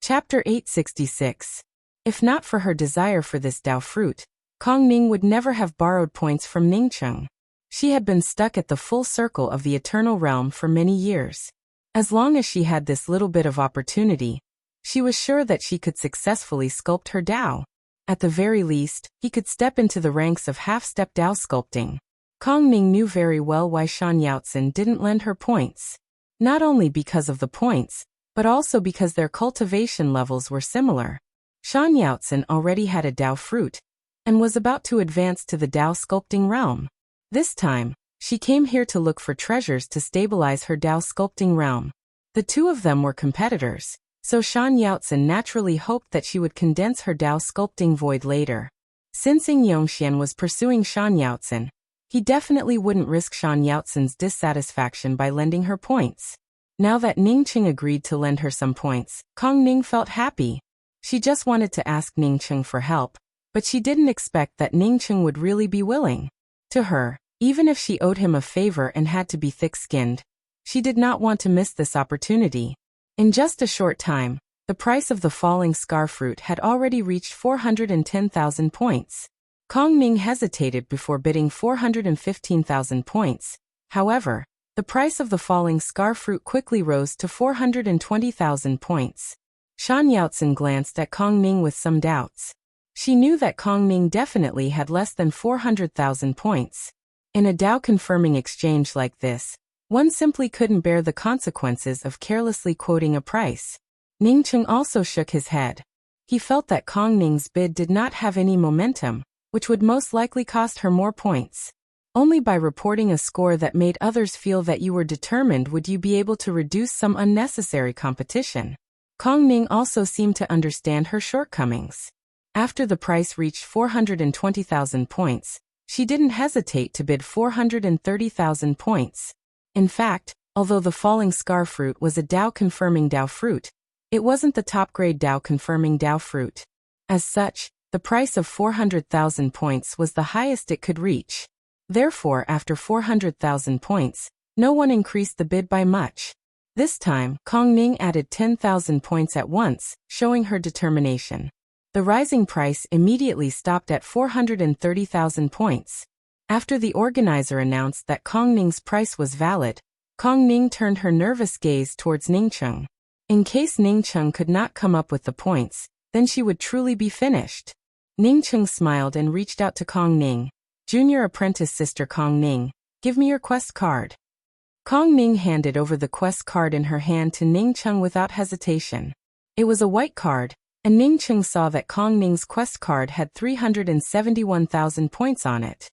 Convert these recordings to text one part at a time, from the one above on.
Chapter 866. If not for her desire for this Dao fruit, Kong Ning would never have borrowed points from Ningcheng. She had been stuck at the full circle of the eternal realm for many years. As long as she had this little bit of opportunity, she was sure that she could successfully sculpt her Dao. At the very least, he could step into the ranks of half-step Dao sculpting. Kong Ning knew very well why Shan Yaotzen didn't lend her points. Not only because of the points, but also because their cultivation levels were similar. Shan Yaotzen already had a Dao fruit, and was about to advance to the Dao sculpting realm. This time, she came here to look for treasures to stabilize her Dao sculpting realm. The two of them were competitors, so Shan Yaotzen naturally hoped that she would condense her Dao sculpting void later. Since Yongxian was pursuing Shan Yaotzen, he definitely wouldn't risk Shan Yaotzen's dissatisfaction by lending her points. Now that Ningcheng agreed to lend her some points, Kong Ning felt happy. She just wanted to ask Ningcheng for help, but she didn't expect that Ningcheng would really be willing. To her, even if she owed him a favor and had to be thick-skinned, she did not want to miss this opportunity. In just a short time, the price of the falling scar fruit had already reached 410,000 points. Kong Ning hesitated before bidding 415,000 points. However, the price of the falling scar fruit quickly rose to 420,000 points. Shan Yaotzen glanced at Kong Ning with some doubts. She knew that Kong Ning definitely had less than 400,000 points. In a Dao-confirming exchange like this, one simply couldn't bear the consequences of carelessly quoting a price. Ningcheng also shook his head. He felt that Kong Ning's bid did not have any momentum, which would most likely cost her more points. Only by reporting a score that made others feel that you were determined would you be able to reduce some unnecessary competition. Kong Ning also seemed to understand her shortcomings. After the price reached 420,000 points, she didn't hesitate to bid 430,000 points. In fact, although the falling scar fruit was a Dao-confirming Dao fruit, it wasn't the top-grade Dao-confirming Dao fruit. As such, the price of 400,000 points was the highest it could reach. Therefore, after 400,000 points, no one increased the bid by much. This time, Kong Ning added 10,000 points at once, showing her determination. The rising price immediately stopped at 430,000 points. After the organizer announced that Kong Ning's price was valid, Kong Ning turned her nervous gaze towards Ningcheng. In case Ningcheng could not come up with the points, then she would truly be finished. Ningcheng smiled and reached out to Kong Ning. Junior apprentice sister Kong Ning, give me your quest card. Kong Ning handed over the quest card in her hand to Ningcheng without hesitation. It was a white card, and Ningcheng saw that Kong Ning's quest card had 371,000 points on it.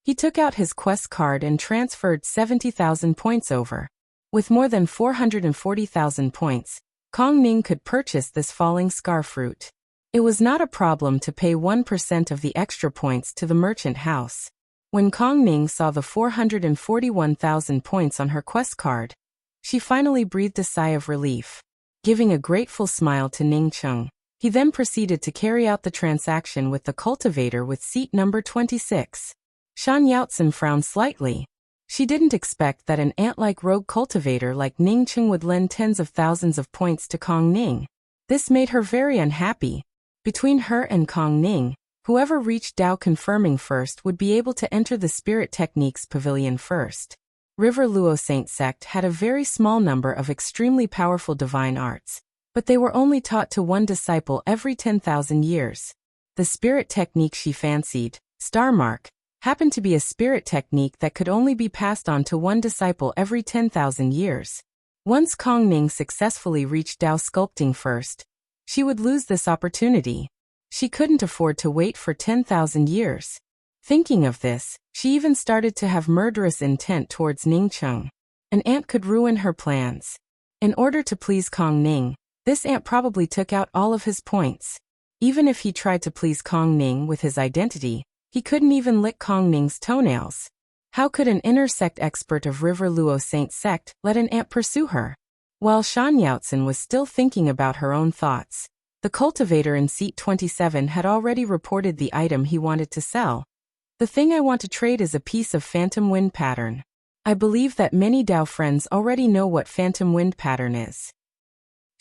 He took out his quest card and transferred 70,000 points over. With more than 440,000 points, Kong Ning could purchase this falling scar fruit. It was not a problem to pay 1% of the extra points to the merchant house. When Kong Ning saw the 441,000 points on her quest card, she finally breathed a sigh of relief. Giving a grateful smile to Ningcheng, he then proceeded to carry out the transaction with the cultivator with seat number 26. Shan Yaotzen frowned slightly. She didn't expect that an ant-like rogue cultivator like Ningcheng would lend tens of thousands of points to Kong Ning. This made her very unhappy. Between her and Kong Ning, whoever reached Dao confirming first would be able to enter the Spirit Techniques Pavilion first. River Luo Saint sect had a very small number of extremely powerful divine arts, but they were only taught to one disciple every 10,000 years. The spirit technique she fancied, Star Mark, happened to be a spirit technique that could only be passed on to one disciple every 10,000 years. Once Kong Ning successfully reached Dao sculpting first, she would lose this opportunity. She couldn't afford to wait for 10,000 years. Thinking of this, she even started to have murderous intent towards Ningcheng. An ant could ruin her plans. In order to please Kong Ning, this ant probably took out all of his points. Even if he tried to please Kong Ning with his identity, he couldn't even lick Kong Ning's toenails. How could an inner sect expert of River Luo Saint sect let an ant pursue her? While Shan Yaotzen was still thinking about her own thoughts, the cultivator in seat 27 had already reported the item he wanted to sell. The thing I want to trade is a piece of phantom wind pattern. I believe that many Dao friends already know what phantom wind pattern is.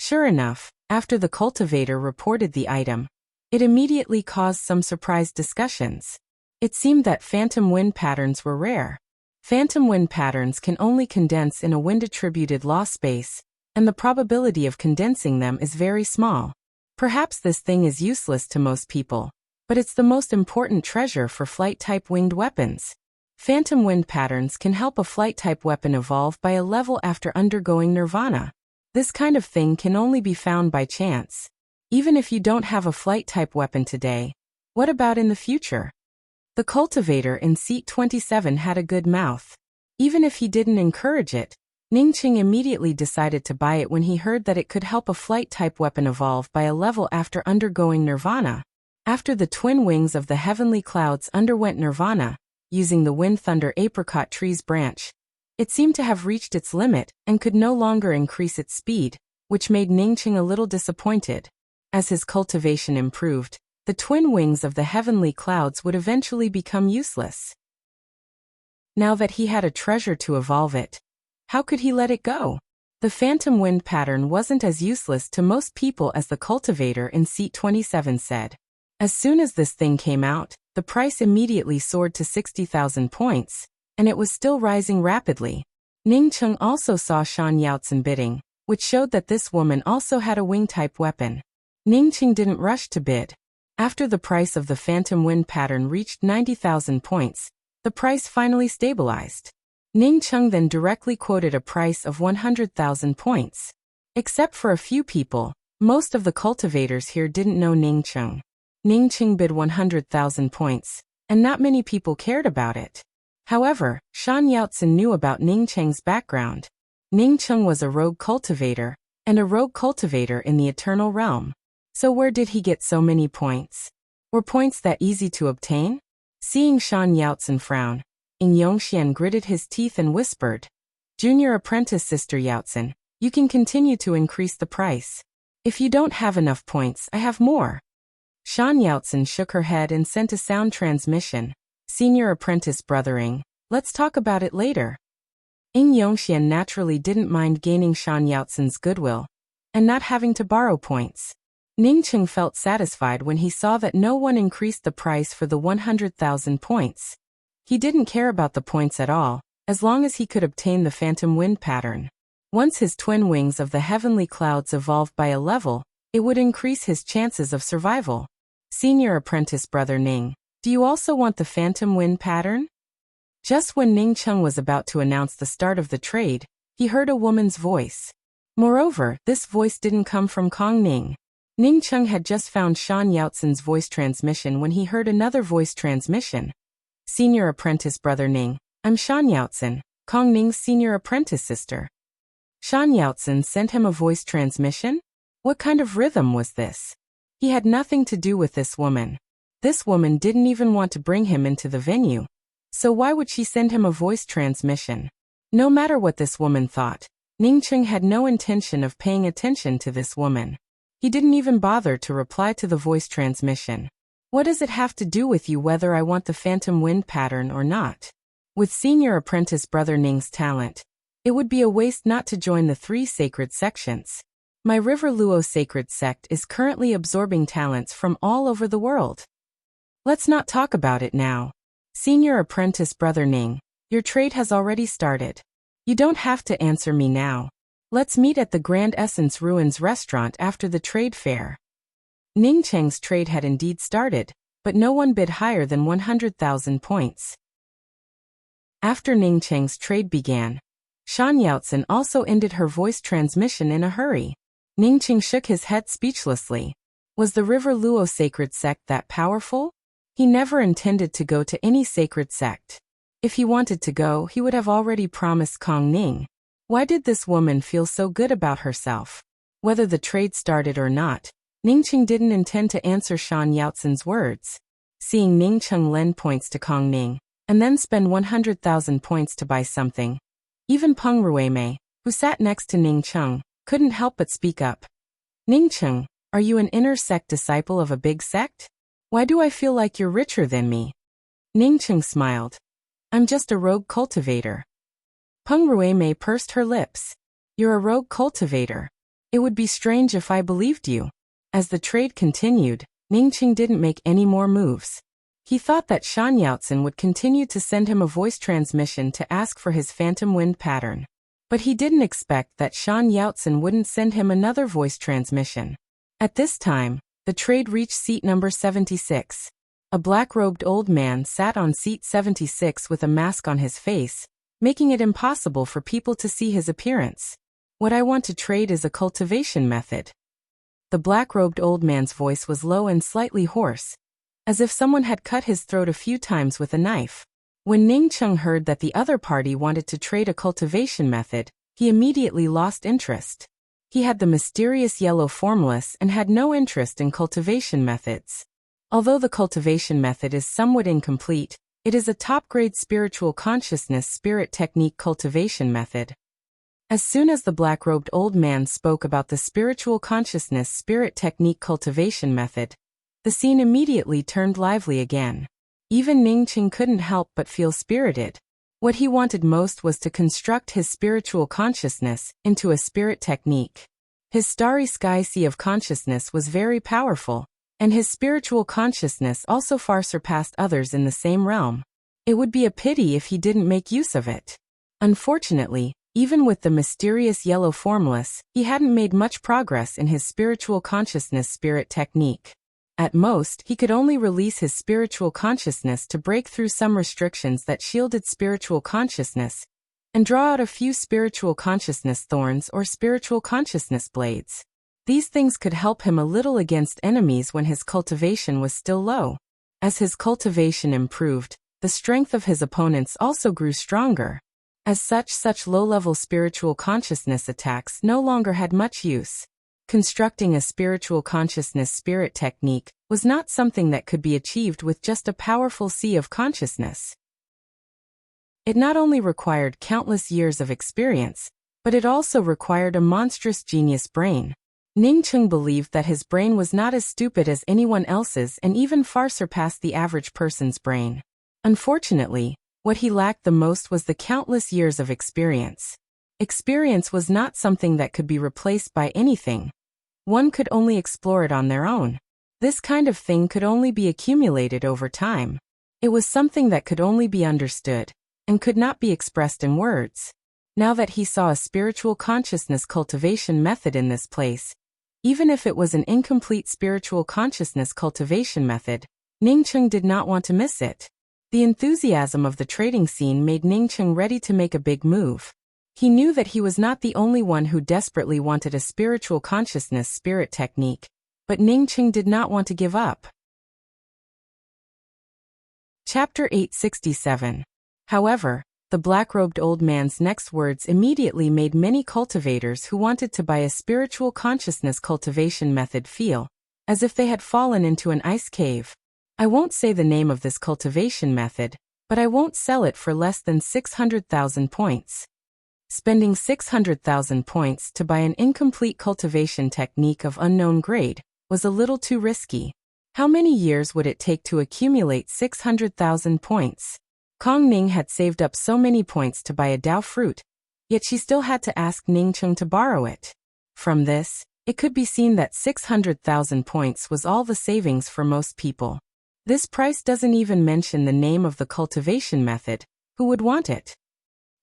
Sure enough, after the cultivator reported the item, it immediately caused some surprised discussions. It seemed that phantom wind patterns were rare. Phantom wind patterns can only condense in a wind-attributed law space, and the probability of condensing them is very small. Perhaps this thing is useless to most people, but it's the most important treasure for flight-type winged weapons. Phantom wind patterns can help a flight-type weapon evolve by a level after undergoing nirvana. This kind of thing can only be found by chance. Even if you don't have a flight-type weapon today, what about in the future? The cultivator in seat 27 had a good mouth. Even if he didn't encourage it, Ningqing immediately decided to buy it when he heard that it could help a flight-type weapon evolve by a level after undergoing nirvana. After the twin wings of the heavenly clouds underwent nirvana, using the wind thunder apricot tree's branch, it seemed to have reached its limit and could no longer increase its speed, which made Ningqing a little disappointed. As his cultivation improved, the twin wings of the heavenly clouds would eventually become useless. Now that he had a treasure to evolve it, how could he let it go? The phantom wind pattern wasn't as useless to most people as the cultivator in seat 27 said. As soon as this thing came out, the price immediately soared to 60,000 points, and it was still rising rapidly. Ningqing also saw Shan Yaotzen bidding, which showed that this woman also had a wing-type weapon. Ningqing didn't rush to bid. After the price of the phantom wind pattern reached 90,000 points, the price finally stabilized. Ningqing then directly quoted a price of 100,000 points. Except for a few people, most of the cultivators here didn't know Ningqing. Ningqing bid 100,000 points, and not many people cared about it. However, Shan Yaotzen knew about Ningqing's background. Ningqing was a rogue cultivator, and a rogue cultivator in the Eternal Realm. So where did he get so many points? Were points that easy to obtain? Seeing Shan Yaotzen frown, Ing Yongxian gritted his teeth and whispered, "Junior apprentice Sister Yaotzen, you can continue to increase the price. If you don't have enough points, I have more." Shan Yaotzen shook her head and sent a sound transmission. "Senior apprentice brothering, let's talk about it later." Ing Yongxian naturally didn't mind gaining Shan Yaotzen's goodwill, and not having to borrow points. Ningqing felt satisfied when he saw that no one increased the price for the 100,000 points. He didn't care about the points at all, as long as he could obtain the phantom wind pattern. Once his twin wings of the heavenly clouds evolved by a level, it would increase his chances of survival. "Senior apprentice brother Ning, do you also want the phantom wind pattern?" Just when Ningqing was about to announce the start of the trade, he heard a woman's voice. Moreover, this voice didn't come from Kong Ning. Ningqing had just found Shan Yaotzen's voice transmission when he heard another voice transmission. "Senior apprentice brother Ning, I'm Shan Yaotzen, Kong Ning's senior apprentice sister." Shan Yaotzen sent him a voice transmission? What kind of rhythm was this? He had nothing to do with this woman. This woman didn't even want to bring him into the venue. So why would she send him a voice transmission? No matter what this woman thought, Ningqing had no intention of paying attention to this woman. He didn't even bother to reply to the voice transmission. What does it have to do with you whether I want the phantom wind pattern or not? With senior apprentice brother Ning's talent, it would be a waste not to join the 3 sacred sections. My River Luo sacred sect is currently absorbing talents from all over the world. Let's not talk about it now. Senior apprentice brother Ning, your trade has already started. You don't have to answer me now. Let's meet at the Grand Essence Ruins restaurant after the trade fair. Ningqing's trade had indeed started, but no one bid higher than 100,000 points. After Ningqing's trade began, Shan Yaotzen also ended her voice transmission in a hurry. Ningqing shook his head speechlessly. Was the River Luo sacred sect that powerful? He never intended to go to any sacred sect. If he wanted to go, he would have already promised Kong Ning. Why did this woman feel so good about herself? Whether the trade started or not, Ningqing didn't intend to answer Shan Yaotzen's words. Seeing Ningqing lend points to Kong Ning, and then spend 100,000 points to buy something, even Peng Ruimei, who sat next to Ningqing, couldn't help but speak up. "Ningqing, are you an inner sect disciple of a big sect? Why do I feel like you're richer than me?" Ningqing smiled. "I'm just a rogue cultivator." Peng Ruimei pursed her lips. "You're a rogue cultivator. It would be strange if I believed you. As the trade continued, Ningqing didn't make any more moves. He thought that Shan Yaotzen would continue to send him a voice transmission to ask for his phantom wind pattern. But he didn't expect that Shan Yaotzen wouldn't send him another voice transmission. At this time, the trade reached seat number 76. A black-robed old man sat on seat 76 with a mask on his face, making it impossible for people to see his appearance. What I want to trade is a cultivation method. The black-robed old man's voice was low and slightly hoarse, as if someone had cut his throat a few times with a knife. When Ningqing heard that the other party wanted to trade a cultivation method, he immediately lost interest. He had the mysterious yellow formless and had no interest in cultivation methods. Although the cultivation method is somewhat incomplete, it is a top-grade spiritual consciousness spirit technique cultivation method. As soon as the black-robed old man spoke about the spiritual consciousness spirit technique cultivation method, the scene immediately turned lively again. Even Ningqing couldn't help but feel spirited. What he wanted most was to construct his spiritual consciousness into a spirit technique. His starry sky sea of consciousness was very powerful, and his spiritual consciousness also far surpassed others in the same realm. It would be a pity if he didn't make use of it. Unfortunately, even with the mysterious yellow formless, he hadn't made much progress in his spiritual consciousness spirit technique. At most, he could only release his spiritual consciousness to break through some restrictions that shielded spiritual consciousness, and draw out a few spiritual consciousness thorns or spiritual consciousness blades. These things could help him a little against enemies when his cultivation was still low. As his cultivation improved, the strength of his opponents also grew stronger. As such low-level spiritual consciousness attacks no longer had much use. Constructing a spiritual consciousness spirit technique was not something that could be achieved with just a powerful sea of consciousness. It not only required countless years of experience, but it also required a monstrous genius brain. Ningqing believed that his brain was not as stupid as anyone else's and even far surpassed the average person's brain. Unfortunately, what he lacked the most was the countless years of experience. Experience was not something that could be replaced by anything. One could only explore it on their own. This kind of thing could only be accumulated over time. It was something that could only be understood, and could not be expressed in words. Now that he saw a spiritual consciousness cultivation method in this place, even if it was an incomplete spiritual consciousness cultivation method, Ningqing did not want to miss it. The enthusiasm of the trading scene made Ningqing ready to make a big move. He knew that he was not the only one who desperately wanted a spiritual consciousness spirit technique, but Ningqing did not want to give up. Chapter 867. However, the black-robed old man's next words immediately made many cultivators who wanted to buy a spiritual consciousness cultivation method feel as if they had fallen into an ice cave. I won't say the name of this cultivation method, but I won't sell it for less than 600,000 points. Spending 600,000 points to buy an incomplete cultivation technique of unknown grade was a little too risky. How many years would it take to accumulate 600,000 points? Kong Ning had saved up so many points to buy a Dao fruit, yet she still had to ask Ningqing to borrow it. From this, it could be seen that 600,000 points was all the savings for most people. This price doesn't even mention the name of the cultivation method. Who would want it?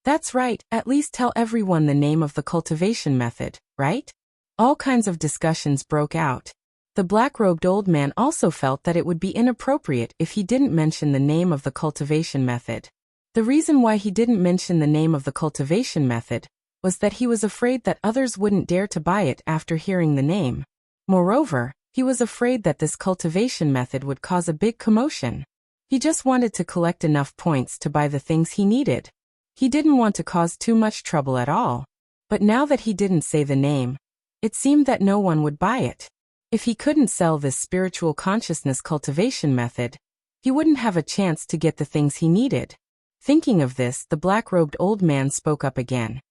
That's right, at least tell everyone the name of the cultivation method, right? All kinds of discussions broke out. The black-robed old man also felt that it would be inappropriate if he didn't mention the name of the cultivation method. The reason why he didn't mention the name of the cultivation method was that he was afraid that others wouldn't dare to buy it after hearing the name. Moreover, he was afraid that this cultivation method would cause a big commotion. He just wanted to collect enough points to buy the things he needed. He didn't want to cause too much trouble at all. But now that he didn't say the name, it seemed that no one would buy it. If he couldn't sell this spiritual consciousness cultivation method, he wouldn't have a chance to get the things he needed. Thinking of this, the black-robed old man spoke up again.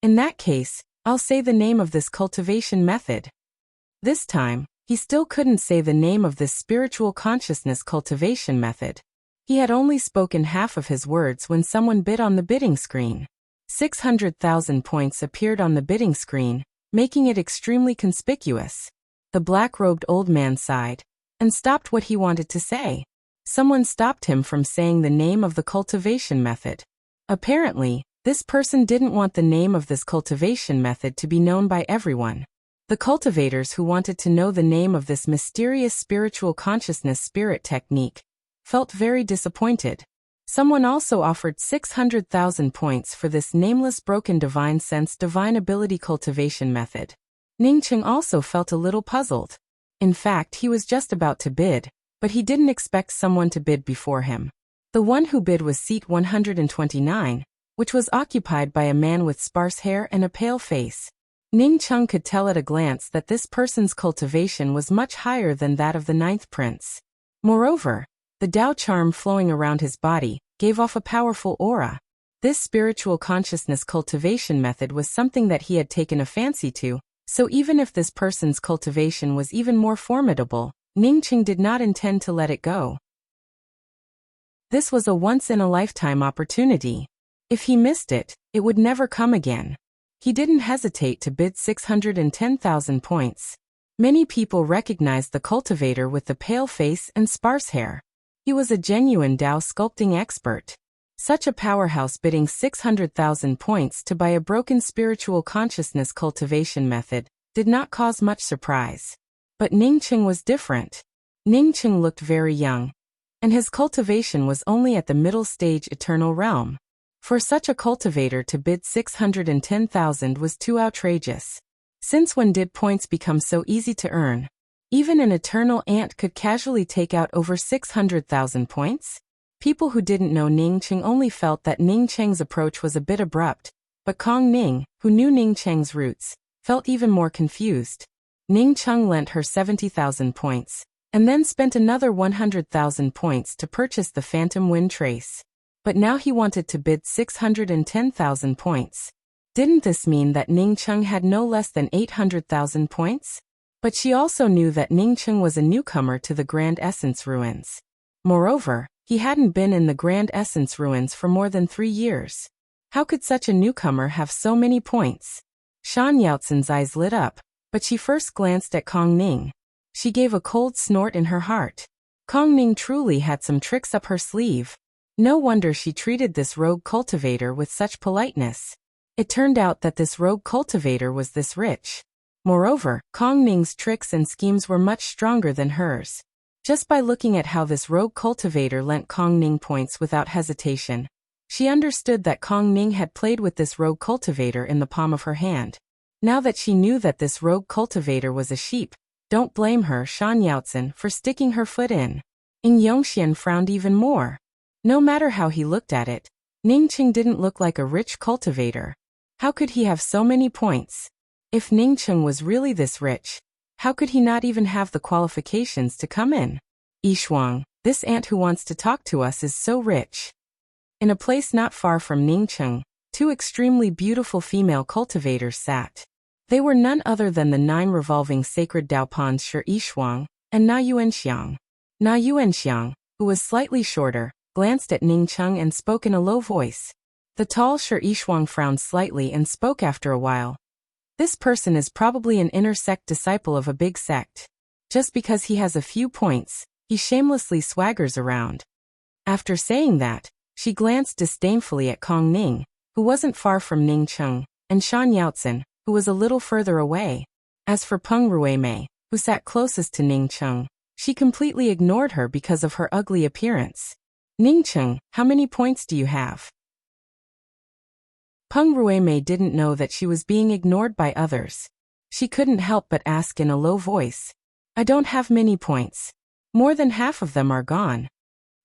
In that case, I'll say the name of this cultivation method. This time, he still couldn't say the name of this spiritual consciousness cultivation method. He had only spoken half of his words when someone bid on the bidding screen. 600,000 points appeared on the bidding screen, making it extremely conspicuous. The black-robed old man sighed and stopped what he wanted to say. Someone stopped him from saying the name of the cultivation method. Apparently, this person didn't want the name of this cultivation method to be known by everyone. The cultivators who wanted to know the name of this mysterious spiritual consciousness spirit technique felt very disappointed. Someone also offered 600,000 points for this nameless broken divine sense divine ability cultivation method. Ningcheng also felt a little puzzled. In fact, he was just about to bid, but he didn't expect someone to bid before him. The one who bid was seat 129, which was occupied by a man with sparse hair and a pale face. Ningcheng could tell at a glance that this person's cultivation was much higher than that of the ninth prince. Moreover, the Tao charm flowing around his body gave off a powerful aura. This spiritual consciousness cultivation method was something that he had taken a fancy to, so even if this person's cultivation was even more formidable, Ningcheng did not intend to let it go. This was a once-in-a-lifetime opportunity. If he missed it, it would never come again. He didn't hesitate to bid 610,000 points. Many people recognized the cultivator with the pale face and sparse hair. He was a genuine Tao sculpting expert. Such a powerhouse bidding 600,000 points to buy a broken spiritual consciousness cultivation method did not cause much surprise. But Ningcheng was different. Ningcheng looked very young, and his cultivation was only at the middle stage eternal realm. For such a cultivator to bid 610,000 was too outrageous. Since when did points become so easy to earn? Even an eternal ant could casually take out over 600,000 points? People who didn't know Ningcheng only felt that Ningcheng's approach was a bit abrupt, but Kong Ning, who knew Ningcheng's roots, felt even more confused. Ningcheng lent her 70,000 points, and then spent another 100,000 points to purchase the Phantom Wind Trace. But now he wanted to bid 610,000 points. Didn't this mean that Ningcheng had no less than 800,000 points? But she also knew that Ningcheng was a newcomer to the Grand Essence Ruins. Moreover, he hadn't been in the Grand Essence Ruins for more than 3 years. How could such a newcomer have so many points? Shan Yaotson's eyes lit up, but she first glanced at Kong Ning. She gave a cold snort in her heart. Kong Ning truly had some tricks up her sleeve. No wonder she treated this rogue cultivator with such politeness. It turned out that this rogue cultivator was this rich. Moreover, Kong Ning's tricks and schemes were much stronger than hers. Just by looking at how this rogue cultivator lent Kong Ning points without hesitation, she understood that Kong Ning had played with this rogue cultivator in the palm of her hand. Now that she knew that this rogue cultivator was a sheep, don't blame her, Shan Yaotson, for sticking her foot in. Ing Yongxian frowned even more. No matter how he looked at it, Ningcheng didn't look like a rich cultivator. How could he have so many points? If Ningcheng was really this rich, how could he not even have the qualifications to come in? Yishuang, this ant who wants to talk to us is so rich. In a place not far from Ningcheng, 2 extremely beautiful female cultivators sat. They were none other than the 9 revolving sacred Dao Pons Shi Yishuang and Na Yuanxiang. Na Yuanxiang, who was slightly shorter, glanced at Ningcheng and spoke in a low voice. The tall Shi Yishuang frowned slightly and spoke after a while. This person is probably an inner sect disciple of a big sect. Just because he has a few points, he shamelessly swaggers around. After saying that, she glanced disdainfully at Kong Ning, who wasn't far from Ningcheng, and Shan Yaotson, who was a little further away. As for Peng Ruimei, who sat closest to Ningcheng, she completely ignored her because of her ugly appearance. Ningcheng, how many points do you have? Peng Ruimei didn't know that she was being ignored by others. She couldn't help but ask in a low voice. I don't have many points. More than half of them are gone.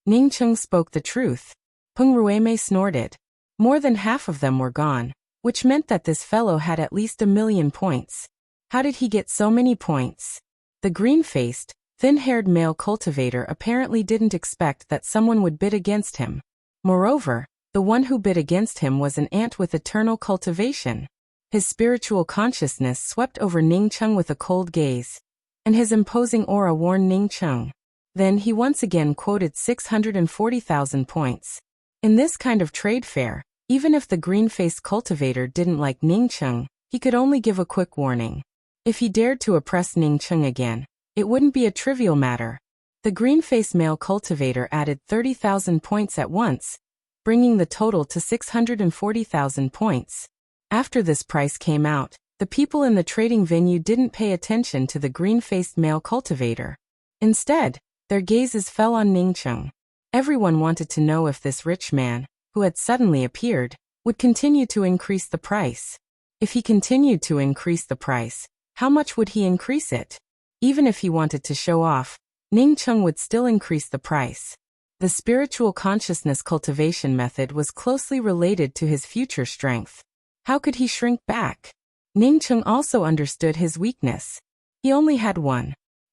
Ningcheng spoke the truth. Peng Ruimei snorted. More than half of them were gone, which meant that this fellow had at least 1,000,000 points. How did he get so many points? The green-faced, thin-haired male cultivator apparently didn't expect that someone would bid against him. Moreover, the one who bid against him was an ant with eternal cultivation. His spiritual consciousness swept over Ningcheng with a cold gaze, and his imposing aura warned Ningcheng. Then he once again quoted 640,000 points. In this kind of trade fair, even if the green-faced cultivator didn't like Ningcheng, He could only give a quick warning. If he dared to oppress Ning Cheng again, it wouldn't be a trivial matter. The green-faced male cultivator added 30,000 points at once, bringing the total to 640,000 points. After this price came out, the people in the trading venue didn't pay attention to the green-faced male cultivator. Instead, their gazes fell on Ning Cheng. Everyone wanted to know if this rich man, who had suddenly appeared, would continue to increase the price. If he continued to increase the price, how much would he increase it? Even if he wanted to show off, Ning Cheng would still increase the price. The spiritual consciousness cultivation method was closely related to his future strength. How could he shrink back? Ning Cheng also understood his weakness. He only had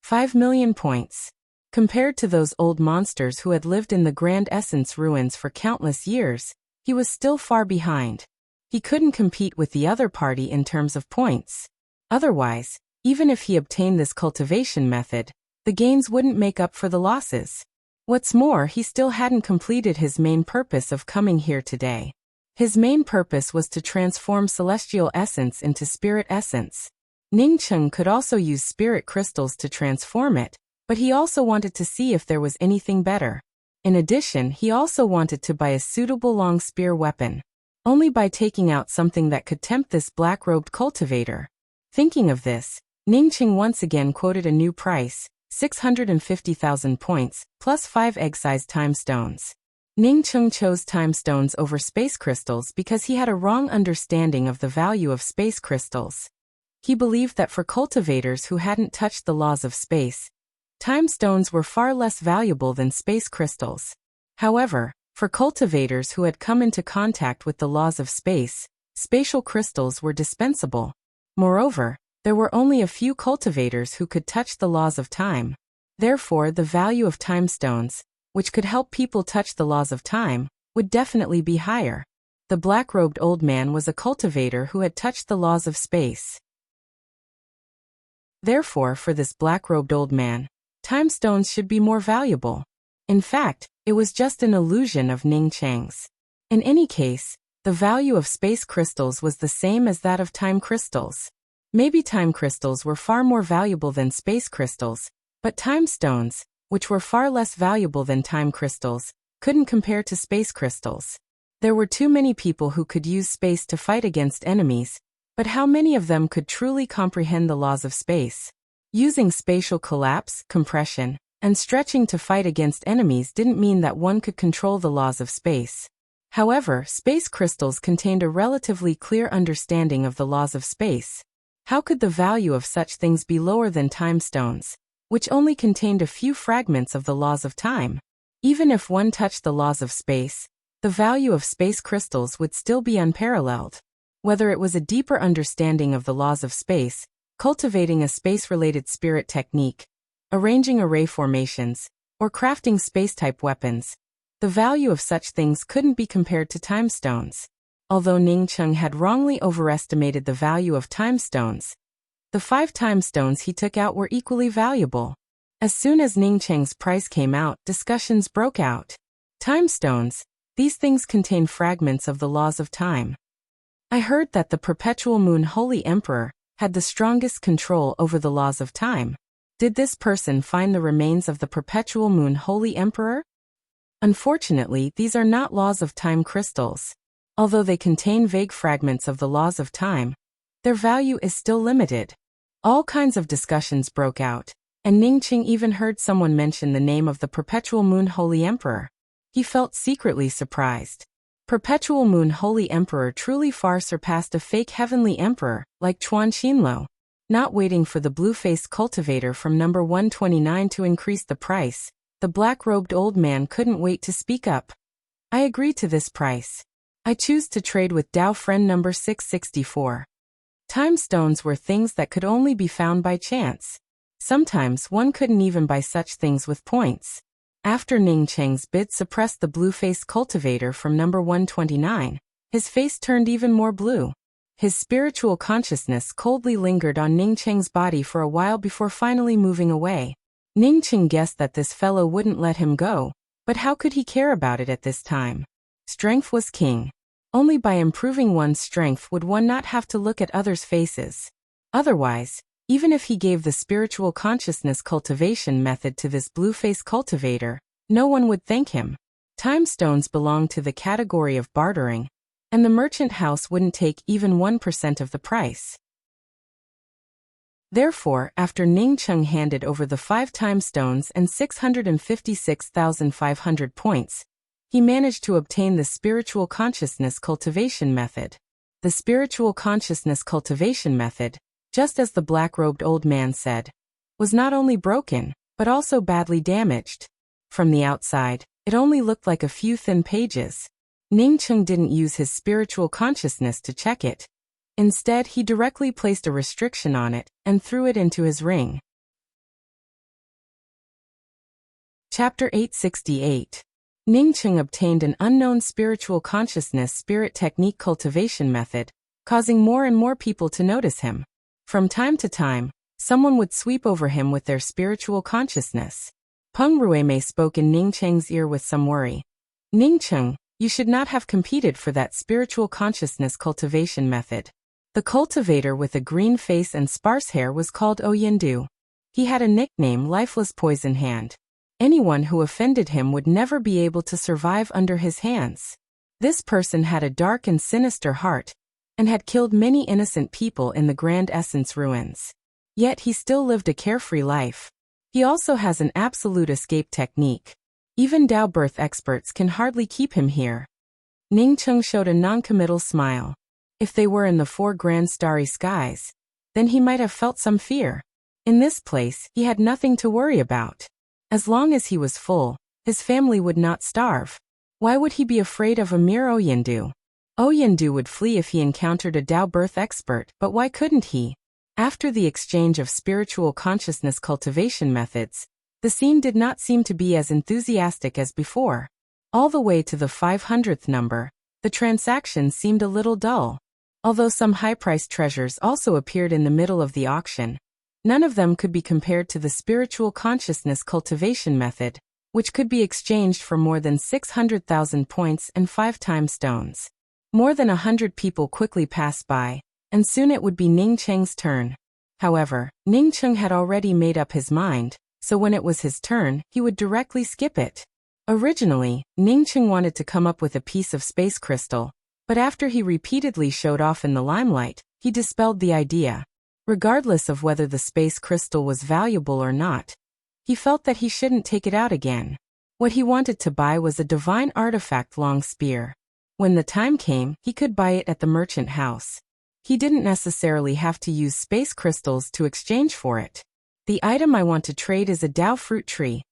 5 million points. Compared to those old monsters who had lived in the Grand Essence ruins for countless years, he was still far behind. He couldn't compete with the other party in terms of points. Otherwise, even if he obtained this cultivation method, the gains wouldn't make up for the losses. What's more, he still hadn't completed his main purpose of coming here today. His main purpose was to transform celestial essence into spirit essence. Ning Cheng could also use spirit crystals to transform it, but he also wanted to see if there was anything better. In addition, he also wanted to buy a suitable long spear weapon. Only by taking out something that could tempt this black-robed cultivator. Thinking of this, Ning Cheng once again quoted a new price, 650,000 points, plus 5 egg-sized time stones. Ning Cheng chose time stones over space crystals because he had a wrong understanding of the value of space crystals. He believed that for cultivators who hadn't touched the laws of space, time stones were far less valuable than space crystals. However, for cultivators who had come into contact with the laws of space, spatial crystals were dispensable. Moreover, there were only a few cultivators who could touch the laws of time. Therefore, the value of time stones, which could help people touch the laws of time, would definitely be higher. The black-robed old man was a cultivator who had touched the laws of space. Therefore, for this black-robed old man, time stones should be more valuable. In fact, it was just an illusion of Ning Cheng's. In any case, the value of space crystals was the same as that of time crystals. Maybe time crystals were far more valuable than space crystals, but time stones, which were far less valuable than time crystals, couldn't compare to space crystals. There were too many people who could use space to fight against enemies, but how many of them could truly comprehend the laws of space? Using spatial collapse, compression, and stretching to fight against enemies didn't mean that one could control the laws of space. However, space crystals contained a relatively clear understanding of the laws of space. How could the value of such things be lower than time stones, which only contained a few fragments of the laws of time? Even if one touched the laws of space, the value of space crystals would still be unparalleled. Whether it was a deeper understanding of the laws of space, cultivating a space-related spirit technique, arranging array formations, or crafting space-type weapons, the value of such things couldn't be compared to time stones. Although Ning Cheng had wrongly overestimated the value of time stones, the 5 time stones he took out were equally valuable. As soon as Ning Cheng's price came out, discussions broke out. Time stones, these things contain fragments of the laws of time. I heard that the Perpetual Moon Holy Emperor had the strongest control over the laws of time. Did this person find the remains of the Perpetual Moon Holy Emperor? Unfortunately, these are not laws of time crystals. Although they contain vague fragments of the laws of time, their value is still limited. All kinds of discussions broke out, and Ning Cheng even heard someone mention the name of the Perpetual Moon Holy Emperor. He felt secretly surprised. Perpetual Moon Holy Emperor truly far surpassed a fake heavenly emperor, like Chuan Xinlo. Not waiting for the blue-faced cultivator from number 129 to increase the price, the black-robed old man couldn't wait to speak up. I agree to this price. I choose to trade with Dao friend number 664. Time stones were things that could only be found by chance. Sometimes one couldn't even buy such things with points. After Ning Cheng's bid suppressed the blue-faced cultivator from number 129, his face turned even more blue. His spiritual consciousness coldly lingered on Ning Cheng's body for a while before finally moving away. Ning Cheng guessed that this fellow wouldn't let him go, but how could he care about it at this time? Strength was king. Only by improving one's strength would one not have to look at others' faces. Otherwise, even if he gave the spiritual consciousness cultivation method to this blue-face cultivator, no one would thank him. Time stones belong to the category of bartering, and the merchant house wouldn't take even 1% of the price. Therefore, after Ning Cheng handed over the 5 time stones and 656,500 points, he managed to obtain the spiritual consciousness cultivation method. The spiritual consciousness cultivation method, just as the black-robed old man said, was not only broken, but also badly damaged. From the outside, it only looked like a few thin pages. Ning Cheng didn't use his spiritual consciousness to check it. Instead, he directly placed a restriction on it and threw it into his ring. Chapter 868. Ning Cheng obtained an unknown spiritual consciousness spirit technique cultivation method, causing more and more people to notice him. From time to time, someone would sweep over him with their spiritual consciousness. Peng Ruimei spoke in Ning Cheng's ear with some worry. Ning Cheng, you should not have competed for that spiritual consciousness cultivation method. The cultivator with a green face and sparse hair was called Oyendu. He had a nickname, Lifeless Poison Hand. Anyone who offended him would never be able to survive under his hands. This person had a dark and sinister heart, and had killed many innocent people in the Grand Essence ruins. Yet he still lived a carefree life. He also has an absolute escape technique. Even Tao birth experts can hardly keep him here. Ning Cheng showed a non-committal smile. If they were in the 4 grand starry skies, then he might have felt some fear. In this place, he had nothing to worry about. As long as he was full, his family would not starve. Why would he be afraid of a mere Oyendu? Oyendu would flee if he encountered a Tao birth expert, but why couldn't he? After the exchange of spiritual consciousness cultivation methods, the scene did not seem to be as enthusiastic as before. All the way to the 500th number, the transaction seemed a little dull. Although some high-priced treasures also appeared in the middle of the auction, none of them could be compared to the spiritual consciousness cultivation method, which could be exchanged for more than 600,000 points and 5 time stones. More than 100 people quickly passed by, and soon it would be Ning Cheng's turn. However, Ning Cheng had already made up his mind, so when it was his turn, he would directly skip it. Originally, Ning Cheng wanted to come up with a piece of space crystal, but after he repeatedly showed off in the limelight, he dispelled the idea. Regardless of whether the space crystal was valuable or not, he felt that he shouldn't take it out again. What he wanted to buy was a divine artifact long spear. When the time came, he could buy it at the merchant house. He didn't necessarily have to use space crystals to exchange for it. The item I want to trade is a Tao fruit tree.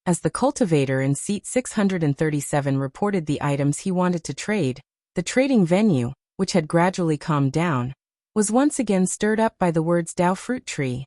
As the cultivator in seat 637 reported the items he wanted to trade, the trading venue, which had gradually calmed down, was once again stirred up by the words Tao fruit tree.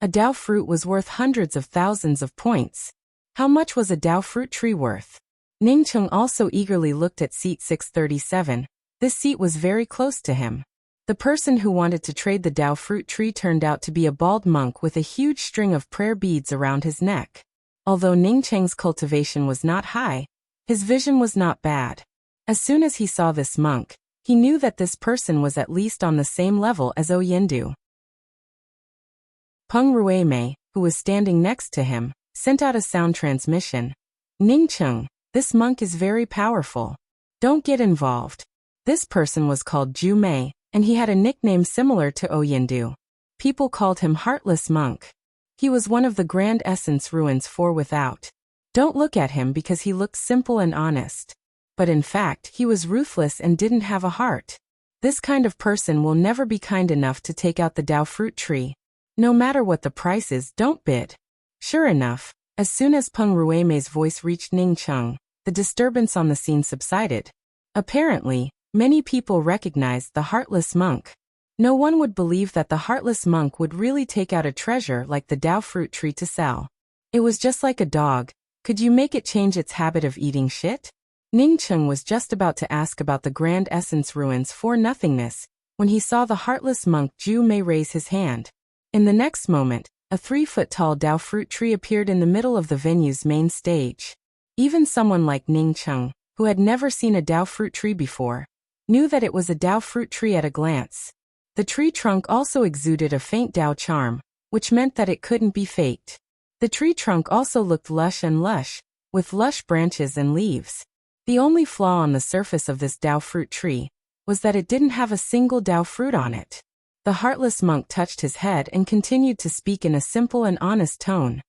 A Tao fruit was worth hundreds of thousands of points. How much was a Tao fruit tree worth? Ning Cheng also eagerly looked at seat 637. This seat was very close to him. The person who wanted to trade the Tao fruit tree turned out to be a bald monk with a huge string of prayer beads around his neck. Although Ning Cheng's cultivation was not high, his vision was not bad. As soon as he saw this monk, he knew that this person was at least on the same level as Oyendu. Peng Ruimei, who was standing next to him, sent out a sound transmission. Ning Cheng, this monk is very powerful. Don't get involved. This person was called Ju Mei, and he had a nickname similar to Oyendu. People called him Heartless Monk. He was one of the Grand Essence ruins 4 without. Don't look at him because he looked simple and honest. But in fact, he was ruthless and didn't have a heart. This kind of person will never be kind enough to take out the Tao fruit tree. No matter what the price is, don't bid. Sure enough, as soon as Peng Ruimei's voice reached Ning Cheng, the disturbance on the scene subsided. Apparently, many people recognized the Heartless Monk. No one would believe that the Heartless Monk would really take out a treasure like the Tao fruit tree to sell. It was just like a dog. Could you make it change its habit of eating shit? Ning Cheng was just about to ask about the Grand Essence ruins for nothingness, when he saw the Heartless Monk Ju Mei raise his hand. In the next moment, a 3-foot-tall Tao fruit tree appeared in the middle of the venue's main stage. Even someone like Ning Cheng, who had never seen a Tao fruit tree before, knew that it was a Dao fruit tree at a glance. The tree trunk also exuded a faint Dao charm, which meant that it couldn't be faked. The tree trunk also looked lush, with lush branches and leaves. The only flaw on the surface of this Dao fruit tree was that it didn't have a single Dao fruit on it. The heartless monk touched his head and continued to speak in a simple and honest tone.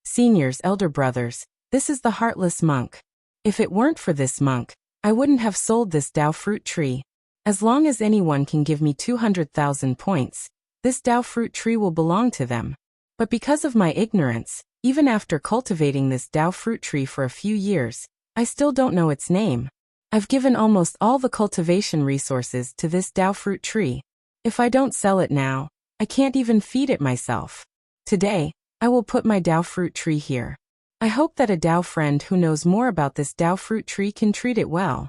Seniors, elder brothers, this is the heartless monk. If it weren't for this monk, I wouldn't have sold this Dao fruit tree. As long as anyone can give me 200,000 points, this Dao fruit tree will belong to them. But because of my ignorance, even after cultivating this Dao fruit tree for a few years, I still don't know its name. I've given almost all the cultivation resources to this Dao fruit tree. If I don't sell it now, I can't even feed it myself. Today, I will put my Dao fruit tree here. I hope that a Dao friend who knows more about this Dao fruit tree can treat it well.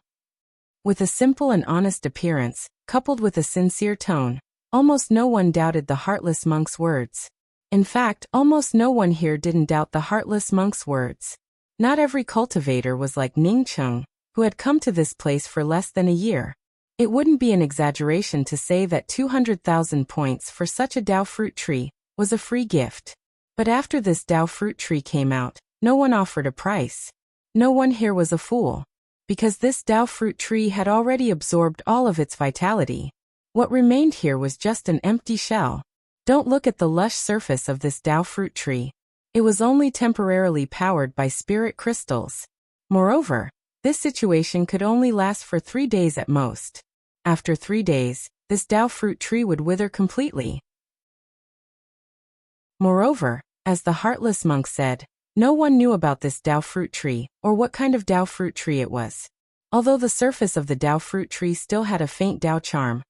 With a simple and honest appearance, coupled with a sincere tone, almost no one doubted the heartless monk's words. In fact, almost no one here didn't doubt the heartless monk's words. Not every cultivator was like Ning Cheng, who had come to this place for less than a year. It wouldn't be an exaggeration to say that 200,000 points for such a Dao fruit tree was a free gift. But after this Dao fruit tree came out, no one offered a price. No one here was a fool. Because this Dao fruit tree had already absorbed all of its vitality. What remained here was just an empty shell. Don't look at the lush surface of this Dao fruit tree. It was only temporarily powered by spirit crystals. Moreover, this situation could only last for 3 days at most. After 3 days, this Dao fruit tree would wither completely. Moreover, as the heartless monk said, no one knew about this Dao fruit tree, or what kind of Dao fruit tree it was. Although the surface of the Dao fruit tree still had a faint Dao charm,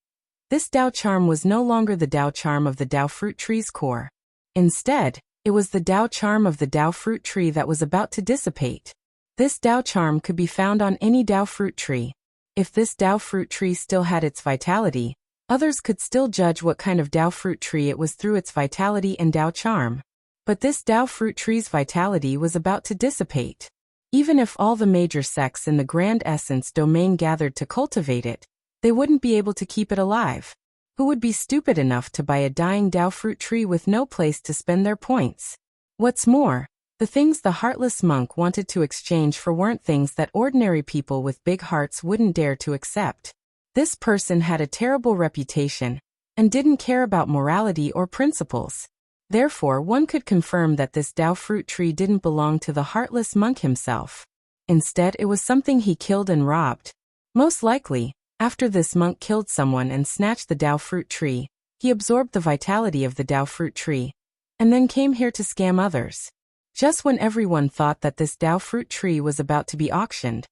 this Dao charm was no longer the Dao charm of the Dao fruit tree's core. Instead, it was the Dao charm of the Dao fruit tree that was about to dissipate. This Dao charm could be found on any Dao fruit tree. If this Dao fruit tree still had its vitality, others could still judge what kind of Dao fruit tree it was through its vitality and Dao charm. But this Dao fruit tree's vitality was about to dissipate. Even if all the major sects in the Grand Essence domain gathered to cultivate it, they wouldn't be able to keep it alive. Who would be stupid enough to buy a dying Dao fruit tree with no place to spend their points? What's more, the things the heartless monk wanted to exchange for weren't things that ordinary people with big hearts wouldn't dare to accept. This person had a terrible reputation and didn't care about morality or principles. Therefore, one could confirm that this Dao fruit tree didn't belong to the heartless monk himself. Instead, it was something he killed and robbed. Most likely, after this monk killed someone and snatched the Dao fruit tree, he absorbed the vitality of the Dao fruit tree, and then came here to scam others. Just when everyone thought that this Dao fruit tree was about to be auctioned,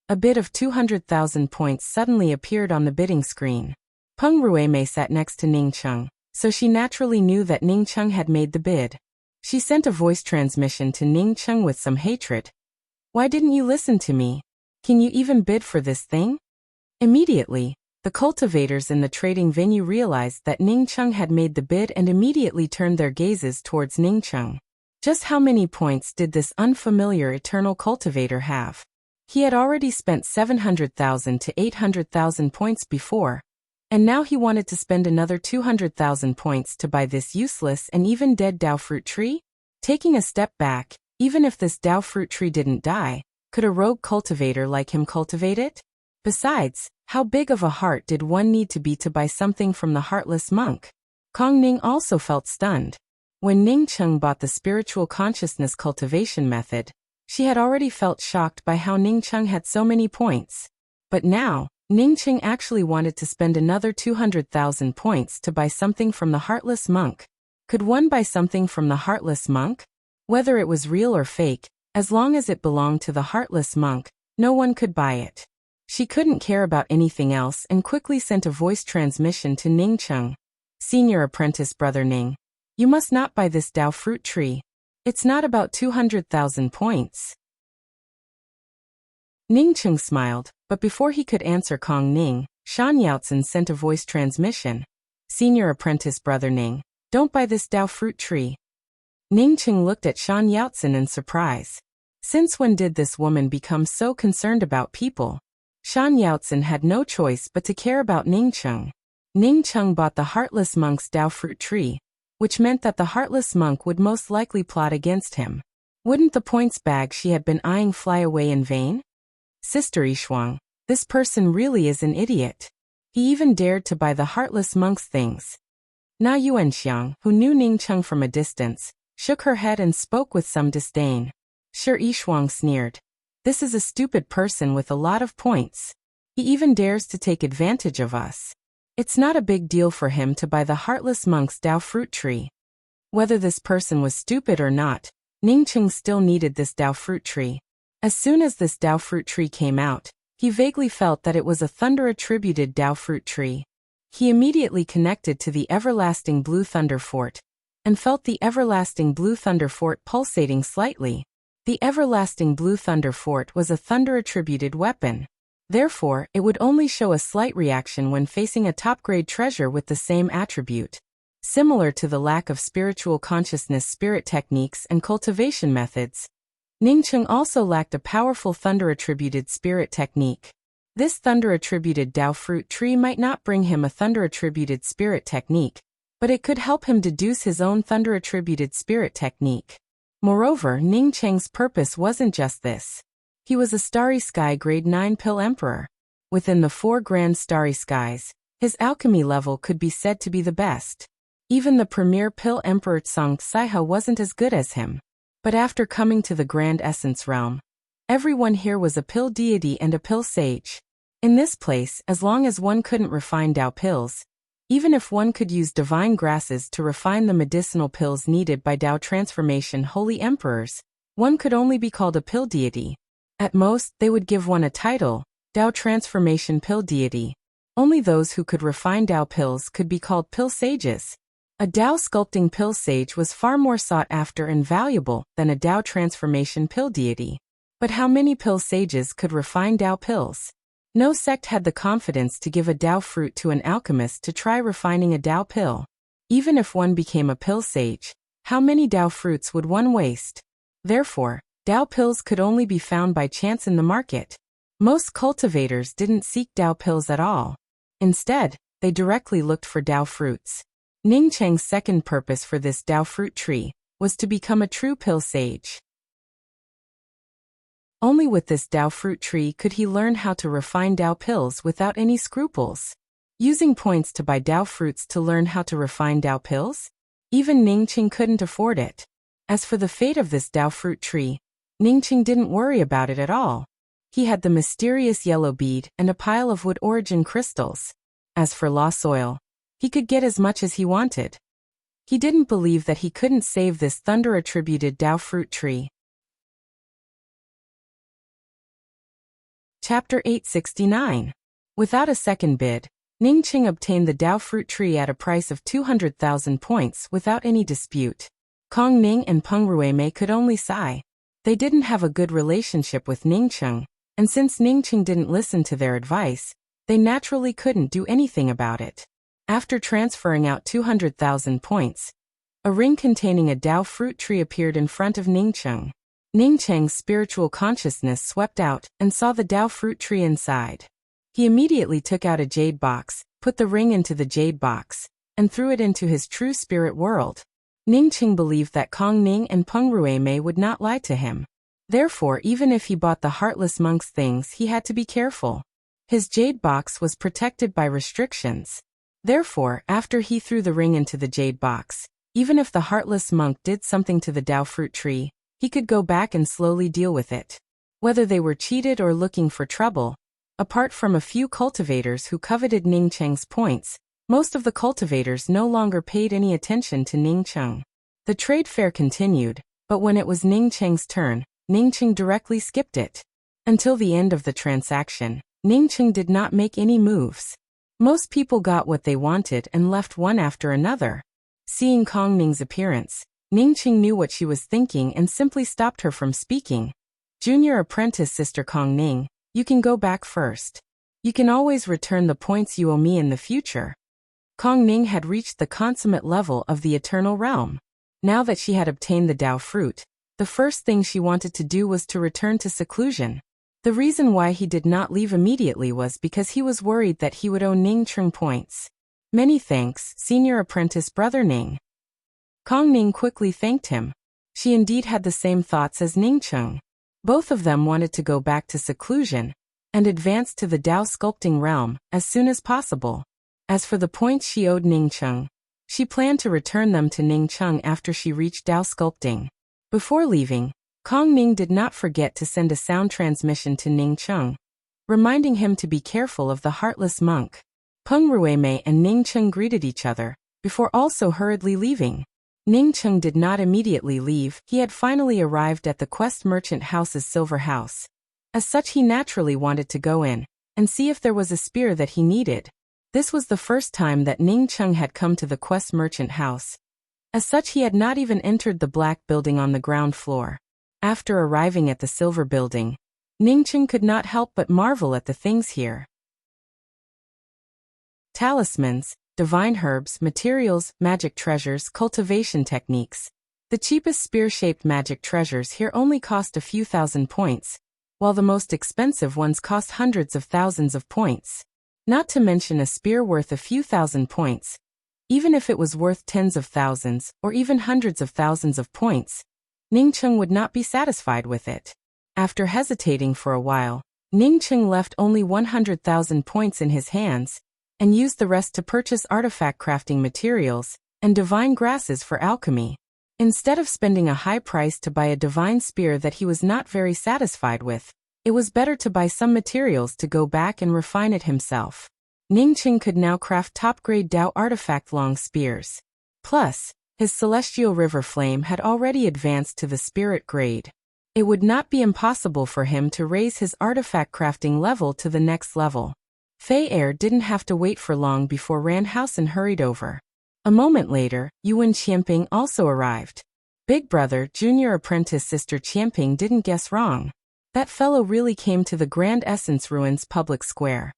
a bid of 200,000 points suddenly appeared on the bidding screen. Peng Ruimei sat next to Ning Cheng, so she naturally knew that Ning Cheng had made the bid. She sent a voice transmission to Ning Cheng with some hatred. "Why didn't you listen to me? Can you even bid for this thing?" Immediately, the cultivators in the trading venue realized that Ning Cheng had made the bid and immediately turned their gazes towards Ning Cheng. Just how many points did this unfamiliar eternal cultivator have? He had already spent 700,000 to 800,000 points before, and now he wanted to spend another 200,000 points to buy this useless and even dead Dao fruit tree? Taking a step back, even if this Dao fruit tree didn't die, could a rogue cultivator like him cultivate it? Besides, how big of a heart did one need to be to buy something from the heartless monk? Kong Ning also felt stunned. When Ning Cheng bought the spiritual consciousness cultivation method, she had already felt shocked by how Ning Cheng had so many points. But now, Ning Cheng actually wanted to spend another 200,000 points to buy something from the heartless monk. Could one buy something from the heartless monk? Whether it was real or fake, as long as it belonged to the heartless monk, no one could buy it. She couldn't care about anything else and quickly sent a voice transmission to Ning Cheng. "Senior apprentice brother Ning, you must not buy this Dao fruit tree. It's not about 200,000 points." Ning Cheng smiled, but before he could answer Kong Ning, Shan Yaotzen sent a voice transmission. "Senior apprentice brother Ning, don't buy this Dao fruit tree." Ning Cheng looked at Shan Yaotzen in surprise. Since when did this woman become so concerned about people? Shan Yaotzen had no choice but to care about Ningcheng. Ningcheng bought the Heartless Monk's Dao Fruit Tree, which meant that the Heartless Monk would most likely plot against him. Wouldn't the points bag she had been eyeing fly away in vain? Sister Yishuang, this person really is an idiot. He even dared to buy the Heartless Monk's things. Na Yuanxiang, who knew Ningcheng from a distance, shook her head and spoke with some disdain. Sure, Yishuang sneered. This is a stupid person with a lot of points. He even dares to take advantage of us. It's not a big deal for him to buy the Heartless Monk's Dao Fruit Tree. Whether this person was stupid or not, Ningcheng still needed this Dao Fruit Tree. As soon as this Dao Fruit Tree came out, he vaguely felt that it was a thunder-attributed Dao Fruit Tree. He immediately connected to the everlasting Blue Thunder Fort, and felt the everlasting Blue Thunder Fort pulsating slightly. The everlasting Blue Thunder Fort was a thunder-attributed weapon. Therefore, it would only show a slight reaction when facing a top-grade treasure with the same attribute. Similar to the lack of spiritual consciousness spirit techniques and cultivation methods, Ningcheng also lacked a powerful thunder-attributed spirit technique. This thunder-attributed Dao Fruit Tree might not bring him a thunder-attributed spirit technique, but it could help him deduce his own thunder-attributed spirit technique. Moreover, Ningcheng's purpose wasn't just this. He was a Starry Sky Grade 9 Pill Emperor. Within the 4 Grand Starry Skies, his alchemy level could be said to be the best. Even the premier Pill Emperor Tsang Saiha wasn't as good as him. But after coming to the Grand Essence Realm, everyone here was a pill deity and a pill sage. In this place, as long as one couldn't refine Dao pills, even if one could use divine grasses to refine the medicinal pills needed by Dao transformation holy emperors, one could only be called a pill deity. At most, they would give one a title, Dao transformation pill deity. Only those who could refine Dao pills could be called pill sages. A Dao sculpting pill sage was far more sought after and valuable than a Dao transformation pill deity. But how many pill sages could refine Dao pills? No sect had the confidence to give a Dao fruit to an alchemist to try refining a Dao pill. Even if one became a pill sage, how many Dao fruits would one waste? Therefore, Dao pills could only be found by chance in the market. Most cultivators didn't seek Dao pills at all. Instead, they directly looked for Dao fruits. Ningcheng's second purpose for this Dao fruit tree was to become a true pill sage. Only with this Dao fruit tree could he learn how to refine Dao pills without any scruples. Using points to buy Dao fruits to learn how to refine Dao pills? Even Ningcheng couldn't afford it. As for the fate of this Dao fruit tree, Ningcheng didn't worry about it at all. He had the mysterious yellow bead and a pile of wood origin crystals. As for lost soil, he could get as much as he wanted. He didn't believe that he couldn't save this thunder-attributed Dao fruit tree. Chapter 869. Without a second bid, Ningcheng obtained the Dao fruit tree at a price of 200,000 points without any dispute. Kong Ning and Peng Ruimei could only sigh. They didn't have a good relationship with Ningcheng, and since Ningcheng didn't listen to their advice, they naturally couldn't do anything about it. After transferring out 200,000 points, a ring containing a Dao fruit tree appeared in front of Ningcheng. Ningcheng's spiritual consciousness swept out and saw the Dao fruit tree inside. He immediately took out a jade box, put the ring into the jade box, and threw it into his true spirit world. Ningcheng believed that Kong Ning and Peng Ruimei would not lie to him. Therefore, even if he bought the Heartless Monk's things, he had to be careful. His jade box was protected by restrictions. Therefore, after he threw the ring into the jade box, even if the Heartless Monk did something to the Dao fruit tree, he could go back and slowly deal with it. Whether they were cheated or looking for trouble, apart from a few cultivators who coveted Ningcheng's points, most of the cultivators no longer paid any attention to Ningcheng. The trade fair continued, but when it was Ningcheng's turn, Ningcheng directly skipped it. Until the end of the transaction, Ningcheng did not make any moves. Most people got what they wanted and left one after another. Seeing Kong Ning's appearance, Ningcheng knew what she was thinking and simply stopped her from speaking. Junior apprentice Sister Kong Ning, you can go back first. You can always return the points you owe me in the future. Kong Ning had reached the consummate level of the eternal realm. Now that she had obtained the Dao fruit, the first thing she wanted to do was to return to seclusion. The reason why he did not leave immediately was because he was worried that he would owe Ning Cheng points. Many thanks, senior apprentice brother Ning. Kong Ning quickly thanked him. She indeed had the same thoughts as Ning Cheng. Both of them wanted to go back to seclusion and advance to the Dao sculpting realm as soon as possible. As for the points she owed Ning Cheng, she planned to return them to Ning Cheng after she reached Dao sculpting. Before leaving, Kong Ning did not forget to send a sound transmission to Ning Cheng, reminding him to be careful of the heartless monk. Peng Ruimei and Ning Cheng greeted each other, before also hurriedly leaving. Ning Cheng did not immediately leave. He had finally arrived at the Quest Merchant House's silver house. As such, he naturally wanted to go in and see if there was a spear that he needed. This was the first time that Ning Cheng had come to the Quest Merchant House. As such, he had not even entered the black building on the ground floor. After arriving at the silver building, Ning Cheng could not help but marvel at the things here. Talismans, divine herbs, materials, magic treasures, cultivation techniques. The cheapest spear-shaped magic treasures here only cost a few thousand points, while the most expensive ones cost hundreds of thousands of points. Not to mention a spear worth a few thousand points. Even if it was worth tens of thousands, or even hundreds of thousands of points, Ning Cheng would not be satisfied with it. After hesitating for a while, Ning Cheng left only 100,000 points in his hands, and used the rest to purchase artifact crafting materials and divine grasses for alchemy. Instead of spending a high price to buy a divine spear that he was not very satisfied with, it was better to buy some materials to go back and refine it himself. Ning Cheng could now craft top-grade Dao artifact long spears. Plus, his celestial river flame had already advanced to the spirit grade. It would not be impossible for him to raise his artifact crafting level to the next level. Fei Er didn't have to wait for long before Ranhausen hurried over. A moment later, Yuan Qianping also arrived. Big brother, junior apprentice sister Qianping didn't guess wrong. That fellow really came to the Grand Essence Ruins public square.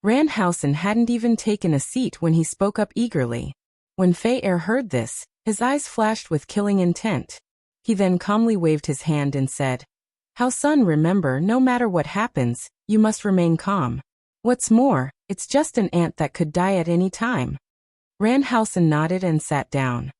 Ranhausen hadn't even taken a seat when he spoke up eagerly. When Fei Er heard this, his eyes flashed with killing intent. He then calmly waved his hand and said, "How son, remember, no matter what happens, you must remain calm. What's more, it's just an ant that could die at any time." Ranhausen nodded and sat down.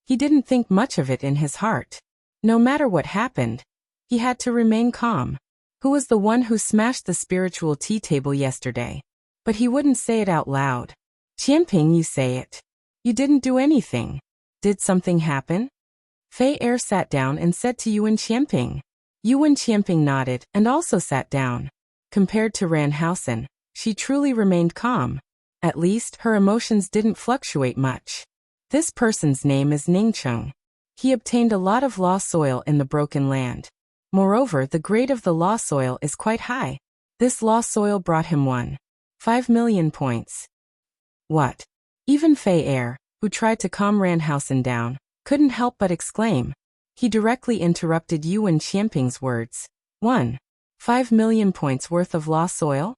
He didn't think much of it in his heart. No matter what happened, he had to remain calm. Who was the one who smashed the spiritual tea table yesterday? But he wouldn't say it out loud. "Qianping, you say it. You didn't do anything. Did something happen?" Fei Er sat down and said to Yuan Qianping. Yuan Qianping nodded and also sat down. Compared to Ranhausen, she truly remained calm. At least, her emotions didn't fluctuate much. This person's name is Ning Cheng. He obtained a lot of law soil in the Broken Land. Moreover, the grade of the law soil is quite high. This law soil brought him 1.5 million points. What? Even Fei Er, who tried to calm Ranhausen down, couldn't help but exclaim. He directly interrupted Yuan Qianping's words. 1.5 million points worth of law soil?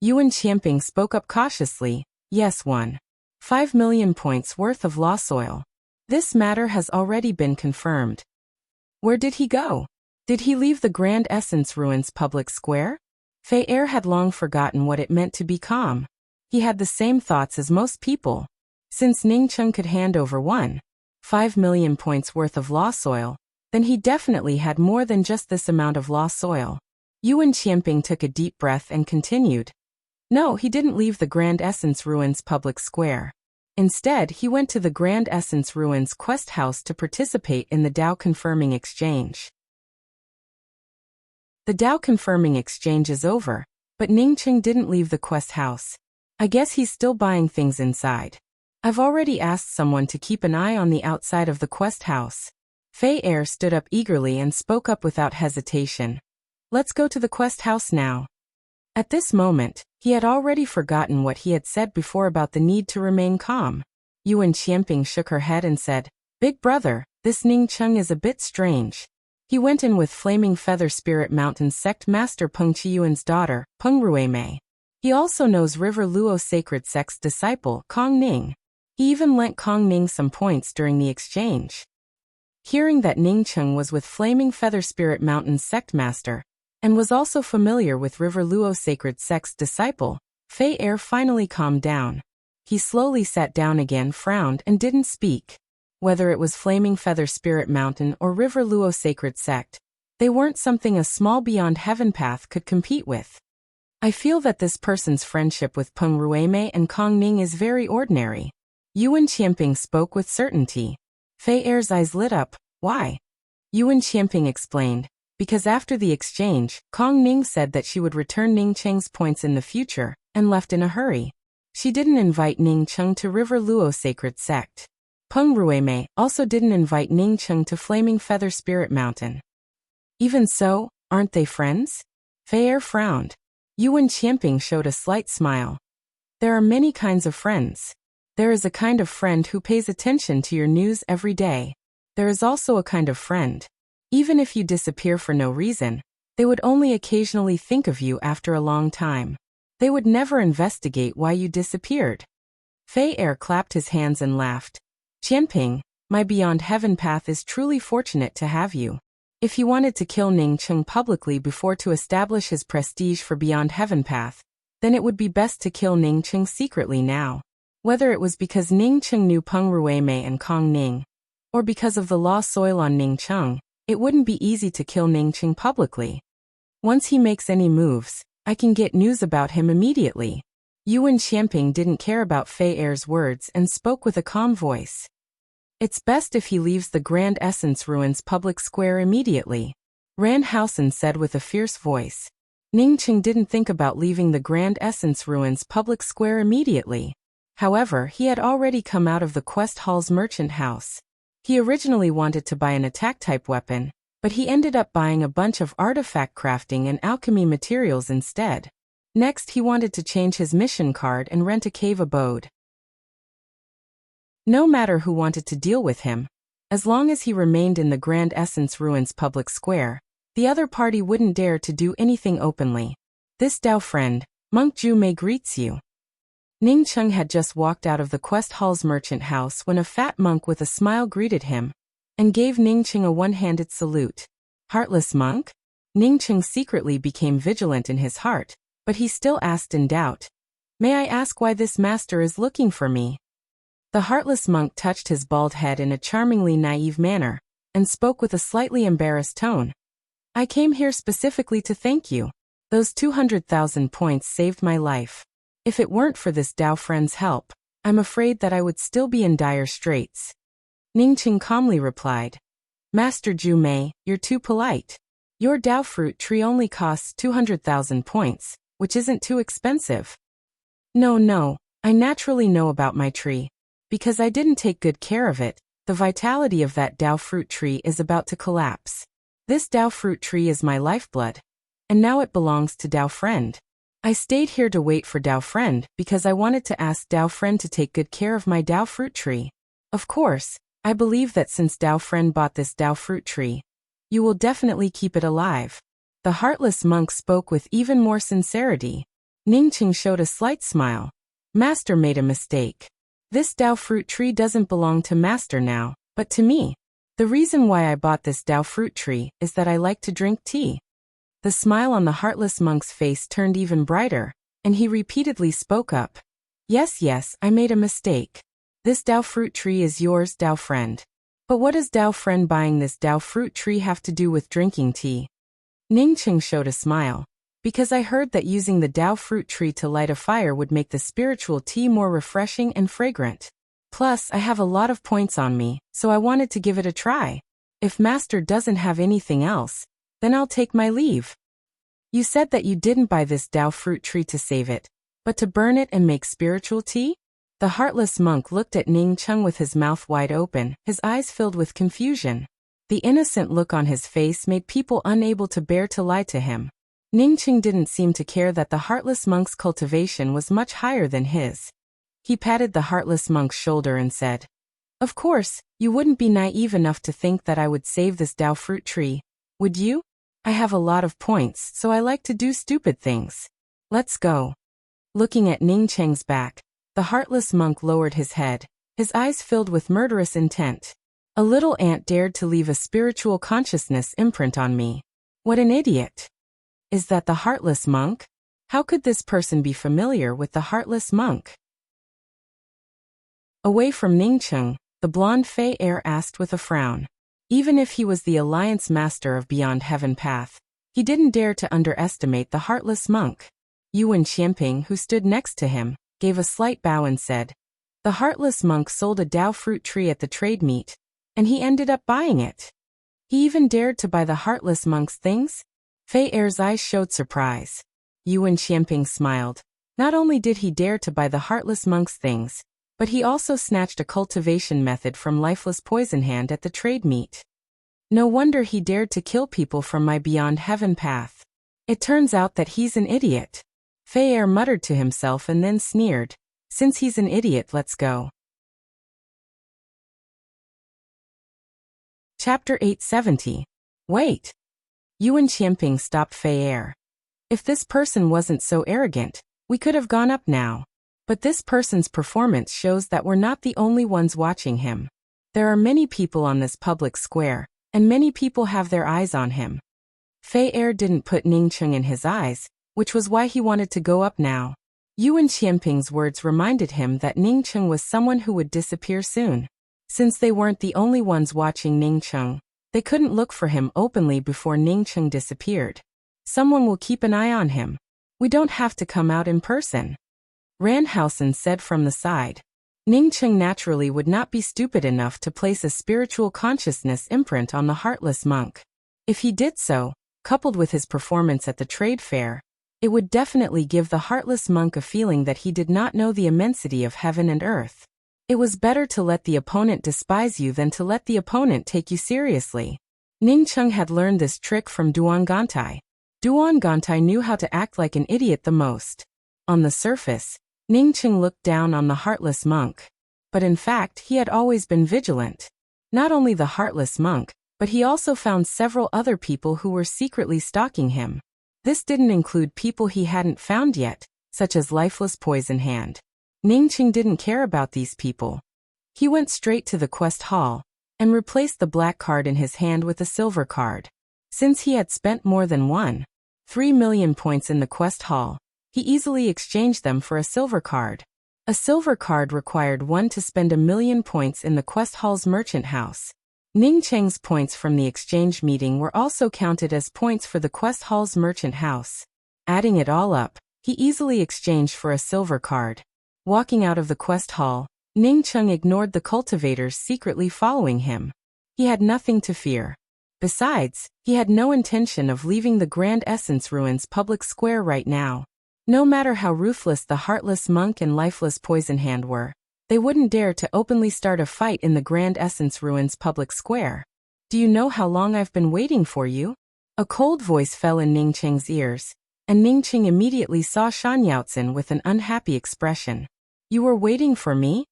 Yuan Qianping spoke up cautiously. Yes, 1.5 million points worth of law soil. This matter has already been confirmed. Where did he go? Did he leave the Grand Essence Ruins public square? Fei Er had long forgotten what it meant to be calm. He had the same thoughts as most people. Since Ning Cheng could hand over 1.5 million points worth of law soil, then he definitely had more than just this amount of law soil. Yuan Qianping took a deep breath and continued. No, he didn't leave the Grand Essence Ruins public square. Instead, he went to the Grand Essence Ruins Quest House to participate in the Dao Confirming Exchange. The Dao Confirming Exchange is over, but Ning Cheng didn't leave the Quest House. I guess he's still buying things inside. I've already asked someone to keep an eye on the outside of the Quest House. Fei Er stood up eagerly and spoke up without hesitation. Let's go to the Quest House now. At this moment, he had already forgotten what he had said before about the need to remain calm. Yuan Qianping shook her head and said, Big brother, this Ning Cheng is a bit strange. He went in with Flaming Feather Spirit Mountain Sect Master Peng Qiyuan's daughter, Peng Ruimei. He also knows River Luo Sacred Sect's disciple, Kong Ning. He even lent Kong Ning some points during the exchange. Hearing that Ning Cheng was with Flaming Feather Spirit Mountain's Sect Master, and was also familiar with River Luo sacred sect's disciple, Fei Er finally calmed down. He slowly sat down again, frowned, and didn't speak. Whether it was Flaming Feather Spirit Mountain or River Luo sacred sect, they weren't something a small Beyond Heaven path could compete with. I feel that this person's friendship with Peng Ruimei and Kong Ning is very ordinary. Yuan Qianping spoke with certainty. Fei Er's eyes lit up. Why? Yuan Qianping explained. Because after the exchange, Kong Ning said that she would return Ning Cheng's points in the future, and left in a hurry. She didn't invite Ning Cheng to River Luo sacred sect. Peng Ruimei also didn't invite Ning Cheng to Flaming Feather Spirit Mountain. Even so, aren't they friends? Fei Er frowned. Yuan Qianping showed a slight smile. There are many kinds of friends. There is a kind of friend who pays attention to your news every day. There is also a kind of friend. Even if you disappear for no reason, they would only occasionally think of you after a long time. They would never investigate why you disappeared. Fei Er clapped his hands and laughed. Qianping, my Beyond Heaven path is truly fortunate to have you. If he wanted to kill Ning Cheng publicly before to establish his prestige for Beyond Heaven path, then it would be best to kill Ning Cheng secretly now. Whether it was because Ning Cheng knew Peng Ruimei and Kong Ning, or because of the law soil on Ning Cheng, it wouldn't be easy to kill Ning Cheng publicly. Once he makes any moves, I can get news about him immediately. Yuan Qianping didn't care about Fei Er's words and spoke with a calm voice. It's best if he leaves the Grand Essence Ruins public square immediately, Ran Housen said with a fierce voice. Ning Cheng didn't think about leaving the Grand Essence Ruins public square immediately. However, he had already come out of the Quest Hall's merchant house. He originally wanted to buy an attack-type weapon, but he ended up buying a bunch of artifact crafting and alchemy materials instead. Next, he wanted to change his mission card and rent a cave abode. No matter who wanted to deal with him, as long as he remained in the Grand Essence Ruins public square, the other party wouldn't dare to do anything openly. This Dao friend, Monk Ju Mei greets you. Ning Cheng had just walked out of the Quest Hall's merchant house when a fat monk with a smile greeted him, and gave Ning Cheng a one-handed salute. Heartless monk? Ning Cheng secretly became vigilant in his heart, but he still asked in doubt. May I ask why this master is looking for me? The heartless monk touched his bald head in a charmingly naive manner, and spoke with a slightly embarrassed tone. I came here specifically to thank you. Those 200,000 points saved my life. If it weren't for this Dao friend's help, I'm afraid that I would still be in dire straits. Ning Cheng calmly replied. Master Ju Mei, you're too polite. Your Dao fruit tree only costs 200,000 points, which isn't too expensive. No, I naturally know about my tree. Because I didn't take good care of it, the vitality of that Dao fruit tree is about to collapse. This Dao fruit tree is my lifeblood, and now it belongs to Dao friend. I stayed here to wait for Dao friend because I wanted to ask Dao friend to take good care of my Dao fruit tree. Of course, I believe that since Dao friend bought this Dao fruit tree, you will definitely keep it alive. The heartless monk spoke with even more sincerity. Ning Cheng showed a slight smile. Master made a mistake. This Dao fruit tree doesn't belong to Master now, but to me. The reason why I bought this Dao fruit tree is that I like to drink tea. The smile on the heartless monk's face turned even brighter, and he repeatedly spoke up. Yes, I made a mistake. This Dao fruit tree is yours, Dao friend. But what does Dao friend buying this Dao fruit tree have to do with drinking tea? Ning Cheng showed a smile. Because I heard that using the Dao fruit tree to light a fire would make the spiritual tea more refreshing and fragrant. Plus, I have a lot of points on me, so I wanted to give it a try. If Master doesn't have anything else, then I'll take my leave. You said that you didn't buy this Dao fruit tree to save it, but to burn it and make spiritual tea? The heartless monk looked at Ning Cheng with his mouth wide open, his eyes filled with confusion. The innocent look on his face made people unable to bear to lie to him. Ning Cheng didn't seem to care that the heartless monk's cultivation was much higher than his. He patted the heartless monk's shoulder and said, Of course, you wouldn't be naive enough to think that I would save this Dao fruit tree, would you? I have a lot of points, so I like to do stupid things. Let's go. Looking at Ning Cheng's back, the heartless monk lowered his head, his eyes filled with murderous intent. A little ant dared to leave a spiritual consciousness imprint on me. What an idiot. Is that the heartless monk? How could this person be familiar with the heartless monk? Away from Ningcheng, the blonde Fei heir asked with a frown. Even if he was the alliance master of Beyond Heaven Path, he didn't dare to underestimate the heartless monk. Yuan Qianping, who stood next to him, gave a slight bow and said, "The heartless monk sold a Dao fruit tree at the trade meet, and he ended up buying it. He even dared to buy the heartless monk's things?" Fei heir's eyes showed surprise. Yuan Qianping smiled. Not only did he dare to buy the heartless monk's things, but he also snatched a cultivation method from Lifeless Poison Hand at the trade meet. No wonder he dared to kill people from my Beyond Heaven path. It turns out that he's an idiot. Fei heir muttered to himself and then sneered. Since he's an idiot, let's go. Chapter 870. Wait. Yuan Qianping stopped Fei heir. If this person wasn't so arrogant, we could have gone up now. But this person's performance shows that we're not the only ones watching him. There are many people on this public square, and many people have their eyes on him. Fei heir didn't put Ningcheng in his eyes, which was why he wanted to go up now. Yuan Qianping's words reminded him that Ningcheng was someone who would disappear soon. Since they weren't the only ones watching Ningcheng, they couldn't look for him openly before Ningcheng disappeared. Someone will keep an eye on him. We don't have to come out in person. Ranhausen said from the side. Ningcheng naturally would not be stupid enough to place a spiritual consciousness imprint on the heartless monk. If he did so, coupled with his performance at the trade fair, it would definitely give the heartless monk a feeling that he did not know the immensity of heaven and earth. It was better to let the opponent despise you than to let the opponent take you seriously. Ningcheng had learned this trick from Duan Gantai. Duan Gantai knew how to act like an idiot the most. On the surface, Ningcheng looked down on the heartless monk. But in fact, he had always been vigilant. Not only the heartless monk, but he also found several other people who were secretly stalking him. This didn't include people he hadn't found yet, such as Lifeless Poison Hand. Ningcheng didn't care about these people. He went straight to the quest hall, and replaced the black card in his hand with a silver card. Since he had spent more than 1.3 million points in the quest hall, he easily exchanged them for a silver card. A silver card required one to spend 1 million points in the quest hall's merchant house. Ningcheng's points from the exchange meeting were also counted as points for the quest hall's merchant house. Adding it all up, he easily exchanged for a silver card. Walking out of the quest hall, Ningcheng ignored the cultivators secretly following him. He had nothing to fear. Besides, he had no intention of leaving the Grand Essence Ruins public square right now. No matter how ruthless the heartless monk and Lifeless Poison Hand were, they wouldn't dare to openly start a fight in the Grand Essence Ruins public square. Do you know how long I've been waiting for you? A cold voice fell in Ningcheng's ears, and Ningcheng immediately saw Shan Yaotzen with an unhappy expression. You were waiting for me?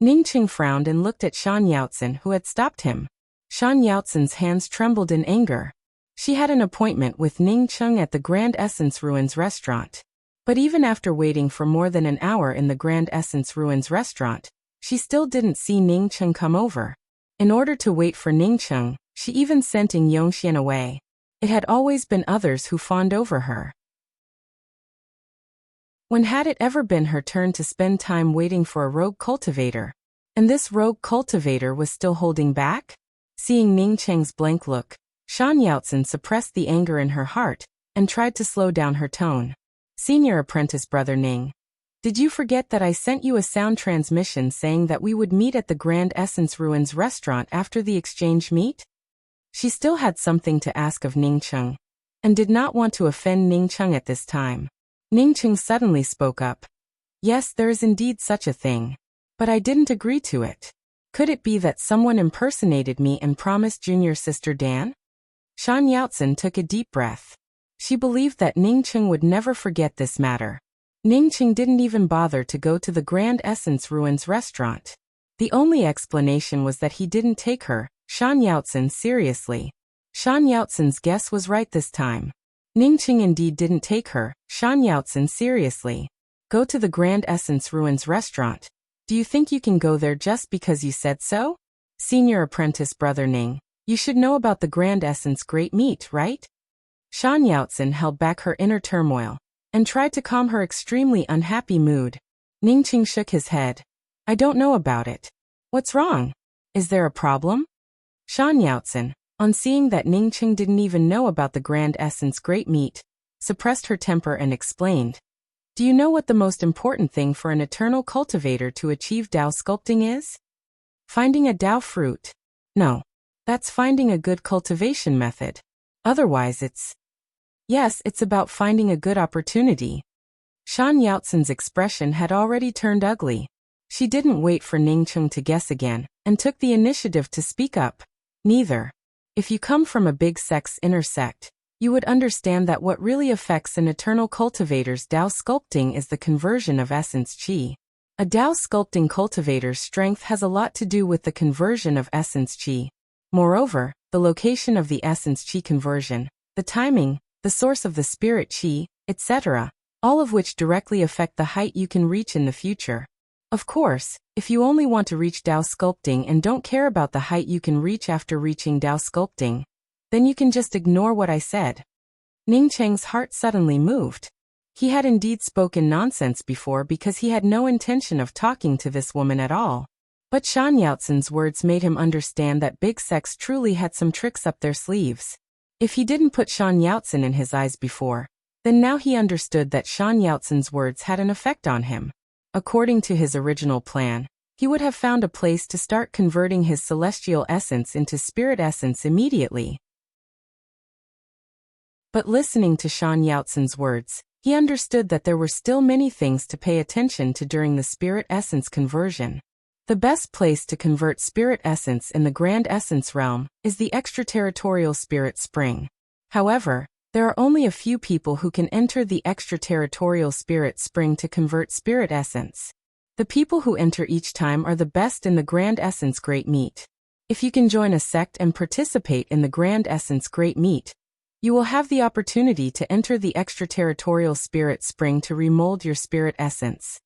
Ningcheng frowned and looked at Shan Yaotzen, who had stopped him. Shan Yaotzen's hands trembled in anger. She had an appointment with Ningcheng at the Grand Essence Ruins restaurant. But even after waiting for more than an hour in the Grand Essence Ruins restaurant, she still didn't see Ningcheng come over. In order to wait for Ningcheng, she even sent Ng Yongxian away. It had always been others who fawned over her. When had it ever been her turn to spend time waiting for a rogue cultivator? And this rogue cultivator was still holding back? Seeing Ningcheng's blank look, Shan Yaotzen suppressed the anger in her heart and tried to slow down her tone. Senior apprentice brother Ning, did you forget that I sent you a sound transmission saying that we would meet at the Grand Essence Ruins restaurant after the exchange meet? She still had something to ask of Ningcheng, and did not want to offend Ningcheng at this time. Ningcheng suddenly spoke up. Yes, there is indeed such a thing. But I didn't agree to it. Could it be that someone impersonated me and promised junior sister Dan? Shan Yaotzen took a deep breath. She believed that Ningcheng would never forget this matter. Ningcheng didn't even bother to go to the Grand Essence Ruins restaurant. The only explanation was that he didn't take her, Shan Yaotzen, seriously. Shan Yaotzen's guess was right this time. Ningcheng indeed didn't take her, Shan Yaotzen, seriously. Go to the Grand Essence Ruins restaurant. Do you think you can go there just because you said so? Senior apprentice brother Ning, you should know about the Grand Essence Great Meet, right? Shan Yaotzen held back her inner turmoil and tried to calm her extremely unhappy mood. Ningqing shook his head. I don't know about it. What's wrong? Is there a problem? Shan Yaotzen, on seeing that Ningqing didn't even know about the Grand Essence Great Meat, suppressed her temper and explained. Do you know what the most important thing for an eternal cultivator to achieve Dao sculpting is? Finding a Dao fruit. No. That's finding a good cultivation method. Otherwise it's... Yes, it's about finding a good opportunity. Shan Yaotzen's expression had already turned ugly. She didn't wait for Ningqing to guess again, and took the initiative to speak up. Neither. If you come from a big sect's inner sect, you would understand that what really affects an eternal cultivator's Dao sculpting is the conversion of essence qi. A Dao sculpting cultivator's strength has a lot to do with the conversion of essence qi. Moreover, the location of the essence qi conversion, the timing, the source of the spirit qi, etc., all of which directly affect the height you can reach in the future. Of course, if you only want to reach Dao sculpting and don't care about the height you can reach after reaching Dao sculpting, then you can just ignore what I said. Ningqing's heart suddenly moved. He had indeed spoken nonsense before because he had no intention of talking to this woman at all. But Shan Yaotzen's words made him understand that big sects truly had some tricks up their sleeves. If he didn't put Shan Yaotzen in his eyes before, then now he understood that Shan Yaotzen's words had an effect on him. According to his original plan, he would have found a place to start converting his celestial essence into spirit essence immediately. But listening to Shan Yaotzen's words, he understood that there were still many things to pay attention to during the spirit essence conversion. The best place to convert spirit essence in the grand essence realm is the extraterritorial spirit spring. However, there are only a few people who can enter the extraterritorial spirit spring to convert spirit essence. The people who enter each time are the best in the Grand Essence Great Meat. If you can join a sect and participate in the Grand Essence Great Meat, you will have the opportunity to enter the extraterritorial spirit spring to remold your spirit essence.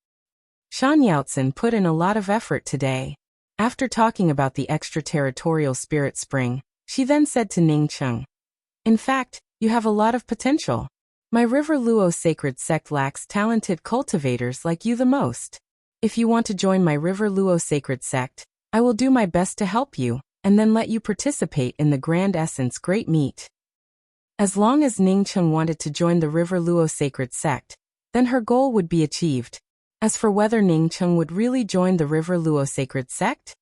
Shan Yaotzen put in a lot of effort today. After talking about the extraterritorial spirit spring, she then said to Ningqing, in fact, you have a lot of potential. My River Luo sacred sect lacks talented cultivators like you the most. If you want to join my River Luo sacred sect, I will do my best to help you, and then let you participate in the Grand Essence Great Meat. As long as Ningqing wanted to join the River Luo sacred sect, then her goal would be achieved. As for whether Ningqing would really join the River Luo sacred sect?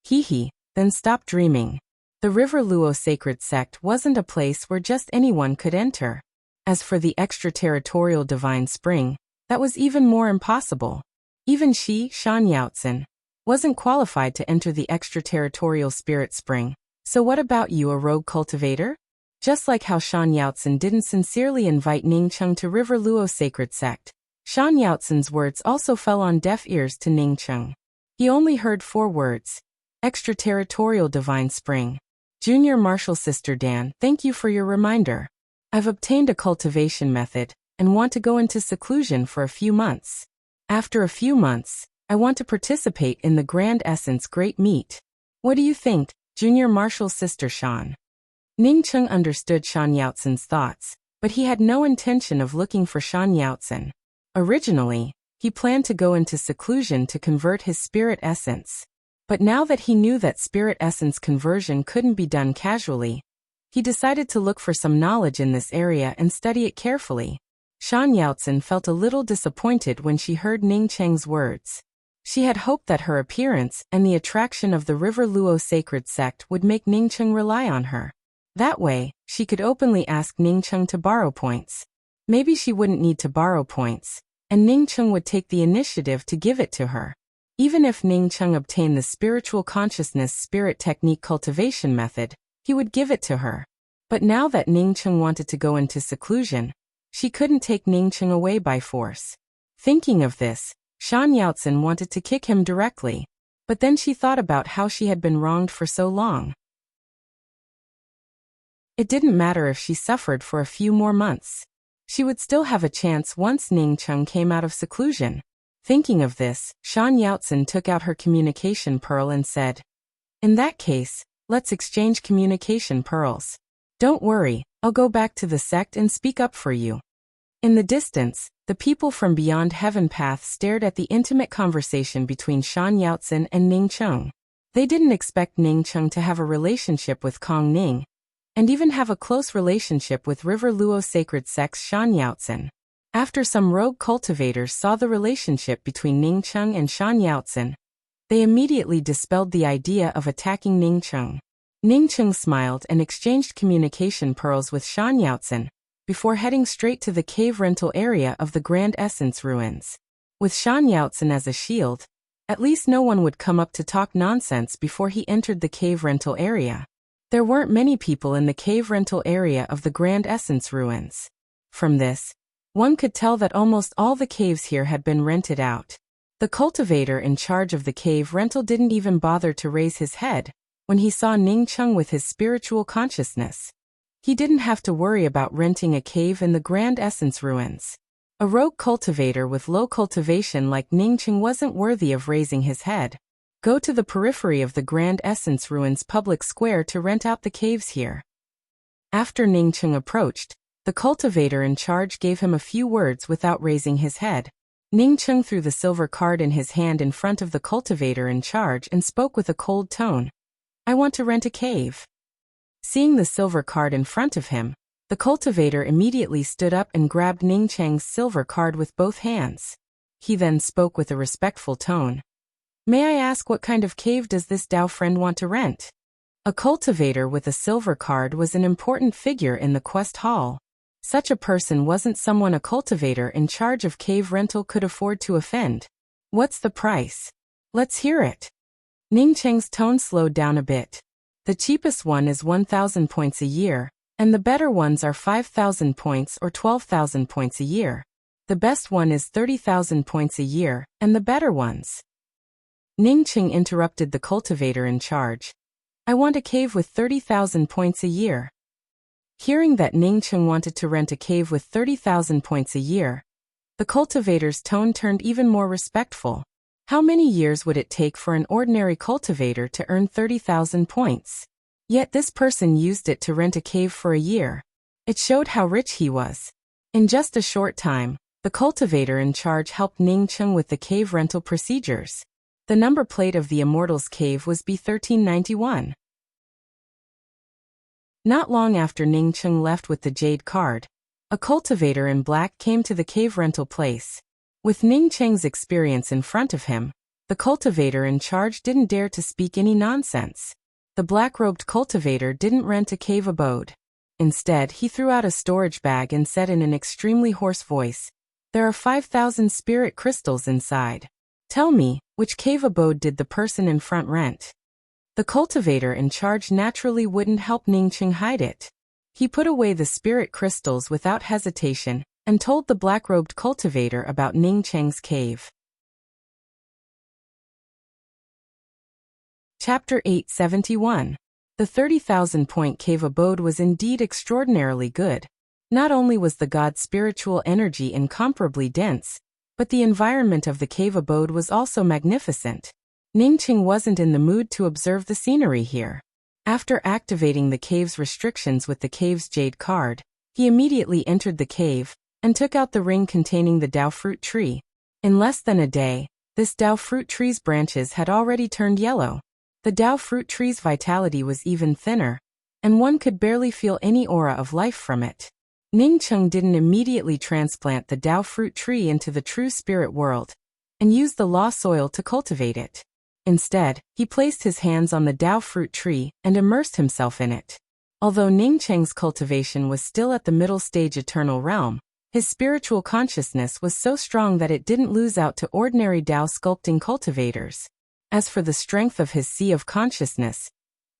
Then stop dreaming. The River Luo sacred sect wasn't a place where just anyone could enter. As for the extraterritorial divine spring, that was even more impossible. Even she, Shan Yaotzen, wasn't qualified to enter the extraterritorial spirit spring. So what about you, a rogue cultivator? Just like how Shan Yaotzen didn't sincerely invite Ningqing to River Luo sacred sect, Shan Yaotzen's words also fell on deaf ears to Ningqing. He only heard 4 words. Extraterritorial divine spring. Junior Marshal Sister Dan, thank you for your reminder. I've obtained a cultivation method, and want to go into seclusion for a few months. After a few months, I want to participate in the Grand Essence Great Meat. What do you think, Junior Marshal Sister Shan? Ningqing understood Shan Yaotzen's thoughts, but he had no intention of looking for Shan Yaotzen. Originally, he planned to go into seclusion to convert his spirit essence. But now that he knew that spirit essence conversion couldn't be done casually, he decided to look for some knowledge in this area and study it carefully. Shan Yaotzen felt a little disappointed when she heard Ningqing's words. She had hoped that her appearance and the attraction of the River Luo sacred sect would make Ningqing rely on her. That way, she could openly ask Ningqing to borrow points. Maybe she wouldn't need to borrow points, and Ningqing would take the initiative to give it to her. Even if Ningqing obtained the spiritual consciousness spirit technique cultivation method, he would give it to her. But now that Ningqing wanted to go into seclusion, she couldn't take Ningqing away by force. Thinking of this, Shan Yaotzen wanted to kick him directly. But then she thought about how she had been wronged for so long. It didn't matter if she suffered for a few more months. She would still have a chance once Ningqing came out of seclusion. Thinking of this, Shan Yaotzen took out her communication pearl and said, in that case, let's exchange communication pearls. Don't worry, I'll go back to the sect and speak up for you." In the distance, the people from beyond Heaven Path stared at the intimate conversation between Shan Yaotzen and Ning Cheng. They didn't expect Ning Cheng to have a relationship with Kong Ning, and even have a close relationship with River Luo Sacred Sect's Shan Yaotzen. After some rogue cultivators saw the relationship between Ning Cheng and Shan Yaotzen, they immediately dispelled the idea of attacking Ning Cheng. Ning Cheng smiled and exchanged communication pearls with Shan Yaotzen, before heading straight to the cave rental area of the Grand Essence ruins. With Shan Yaotzen as a shield, at least no one would come up to talk nonsense before he entered the cave rental area. There weren't many people in the cave rental area of the Grand Essence ruins. From this, one could tell that almost all the caves here had been rented out. The cultivator in charge of the cave rental didn't even bother to raise his head when he saw Ning Cheng with his spiritual consciousness. He didn't have to worry about renting a cave in the Grand Essence ruins. A rogue cultivator with low cultivation like Ning Cheng wasn't worthy of raising his head. Go to the periphery of the Grand Essence ruins public square to rent out the caves here. After Ning Cheng approached, the cultivator in charge gave him a few words without raising his head. Ning Cheng threw the silver card in his hand in front of the cultivator in charge and spoke with a cold tone. "I want to rent a cave." Seeing the silver card in front of him, the cultivator immediately stood up and grabbed Ning Cheng's silver card with both hands. He then spoke with a respectful tone. "May I ask what kind of cave does this Dao friend want to rent?" A cultivator with a silver card was an important figure in the quest hall. Such a person wasn't someone a cultivator in charge of cave rental could afford to offend. "What's the price? Let's hear it." Ning Cheng's tone slowed down a bit. "The cheapest one is 1,000 points a year, and the better ones are 5,000 points or 12,000 points a year. The best one is 30,000 points a year, and the better ones." Ning Cheng interrupted the cultivator in charge. "I want a cave with 30,000 points a year." Hearing that Ning Cheng wanted to rent a cave with 30,000 points a year, the cultivator's tone turned even more respectful. How many years would it take for an ordinary cultivator to earn 30,000 points? Yet this person used it to rent a cave for a year. It showed how rich he was. In just a short time, the cultivator in charge helped Ning Cheng with the cave rental procedures. The number plate of the Immortal's cave was B1391. Not long after Ning Cheng left with the jade card, a cultivator in black came to the cave rental place. With Ning Cheng's experience in front of him, the cultivator in charge didn't dare to speak any nonsense. The black-robed cultivator didn't rent a cave abode. Instead, he threw out a storage bag and said in an extremely hoarse voice, "There are 5,000 spirit crystals inside. Tell me, which cave abode did the person in front rent?" The cultivator in charge naturally wouldn't help Ning Cheng hide it. He put away the spirit crystals without hesitation and told the black-robed cultivator about Ning Cheng's cave. Chapter 871. The 30,000-point cave abode was indeed extraordinarily good. Not only was the god's spiritual energy incomparably dense, but the environment of the cave abode was also magnificent. Ning Cheng wasn't in the mood to observe the scenery here. After activating the cave's restrictions with the cave's jade card, he immediately entered the cave and took out the ring containing the Dao fruit tree. In less than a day, this Dao fruit tree's branches had already turned yellow. The Dao fruit tree's vitality was even thinner, and one could barely feel any aura of life from it. Ning Cheng didn't immediately transplant the Dao fruit tree into the true spirit world and use the law soil to cultivate it. Instead, he placed his hands on the Dao fruit tree and immersed himself in it. Although Ning Cheng's cultivation was still at the middle stage eternal realm, his spiritual consciousness was so strong that it didn't lose out to ordinary Dao sculpting cultivators. As for the strength of his sea of consciousness,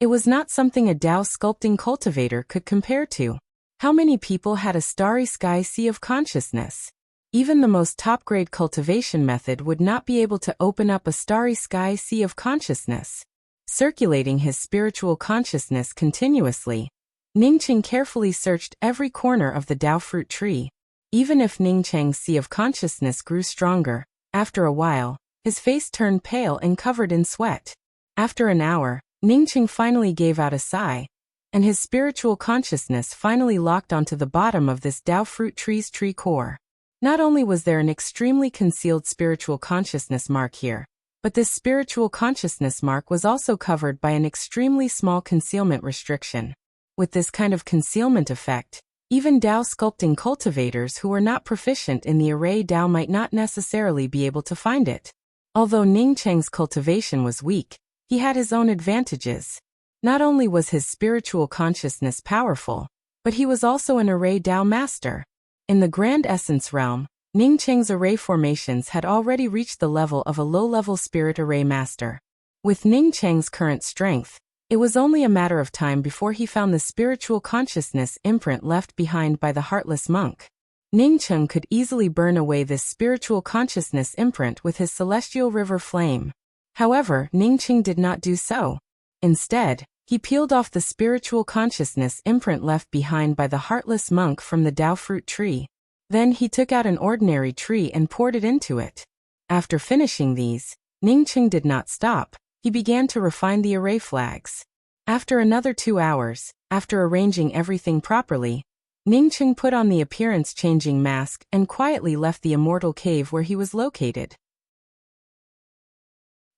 it was not something a Dao sculpting cultivator could compare to. How many people had a starry sky sea of consciousness? Even the most top-grade cultivation method would not be able to open up a starry sky sea of consciousness. Circulating his spiritual consciousness continuously, Ning Cheng carefully searched every corner of the Dao fruit tree. Even if Ning Cheng's sea of consciousness grew stronger, after a while, his face turned pale and covered in sweat. After an hour, Ning Cheng finally gave out a sigh. and his spiritual consciousness finally locked onto the bottom of this Dao fruit tree's tree core. Not only was there an extremely concealed spiritual consciousness mark here, but this spiritual consciousness mark was also covered by an extremely small concealment restriction. With this kind of concealment effect, even Dao sculpting cultivators who were not proficient in the array Dao might not necessarily be able to find it. Although Ning Cheng's cultivation was weak, he had his own advantages. Not only was his spiritual consciousness powerful, but he was also an array Dao master. In the Grand Essence realm, Ning Cheng's array formations had already reached the level of a low-level spirit array master. With Ning Cheng's current strength, it was only a matter of time before he found the spiritual consciousness imprint left behind by the heartless monk. Ning Cheng could easily burn away this spiritual consciousness imprint with his celestial river flame. However, Ning Cheng did not do so. Instead, he peeled off the spiritual consciousness imprint left behind by the heartless monk from the Dao fruit tree. Then he took out an ordinary tree and poured it into it. After finishing these, Ning Cheng did not stop. He began to refine the array flags. After another 2 hours, after arranging everything properly, Ning Cheng put on the appearance-changing mask and quietly left the immortal cave where he was located.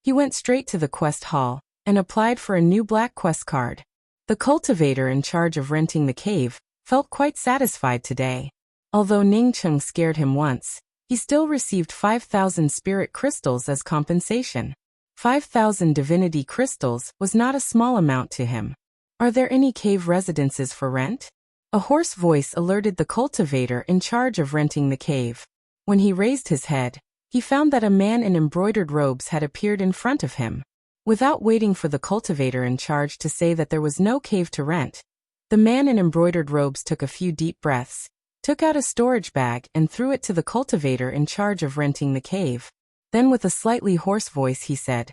He went straight to the quest hall and applied for a new black quest card. The cultivator in charge of renting the cave felt quite satisfied today. Although Ning Cheng scared him once, he still received 5,000 spirit crystals as compensation. 5,000 divinity crystals was not a small amount to him. Are there any cave residences for rent? A hoarse voice alerted the cultivator in charge of renting the cave. When he raised his head, he found that a man in embroidered robes had appeared in front of him. Without waiting for the cultivator in charge to say that there was no cave to rent, the man in embroidered robes took a few deep breaths, took out a storage bag and threw it to the cultivator in charge of renting the cave. Then with a slightly hoarse voice he said,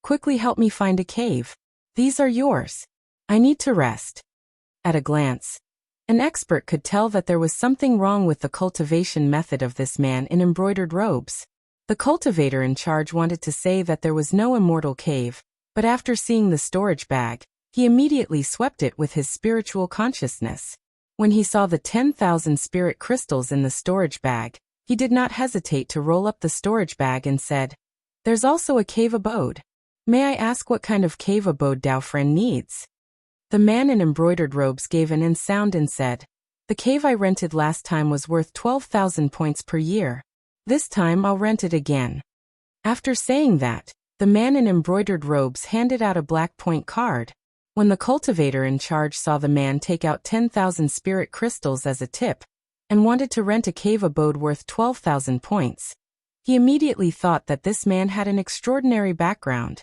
"Quickly help me find a cave. These are yours. I need to rest." At a glance, an expert could tell that there was something wrong with the cultivation method of this man in embroidered robes. The cultivator in charge wanted to say that there was no immortal cave, but after seeing the storage bag, he immediately swept it with his spiritual consciousness. When he saw the 10,000 spirit crystals in the storage bag, he did not hesitate to roll up the storage bag and said, "There's also a cave abode. May I ask what kind of cave abode Dao friend needs?" The man in embroidered robes gave an in sound and said, "The cave I rented last time was worth 12,000 points per year. This time I'll rent it again." After saying that, the man in embroidered robes handed out a black point card. When the cultivator in charge saw the man take out 10,000 spirit crystals as a tip, and wanted to rent a cave abode worth 12,000 points, he immediately thought that this man had an extraordinary background.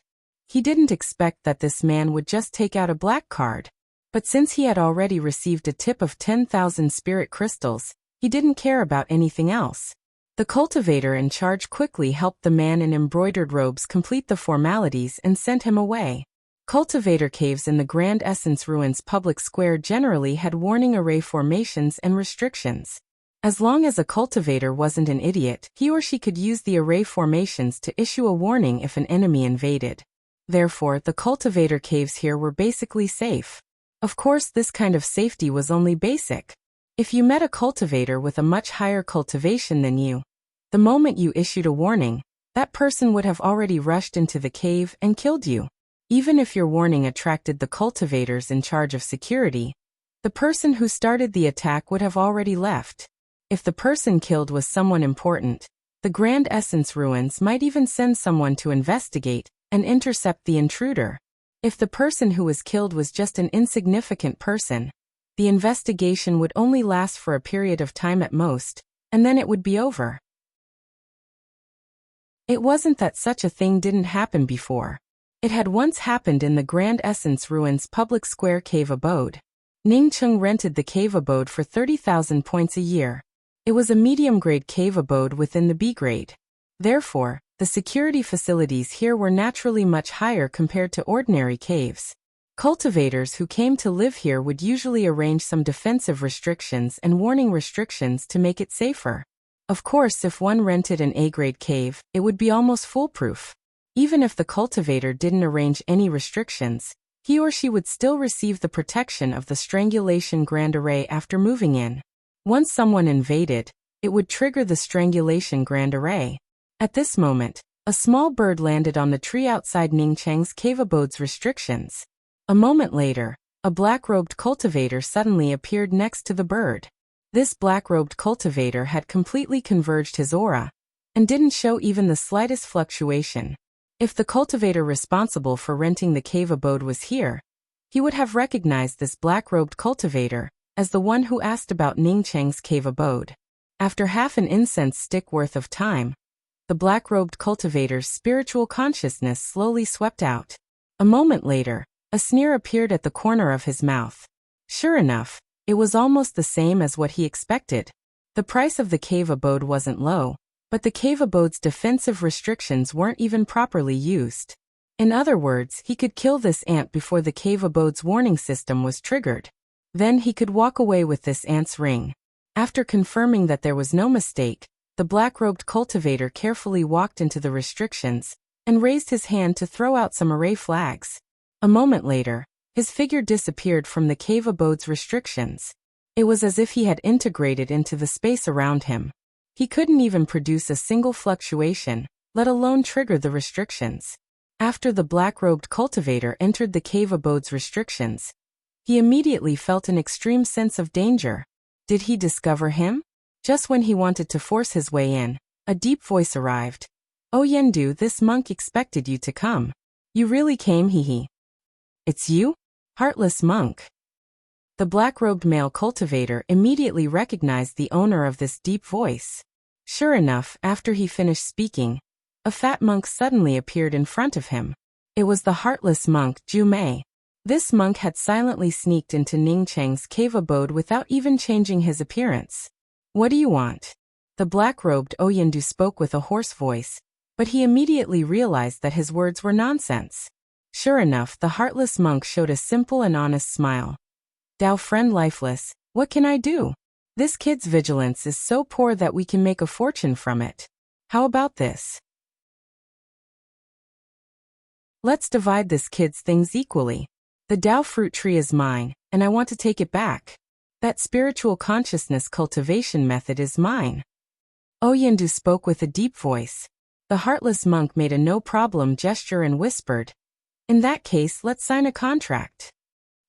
He didn't expect that this man would just take out a black card, but since he had already received a tip of 10,000 spirit crystals, he didn't care about anything else. The cultivator in charge quickly helped the man in embroidered robes complete the formalities and sent him away. Cultivator caves in the Grand Essence Ruins public square generally had warning array formations and restrictions. As long as a cultivator wasn't an idiot, he or she could use the array formations to issue a warning if an enemy invaded. Therefore, the cultivator caves here were basically safe. Of course, this kind of safety was only basic. If you met a cultivator with a much higher cultivation than you, the moment you issued a warning, that person would have already rushed into the cave and killed you. Even if your warning attracted the cultivators in charge of security, the person who started the attack would have already left. If the person killed was someone important, the Grand Essence Ruins might even send someone to investigate and intercept the intruder. If the person who was killed was just an insignificant person, the investigation would only last for a period of time at most, and then it would be over. It wasn't that such a thing didn't happen before. It had once happened in the Grand Essence Ruins public square cave abode. Ning Cheng rented the cave abode for 30,000 points a year. It was a medium-grade cave abode within the B-grade. Therefore, the security facilities here were naturally much higher compared to ordinary caves. Cultivators who came to live here would usually arrange some defensive restrictions and warning restrictions to make it safer. Of course, if one rented an A-grade cave, it would be almost foolproof. Even if the cultivator didn't arrange any restrictions, he or she would still receive the protection of the strangulation grand array after moving in. Once someone invaded, it would trigger the strangulation grand array. At this moment, a small bird landed on the tree outside Ningcheng's cave abode's restrictions. A moment later, a black-robed cultivator suddenly appeared next to the bird. This black-robed cultivator had completely converged his aura, and didn't show even the slightest fluctuation. If the cultivator responsible for renting the cave abode was here, he would have recognized this black-robed cultivator as the one who asked about Ningcheng's cave abode. After half an incense stick worth of time, the black-robed cultivator's spiritual consciousness slowly swept out. A moment later, a sneer appeared at the corner of his mouth. Sure enough, it was almost the same as what he expected. The price of the cave abode wasn't low, but the cave abode's defensive restrictions weren't even properly used. In other words, he could kill this ant before the cave abode's warning system was triggered. Then he could walk away with this ant's ring. After confirming that there was no mistake, the black-robed cultivator carefully walked into the restrictions and raised his hand to throw out some array flags. A moment later, his figure disappeared from the cave abode's restrictions. It was as if he had integrated into the space around him. He couldn't even produce a single fluctuation, let alone trigger the restrictions. After the black-robed cultivator entered the cave abode's restrictions, he immediately felt an extreme sense of danger. Did he discover him? Just when he wanted to force his way in, a deep voice arrived. "Oh Yendu, this monk expected you to come. You really came, hee. It's you? Heartless monk." The black-robed male cultivator immediately recognized the owner of this deep voice. Sure enough, after he finished speaking, a fat monk suddenly appeared in front of him. It was the heartless monk, Ju Mei. This monk had silently sneaked into Ningcheng's cave abode without even changing his appearance. "What do you want?" The black-robed Oyendu spoke with a hoarse voice, but he immediately realized that his words were nonsense. Sure enough, the heartless monk showed a simple and honest smile. "Dao friend lifeless, what can I do? This kid's vigilance is so poor that we can make a fortune from it. How about this? Let's divide this kid's things equally. The Dao fruit tree is mine, and I want to take it back. That spiritual consciousness cultivation method is mine." Oyendu spoke with a deep voice. The heartless monk made a no-problem gesture and whispered, "In that case, let's sign a contract."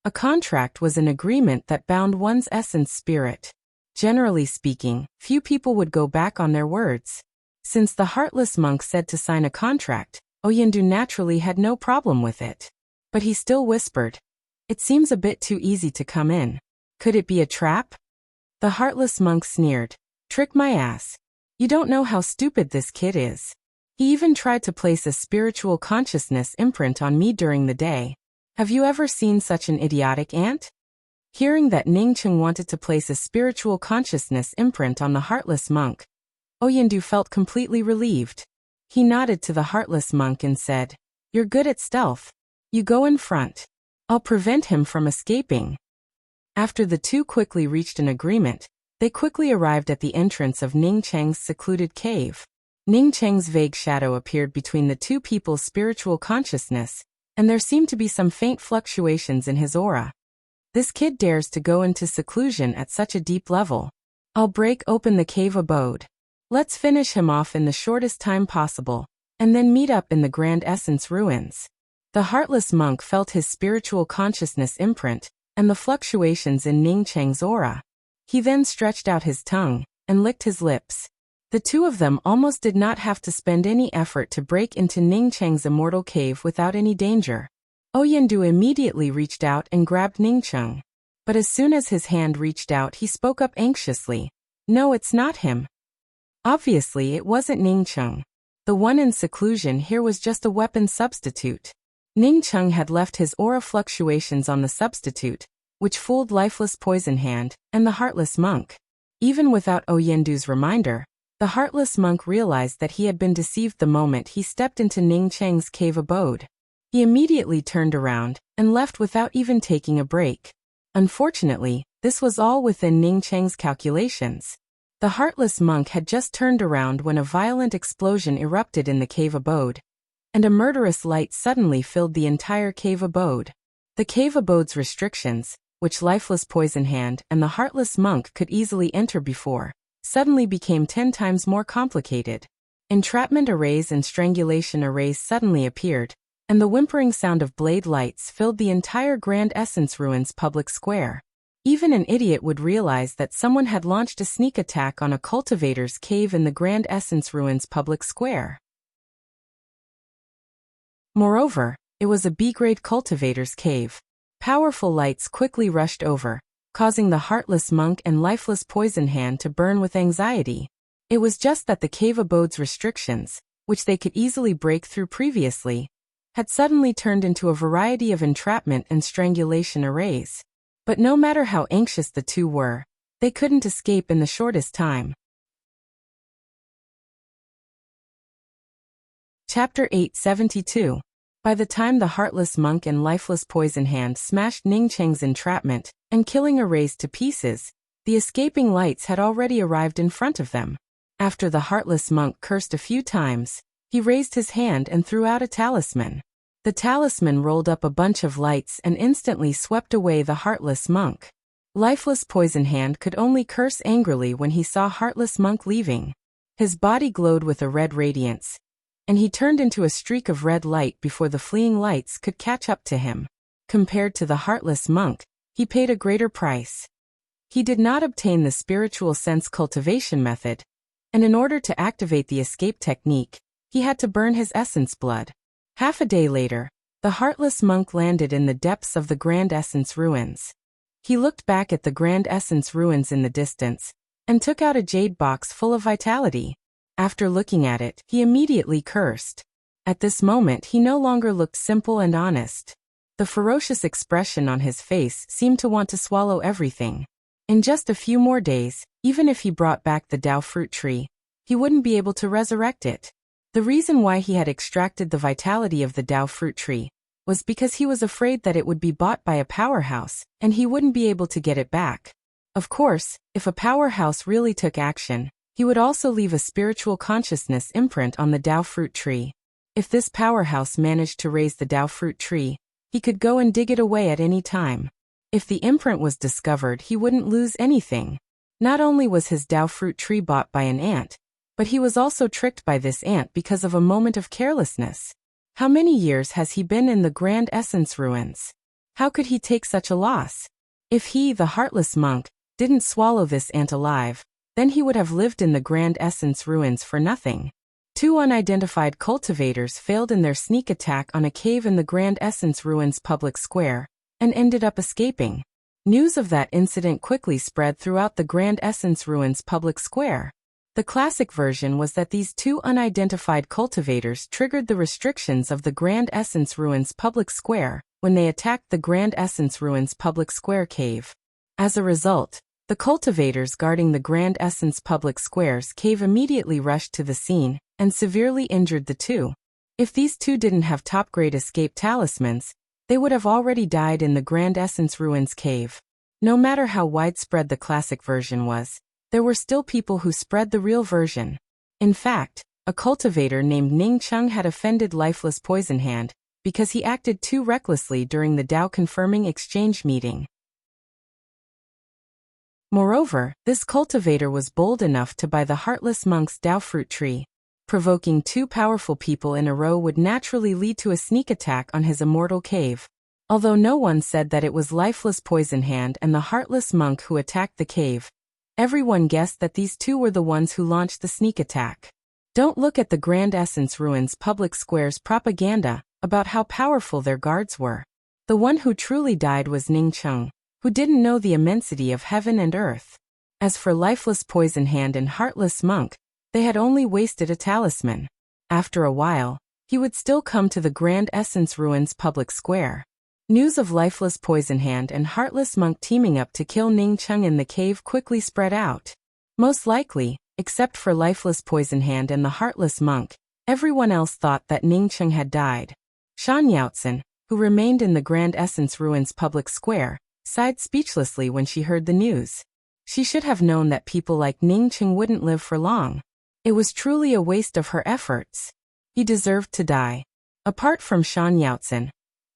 A contract was an agreement that bound one's essence spirit. Generally speaking, few people would go back on their words. Since the heartless monk said to sign a contract, Oyendu naturally had no problem with it. But he still whispered, "It seems a bit too easy to come in. Could it be a trap?" The heartless monk sneered, "Trick my ass. You don't know how stupid this kid is. He even tried to place a spiritual consciousness imprint on me during the day. Have you ever seen such an idiotic ant?" Hearing that Ningcheng wanted to place a spiritual consciousness imprint on the heartless monk, Oyendu felt completely relieved. He nodded to the heartless monk and said, "You're good at stealth. You go in front. I'll prevent him from escaping." After the two quickly reached an agreement, they quickly arrived at the entrance of Ningcheng's secluded cave. Ningcheng's vague shadow appeared between the two people's spiritual consciousness, and there seemed to be some faint fluctuations in his aura. This kid dares to go into seclusion at such a deep level. I'll break open the cave abode. Let's finish him off in the shortest time possible, and then meet up in the Grand Essence ruins. The heartless monk felt his spiritual consciousness imprint, and the fluctuations in Ningcheng's aura. He then stretched out his tongue, and licked his lips. The two of them almost did not have to spend any effort to break into Ningcheng's immortal cave without any danger. Oyendu immediately reached out and grabbed Ningcheng. But as soon as his hand reached out, he spoke up anxiously. "No, it's not him." Obviously, it wasn't Ningcheng. The one in seclusion here was just a weapon substitute. Ningcheng had left his aura fluctuations on the substitute, which fooled lifeless Poison Hand and the heartless monk. Even without Oyendu's reminder, the heartless monk realized that he had been deceived the moment he stepped into Ningcheng's cave abode. He immediately turned around and left without even taking a break. Unfortunately, this was all within Ningcheng's calculations. The heartless monk had just turned around when a violent explosion erupted in the cave abode, and a murderous light suddenly filled the entire cave abode. The cave abode's restrictions, which lifeless poison hand and the heartless monk could easily enter before, suddenly became 10 times more complicated. Entrapment arrays and strangulation arrays suddenly appeared, and the whimpering sound of blade lights filled the entire Grand Essence Ruins public square. Even an idiot would realize that someone had launched a sneak attack on a cultivator's cave in the Grand Essence Ruins public square. Moreover, it was a B-grade cultivator's cave. Powerful lights quickly rushed over, causing the heartless monk and lifeless poison hand to burn with anxiety. It was just that the cave abode's restrictions, which they could easily break through previously, had suddenly turned into a variety of entrapment and strangulation arrays. But no matter how anxious the two were, they couldn't escape in the shortest time. Chapter 872. By the time the heartless monk and lifeless poison hand smashed Ning Cheng's entrapment and killing arrays to pieces, the escaping lights had already arrived in front of them. After the heartless monk cursed a few times, he raised his hand and threw out a talisman. The talisman rolled up a bunch of lights and instantly swept away the heartless monk. Lifeless poison hand could only curse angrily when he saw heartless monk leaving. His body glowed with a red radiance, and he turned into a streak of red light before the fleeing lights could catch up to him. Compared to the heartless monk, he paid a greater price. He did not obtain the spiritual sense cultivation method, and in order to activate the escape technique, he had to burn his essence blood. Half a day later, the heartless monk landed in the depths of the Grand Essence Ruins. He looked back at the Grand Essence Ruins in the distance, and took out a jade box full of vitality. After looking at it, he immediately cursed. At this moment he no longer looked simple and honest. The ferocious expression on his face seemed to want to swallow everything. In just a few more days, even if he brought back the Dao fruit tree, he wouldn't be able to resurrect it. The reason why he had extracted the vitality of the Dao fruit tree was because he was afraid that it would be bought by a powerhouse, and he wouldn't be able to get it back. Of course, if a powerhouse really took action, he would also leave a spiritual consciousness imprint on the Dao fruit tree. If this powerhouse managed to raise the Dao fruit tree, he could go and dig it away at any time. If the imprint was discovered, he wouldn't lose anything. Not only was his Dao fruit tree bought by an ant, but he was also tricked by this ant because of a moment of carelessness. How many years has he been in the Grand Essence Ruins? How could he take such a loss? If he, the heartless monk, didn't swallow this ant alive, then he would have lived in the Grand Essence Ruins for nothing. 2 unidentified cultivators failed in their sneak attack on a cave in the Grand Essence Ruins public square, and ended up escaping. News of that incident quickly spread throughout the Grand Essence Ruins public square. The classic version was that these 2 unidentified cultivators triggered the restrictions of the Grand Essence Ruins public square when they attacked the Grand Essence Ruins public square cave. As a result, the cultivators guarding the Grand Essence public square's cave immediately rushed to the scene and severely injured the 2. If these 2 didn't have top-grade escape talismans, they would have already died in the Grand Essence Ruins cave. No matter how widespread the classic version was, there were still people who spread the real version. In fact, a cultivator named Ning Cheng had offended lifeless poison hand because he acted too recklessly during the Dao confirming exchange meeting. Moreover, this cultivator was bold enough to buy the heartless monk's Dao fruit tree. Provoking 2 powerful people in a row would naturally lead to a sneak attack on his immortal cave. Although no one said that it was lifeless poison hand and the heartless monk who attacked the cave, everyone guessed that these 2 were the ones who launched the sneak attack. Don't look at the Grand Essence Ruins public square's propaganda about how powerful their guards were. The one who truly died was Ning Cheng, who didn't know the immensity of heaven and earth. As for lifeless poison hand and heartless monk, they had only wasted a talisman. After a while, he would still come to the Grand Essence Ruins public square. News of lifeless poison hand and heartless monk teaming up to kill Ning Cheng in the cave quickly spread out. Most likely, except for lifeless poison hand and the heartless monk, everyone else thought that Ning Cheng had died. Shan Yaotzen, who remained in the Grand Essence Ruins public square, sighed speechlessly when she heard the news. She should have known that people like Ning Cheng wouldn't live for long. It was truly a waste of her efforts. He deserved to die. Apart from Shan Yaotzen,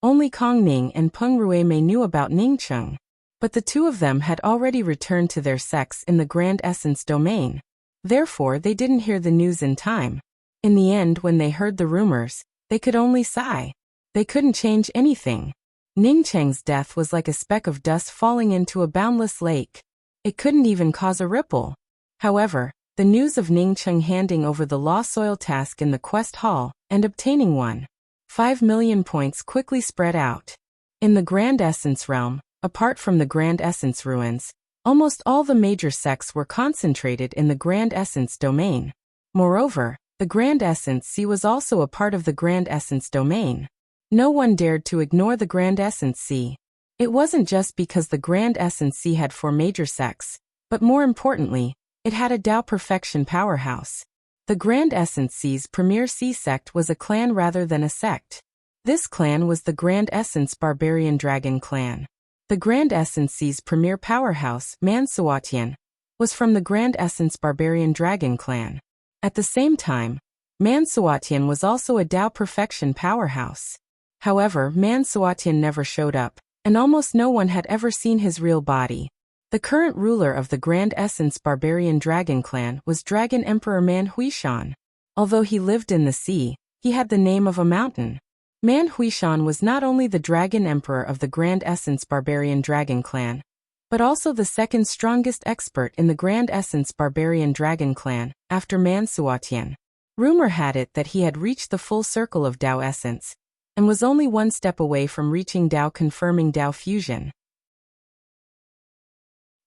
Only Kong Ning and Peng Ruimei knew about Ningcheng. But the two of them had already returned to their sects in the Grand Essence domain. Therefore, they didn't hear the news in time. In the end, when they heard the rumors, they could only sigh. They couldn't change anything. Ningcheng's death was like a speck of dust falling into a boundless lake. It couldn't even cause a ripple. However, the news of Ningcheng handing over the Law Soil task in the quest hall and obtaining 1.5 million points quickly spread out. In the Grand Essence realm, apart from the Grand Essence ruins, almost all the major sects were concentrated in the Grand Essence domain. Moreover, the Grand Essence Sea was also a part of the Grand Essence domain. No one dared to ignore the Grand Essence Sea. It wasn't just because the Grand Essence Sea had 4 major sects, but more importantly, it had a Tao Perfection powerhouse. The Grand Essence Sea's premier sea sect was a clan rather than a sect. This clan was the Grand Essence Barbarian Dragon Clan. The Grand Essence Sea's premier powerhouse, Mansuatian, was from the Grand Essence Barbarian Dragon Clan. At the same time, Mansuatian was also a Tao Perfection powerhouse. However, Mansuatian never showed up, and almost no one had ever seen his real body. The current ruler of the Grand Essence Barbarian Dragon Clan was Dragon Emperor Man Huishan. Although he lived in the sea, he had the name of a mountain. Man Huishan was not only the Dragon Emperor of the Grand Essence Barbarian Dragon Clan, but also the second strongest expert in the Grand Essence Barbarian Dragon Clan, after Mansuatian. Rumor had it that he had reached the full circle of Tao Essence, and was only one step away from reaching Tao confirming Tao fusion.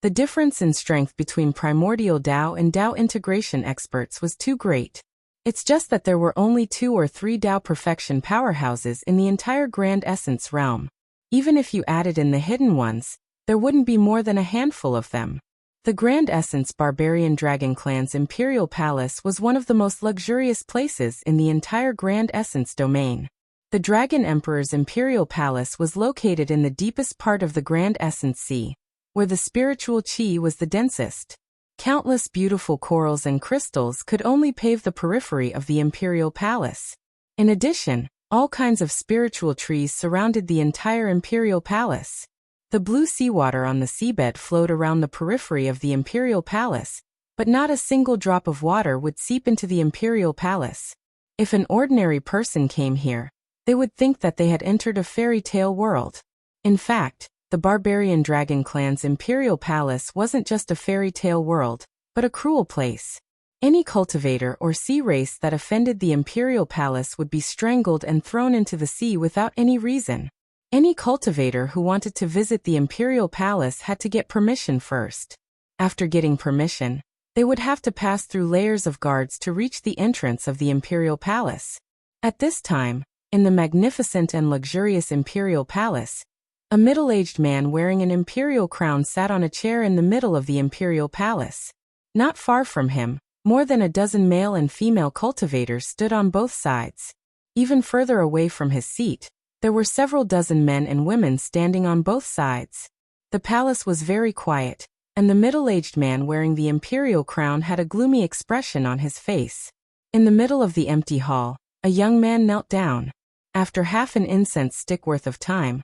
The difference in strength between primordial Tao and Tao integration experts was too great. It's just that there were only 2 or 3 Tao perfection powerhouses in the entire Grand Essence realm. Even if you added in the hidden ones, there wouldn't be more than a handful of them. The Grand Essence Barbarian Dragon Clan's Imperial Palace was one of the most luxurious places in the entire Grand Essence domain. The Dragon Emperor's Imperial Palace was located in the deepest part of the Grand Essence Sea, where the spiritual qi was the densest. Countless beautiful corals and crystals could only pave the periphery of the Imperial Palace. In addition, all kinds of spiritual trees surrounded the entire Imperial Palace. The blue seawater on the seabed flowed around the periphery of the Imperial Palace, but not a single drop of water would seep into the Imperial Palace. If an ordinary person came here, they would think that they had entered a fairy tale world. In fact, the Barbarian Dragon Clan's Imperial Palace wasn't just a fairy tale world, but a cruel place. Any cultivator or sea race that offended the Imperial Palace would be strangled and thrown into the sea without any reason. Any cultivator who wanted to visit the Imperial Palace had to get permission first. After getting permission, they would have to pass through layers of guards to reach the entrance of the Imperial Palace. At this time, in the magnificent and luxurious Imperial Palace, a middle-aged man wearing an imperial crown sat on a chair in the middle of the Imperial Palace. Not far from him, more than a dozen male and female cultivators stood on both sides. Even further away from his seat, there were several dozen men and women standing on both sides. The palace was very quiet, and the middle-aged man wearing the imperial crown had a gloomy expression on his face. In the middle of the empty hall, a young man knelt down. After half an incense stick worth of time,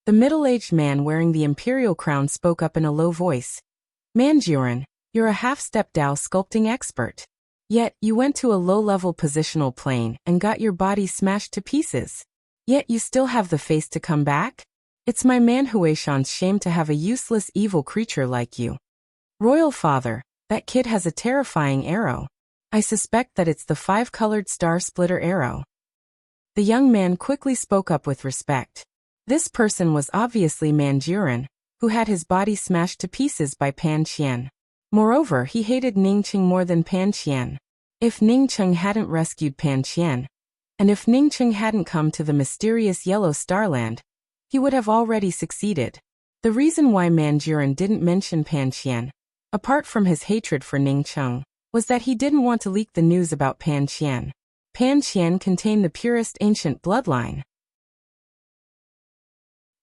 the middle-aged man wearing the imperial crown spoke up in a low voice. Manjuran, you're a half-step Tao sculpting expert. Yet, you went to a low-level positional plane and got your body smashed to pieces. Yet you still have the face to come back? It's my man Huishan's shame to have a useless evil creature like you. Royal Father, that kid has a terrifying arrow. I suspect that it's the 5-colored star splitter arrow. The young man quickly spoke up with respect. This person was obviously Manjuran, who had his body smashed to pieces by Pan Qian. Moreover, he hated Ningcheng more than Pan Qian. If Ningcheng hadn't rescued Pan Qian, and if Ningcheng hadn't come to the mysterious Yellow Starland, he would have already succeeded. The reason why Manjuran didn't mention Pan Qian, apart from his hatred for Ningcheng, was that he didn't want to leak the news about Pan Qian. Pan Qian contained the purest ancient bloodline.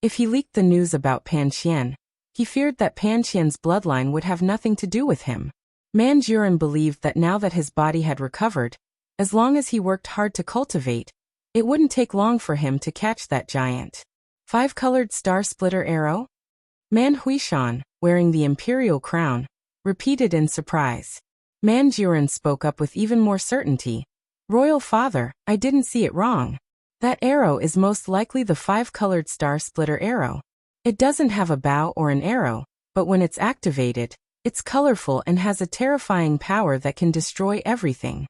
If he leaked the news about Pan Qian, he feared that Pan Qian's bloodline would have nothing to do with him. Manjuran believed that now that his body had recovered, as long as he worked hard to cultivate, it wouldn't take long for him to catch that giant. 5-colored star splitter arrow? Man Huishan, wearing the imperial crown, repeated in surprise. Manjurin spoke up with even more certainty. Royal Father, I didn't see it wrong. That arrow is most likely the 5-colored star splitter arrow. It doesn't have a bow or an arrow, but when it's activated, it's colorful and has a terrifying power that can destroy everything.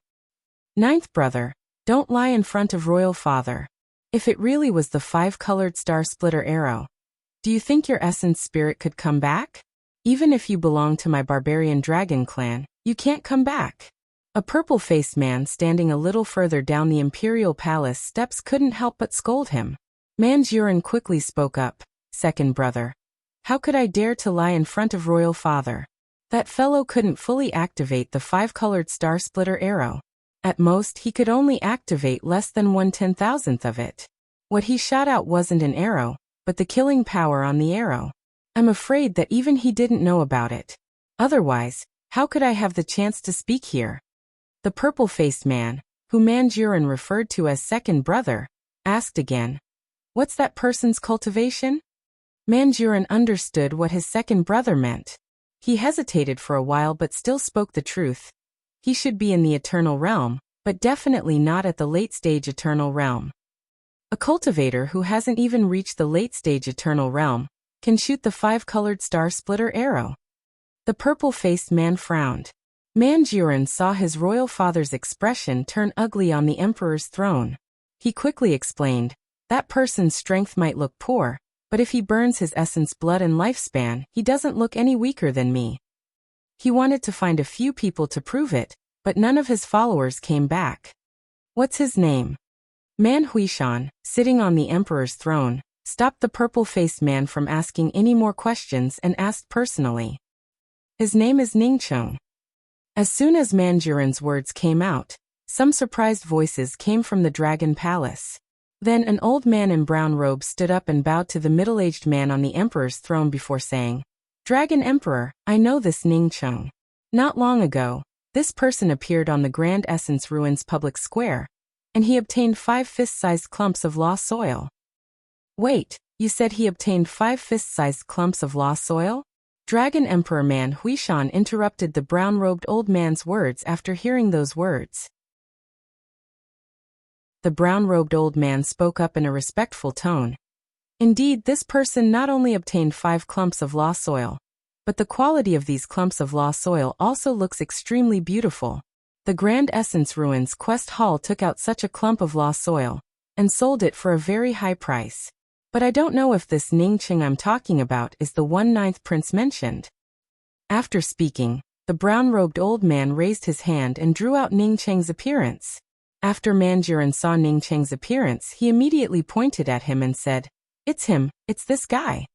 Ninth brother, don't lie in front of Royal Father. If it really was the 5-colored star splitter arrow, do you think your essence spirit could come back? Even if you belong to my barbarian dragon clan, you can't come back. A purple-faced man standing a little further down the imperial palace steps couldn't help but scold him. Manjurin quickly spoke up, second brother. How could I dare to lie in front of Royal Father? That fellow couldn't fully activate the 5-colored star splitter arrow. At most, he could only activate less than 1/10,000th of it. What he shot out wasn't an arrow, but the killing power on the arrow. I'm afraid that even he didn't know about it. Otherwise, how could I have the chance to speak here? The purple-faced man, who Manjurin referred to as second brother, asked again, what's that person's cultivation? Manjurin understood what his second brother meant. He hesitated for a while but still spoke the truth. He should be in the eternal realm, but definitely not at the late-stage eternal realm. A cultivator who hasn't even reached the late-stage eternal realm can shoot the 5-colored star splitter arrow. The purple-faced man frowned. Manjurin saw his royal father's expression turn ugly on the emperor's throne. He quickly explained, that person's strength might look poor, but if he burns his essence blood and lifespan, he doesn't look any weaker than me. He wanted to find a few people to prove it, but none of his followers came back. What's his name? Man Huishan, sitting on the emperor's throne, stopped the purple-faced man from asking any more questions and asked personally. His name is Ningcheng. As soon as Manjurin's words came out, some surprised voices came from the dragon palace. Then an old man in brown robes stood up and bowed to the middle-aged man on the emperor's throne before saying, Dragon Emperor, I know this Ningcheng. Not long ago, this person appeared on the Grand Essence Ruins public square, and he obtained 5 fist-sized clumps of lost soil. Wait, you said he obtained 5 fist-sized clumps of lost soil? Dragon Emperor Man Huishan interrupted the brown-robed old man's words after hearing those words. The brown-robed old man spoke up in a respectful tone. Indeed, this person not only obtained 5 clumps of lost soil, but the quality of these clumps of lost soil also looks extremely beautiful. The Grand Essence Ruins Quest Hall took out such a clump of lost soil and sold it for a very high price. But I don't know if this Ningcheng I'm talking about is the 1/9th prince mentioned. After speaking, the brown-robed old man raised his hand and drew out Ningcheng's appearance. After Manjurin saw Ningcheng's appearance, he immediately pointed at him and said, It's him, it's this guy.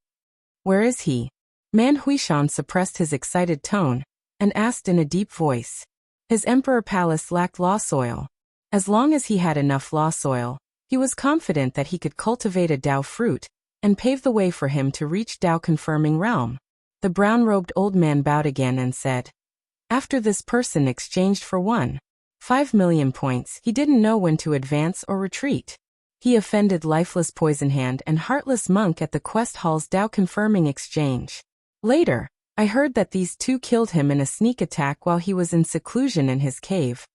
Where is he? Man Huishan suppressed his excited tone and asked in a deep voice. His emperor palace lacked lost soil. As long as he had enough lost soil, he was confident that he could cultivate a Dao fruit and pave the way for him to reach Dao-confirming realm. The brown-robed old man bowed again and said, After this person exchanged for 1.5 million points, he didn't know when to advance or retreat. He offended Lifeless Poisonhand and Heartless Monk at the Quest Hall's Dao-confirming exchange. Later, I heard that these two killed him in a sneak attack while he was in seclusion in his cave.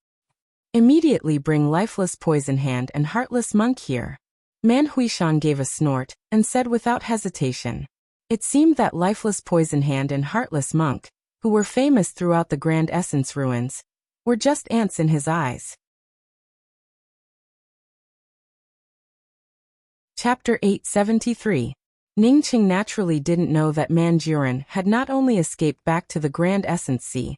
Immediately bring Lifeless Poisonhand and Heartless Monk here. Man Huishan gave a snort and said without hesitation. It seemed that Lifeless Poisonhand and Heartless Monk, who were famous throughout the Grand Essence Ruins, were just ants in his eyes. Chapter 873. Ningcheng naturally didn't know that Manjurin had not only escaped back to the Grand Essence Sea,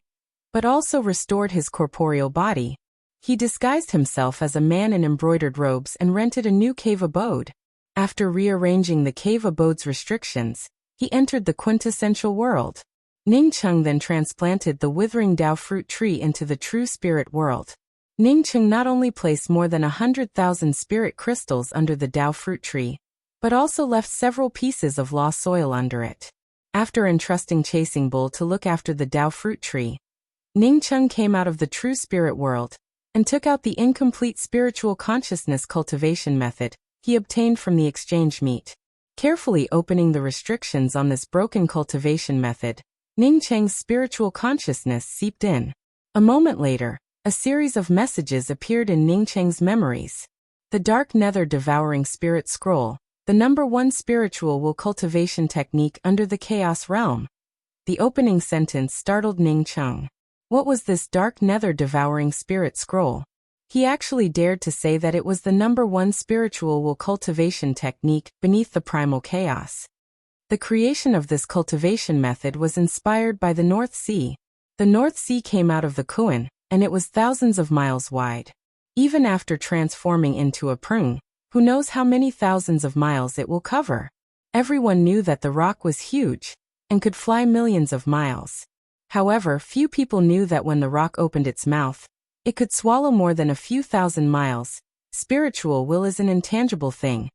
but also restored his corporeal body. He disguised himself as a man in embroidered robes and rented a new cave abode. After rearranging the cave abode's restrictions, he entered the quintessential world. Ningcheng then transplanted the withering Dao fruit tree into the true spirit world. Ningcheng not only placed more than 100,000 spirit crystals under the Dao fruit tree, but also left several pieces of lost soil under it. After entrusting Chasing Bull to look after the Dao fruit tree, Ningcheng came out of the true spirit world and took out the incomplete spiritual consciousness cultivation method he obtained from the exchange meet. Carefully opening the restrictions on this broken cultivation method, Ning Cheng's spiritual consciousness seeped in. A moment later, a series of messages appeared in Ning Cheng's memories. The Dark Nether Devouring Spirit Scroll, the #1 spiritual will cultivation technique under the Chaos Realm. The opening sentence startled Ning Cheng. What was this Dark Nether Devouring Spirit Scroll? He actually dared to say that it was the #1 spiritual will cultivation technique beneath the primal chaos. The creation of this cultivation method was inspired by the North Sea. The North Sea came out of the Kuan, and it was thousands of miles wide. Even after transforming into a prune, who knows how many thousands of miles it will cover? Everyone knew that the rock was huge, and could fly millions of miles. However, few people knew that when the rock opened its mouth, it could swallow more than a few thousand miles. Spiritual will is an intangible thing,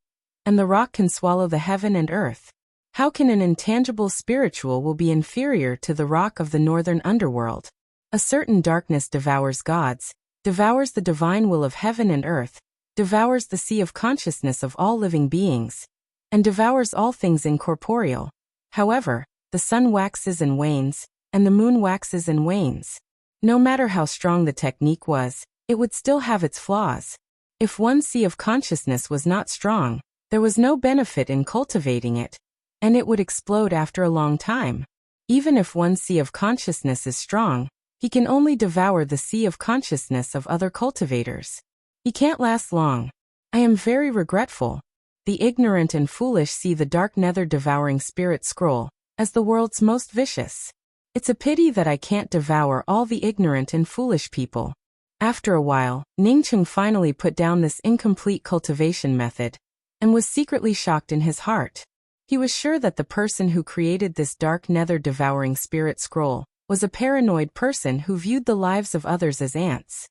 and the rock can swallow the heaven and earth. How can an intangible spiritual will be inferior to the rock of the northern underworld? A certain darkness devours gods, devours the divine will of heaven and earth, devours the sea of consciousness of all living beings, and devours all things incorporeal. However, the sun waxes and wanes, and the moon waxes and wanes. No matter how strong the technique was, it would still have its flaws. If one sea of consciousness was not strong, there was no benefit in cultivating it, and it would explode after a long time. Even if one sea of consciousness is strong, he can only devour the sea of consciousness of other cultivators. He can't last long. I am very regretful. The ignorant and foolish see the Dark Nether Devouring Spirit Scroll as the world's most vicious. It's a pity that I can't devour all the ignorant and foolish people. After a while, Ning Cheng finally put down this incomplete cultivation method, and was secretly shocked in his heart. He was sure that the person who created this Dark Nether Devouring Spirit Scroll was a paranoid person who viewed the lives of others as ants.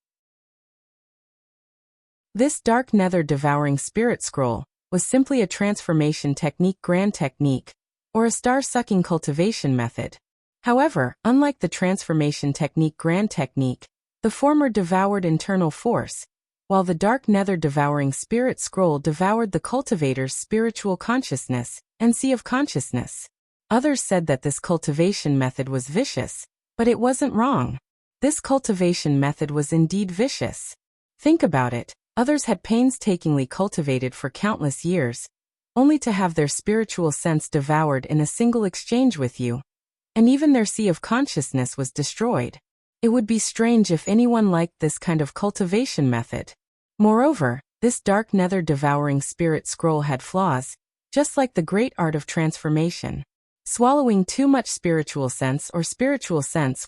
This Dark Nether Devouring Spirit Scroll was simply a transformation technique, grand technique, or a star-sucking cultivation method. However, unlike the transformation technique, grand technique, the former devoured internal force, while the Dark Nether Devouring Spirit Scroll devoured the cultivator's spiritual consciousness and sea of consciousness. Others said that this cultivation method was vicious, but it wasn't wrong. This cultivation method was indeed vicious. Think about it. Others had painstakingly cultivated for countless years, only to have their spiritual sense devoured in a single exchange with you. And even their sea of consciousness was destroyed. It would be strange if anyone liked this kind of cultivation method. Moreover, this Dark Nether Devouring Spirit Scroll had flaws, just like the great art of transformation. Swallowing too much spiritual sense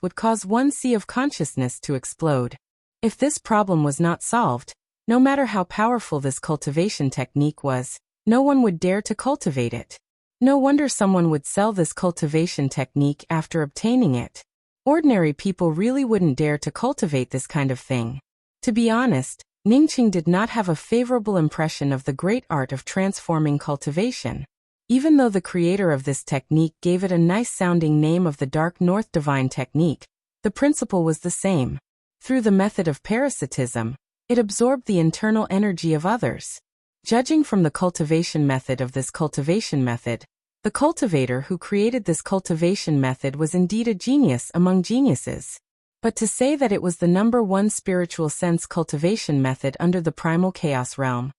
would cause one sea of consciousness to explode. If this problem was not solved, no matter how powerful this cultivation technique was, no one would dare to cultivate it. No wonder someone would sell this cultivation technique after obtaining it. Ordinary people really wouldn't dare to cultivate this kind of thing. To be honest, Ning Cheng did not have a favorable impression of the great art of transforming cultivation. Even though the creator of this technique gave it a nice-sounding name of the Dark North Divine Technique, the principle was the same. Through the method of parasitism, it absorbed the internal energy of others. Judging from the cultivation method of this cultivation method, the cultivator who created this cultivation method was indeed a genius among geniuses. But to say that it was the #1 spiritual sense cultivation method under the primal chaos realm,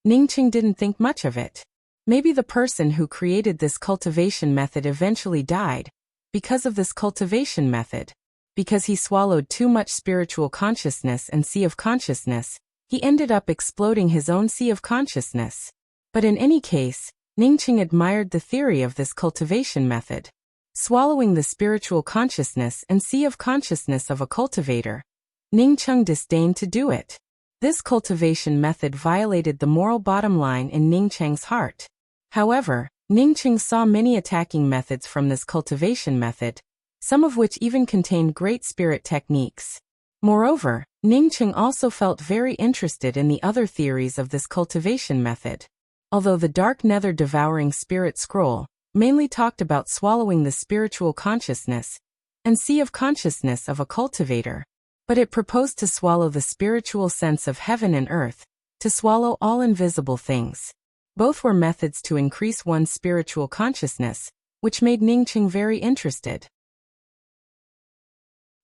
Ning Cheng didn't think much of it. Maybe the person who created this cultivation method eventually died because of this cultivation method. Because he swallowed too much spiritual consciousness and sea of consciousness, he ended up exploding his own sea of consciousness. But in any case, Ning Cheng admired the theory of this cultivation method. Swallowing the spiritual consciousness and sea of consciousness of a cultivator, Ning Cheng disdained to do it. This cultivation method violated the moral bottom line in Ning Cheng's heart. However, Ning Cheng saw many attacking methods from this cultivation method, some of which even contained great spirit techniques. Moreover, Ning Cheng also felt very interested in the other theories of this cultivation method. Although the Dark Nether Devouring Spirit Scroll mainly talked about swallowing the spiritual consciousness and sea of consciousness of a cultivator, but it proposed to swallow the spiritual sense of heaven and earth, to swallow all invisible things. Both were methods to increase one's spiritual consciousness, which made Ningqing very interested.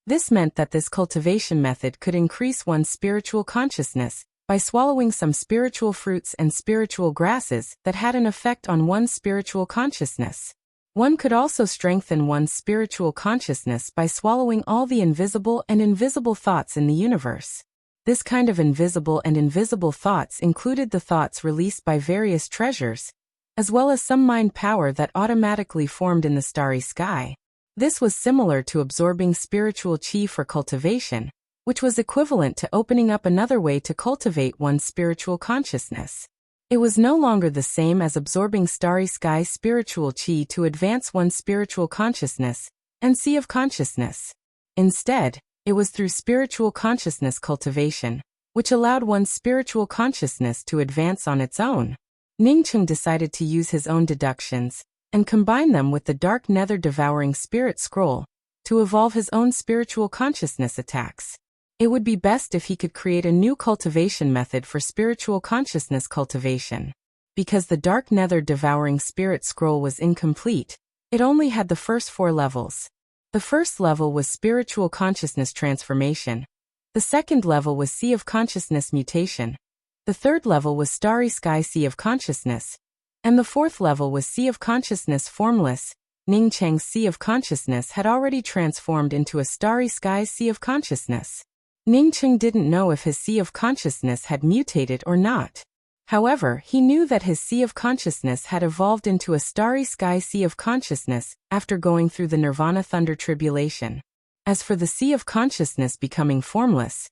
This meant that this cultivation method could increase one's spiritual consciousness by swallowing some spiritual fruits and spiritual grasses that had an effect on one's spiritual consciousness. One could also strengthen one's spiritual consciousness by swallowing all the invisible and invisible thoughts in the universe. This kind of invisible and invisible thoughts included the thoughts released by various treasures, as well as some mind power that automatically formed in the starry sky. This was similar to absorbing spiritual qi for cultivation, which was equivalent to opening up another way to cultivate one's spiritual consciousness. It was no longer the same as absorbing starry sky spiritual qi to advance one's spiritual consciousness and sea of consciousness. Instead, it was through spiritual consciousness cultivation, which allowed one's spiritual consciousness to advance on its own. Ningqing decided to use his own deductions and combine them with the dark nether-devouring spirit scroll to evolve his own spiritual consciousness attacks. It would be best if he could create a new cultivation method for spiritual consciousness cultivation. Because the dark nether-devouring spirit scroll was incomplete, it only had the first 4 levels. The first level was spiritual consciousness transformation. The second level was sea of consciousness mutation. The third level was starry sky sea of consciousness. And the fourth level was sea of consciousness formless. Ningqiang's sea of consciousness had already transformed into a starry sky sea of consciousness. Ningqing didn't know if his sea of consciousness had mutated or not. However, he knew that his sea of consciousness had evolved into a starry sky sea of consciousness after going through the nirvana thunder tribulation. As for the sea of consciousness becoming formless,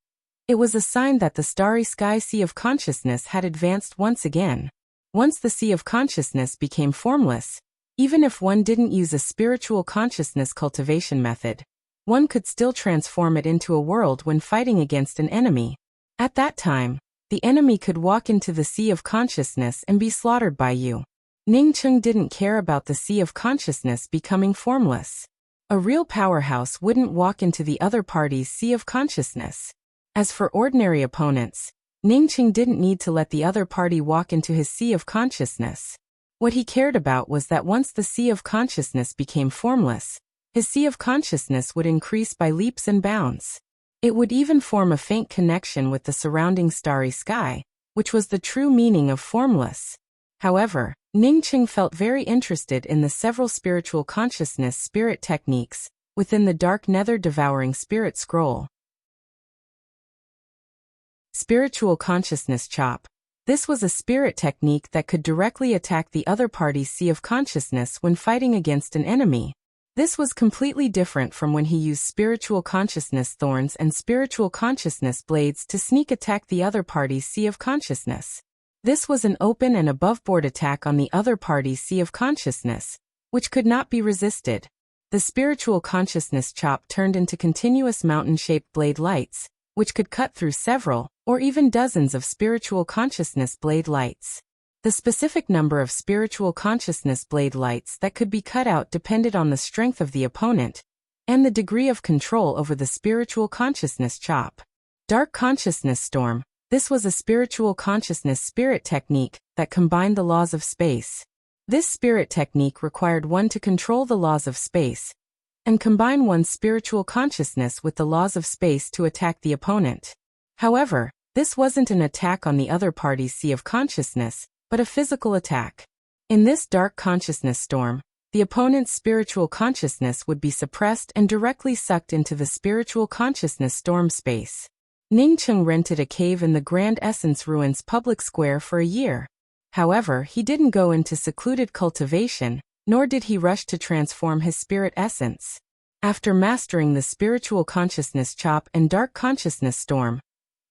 it was a sign that the starry sky sea of consciousness had advanced once again. Once the sea of consciousness became formless, even if one didn't use a spiritual consciousness cultivation method, one could still transform it into a world when fighting against an enemy. At that time, the enemy could walk into the sea of consciousness and be slaughtered by you. Ningqing didn't care about the sea of consciousness becoming formless. A real powerhouse wouldn't walk into the other party's sea of consciousness. As for ordinary opponents, Ningqing didn't need to let the other party walk into his sea of consciousness. What he cared about was that once the sea of consciousness became formless, his sea of consciousness would increase by leaps and bounds. It would even form a faint connection with the surrounding starry sky, which was the true meaning of formless. However, Ningqing felt very interested in the several spiritual consciousness spirit techniques within the dark nether-devouring spirit scroll. Spiritual consciousness chop. This was a spirit technique that could directly attack the other party's sea of consciousness when fighting against an enemy. This was completely different from when he used spiritual consciousness thorns and spiritual consciousness blades to sneak attack the other party's sea of consciousness. This was an open and above-board attack on the other party's sea of consciousness, which could not be resisted. The spiritual consciousness chop turned into continuous mountain-shaped blade lights, which could cut through several, or even dozens of spiritual consciousness blade lights. The specific number of spiritual consciousness blade lights that could be cut out depended on the strength of the opponent and the degree of control over the spiritual consciousness chop. Dark consciousness storm. This was a spiritual consciousness spirit technique that combined the laws of space. This spirit technique required one to control the laws of space and combine one's spiritual consciousness with the laws of space to attack the opponent. However, this wasn't an attack on the other party's sea of consciousness, but a physical attack. In this dark consciousness storm, the opponent's spiritual consciousness would be suppressed and directly sucked into the spiritual consciousness storm space. Ningqing rented a cave in the Grand Essence Ruins public square for a year. However, he didn't go into secluded cultivation, nor did he rush to transform his spirit essence. After mastering the spiritual consciousness chop and dark consciousness storm,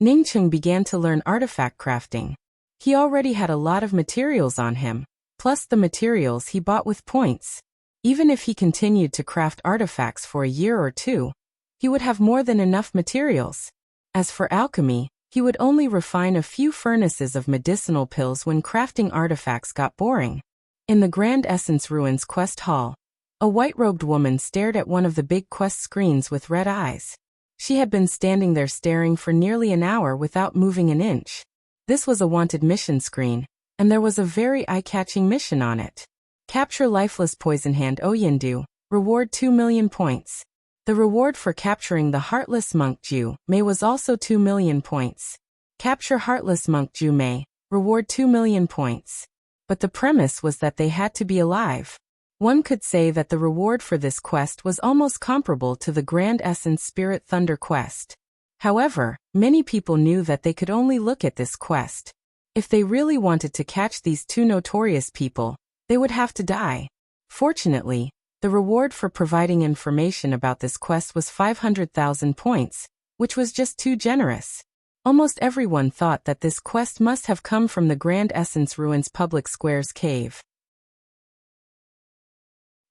Ningqing began to learn artifact crafting. He already had a lot of materials on him, plus the materials he bought with points. Even if he continued to craft artifacts for a year or two, he would have more than enough materials. As for alchemy, he would only refine a few furnaces of medicinal pills when crafting artifacts got boring. In the Grand Essence Ruins quest hall, a white-robed woman stared at one of the big quest screens with red eyes. She had been standing there staring for nearly an hour without moving an inch. This was a wanted mission screen, and there was a very eye-catching mission on it. Capture lifeless poison hand Oyendu, reward 2 million points. The reward for capturing the heartless monk Ju Mei was also 2 million points. Capture heartless monk Ju Mei, reward 2 million points. But the premise was that they had to be alive. One could say that the reward for this quest was almost comparable to the Grand Essence Spirit Thunder quest. However, many people knew that they could only look at this quest. If they really wanted to catch these two notorious people, they would have to die. Fortunately, the reward for providing information about this quest was 500,000 points, which was just too generous. Almost everyone thought that this quest must have come from the Grand Essence Ruins Public Square's cave.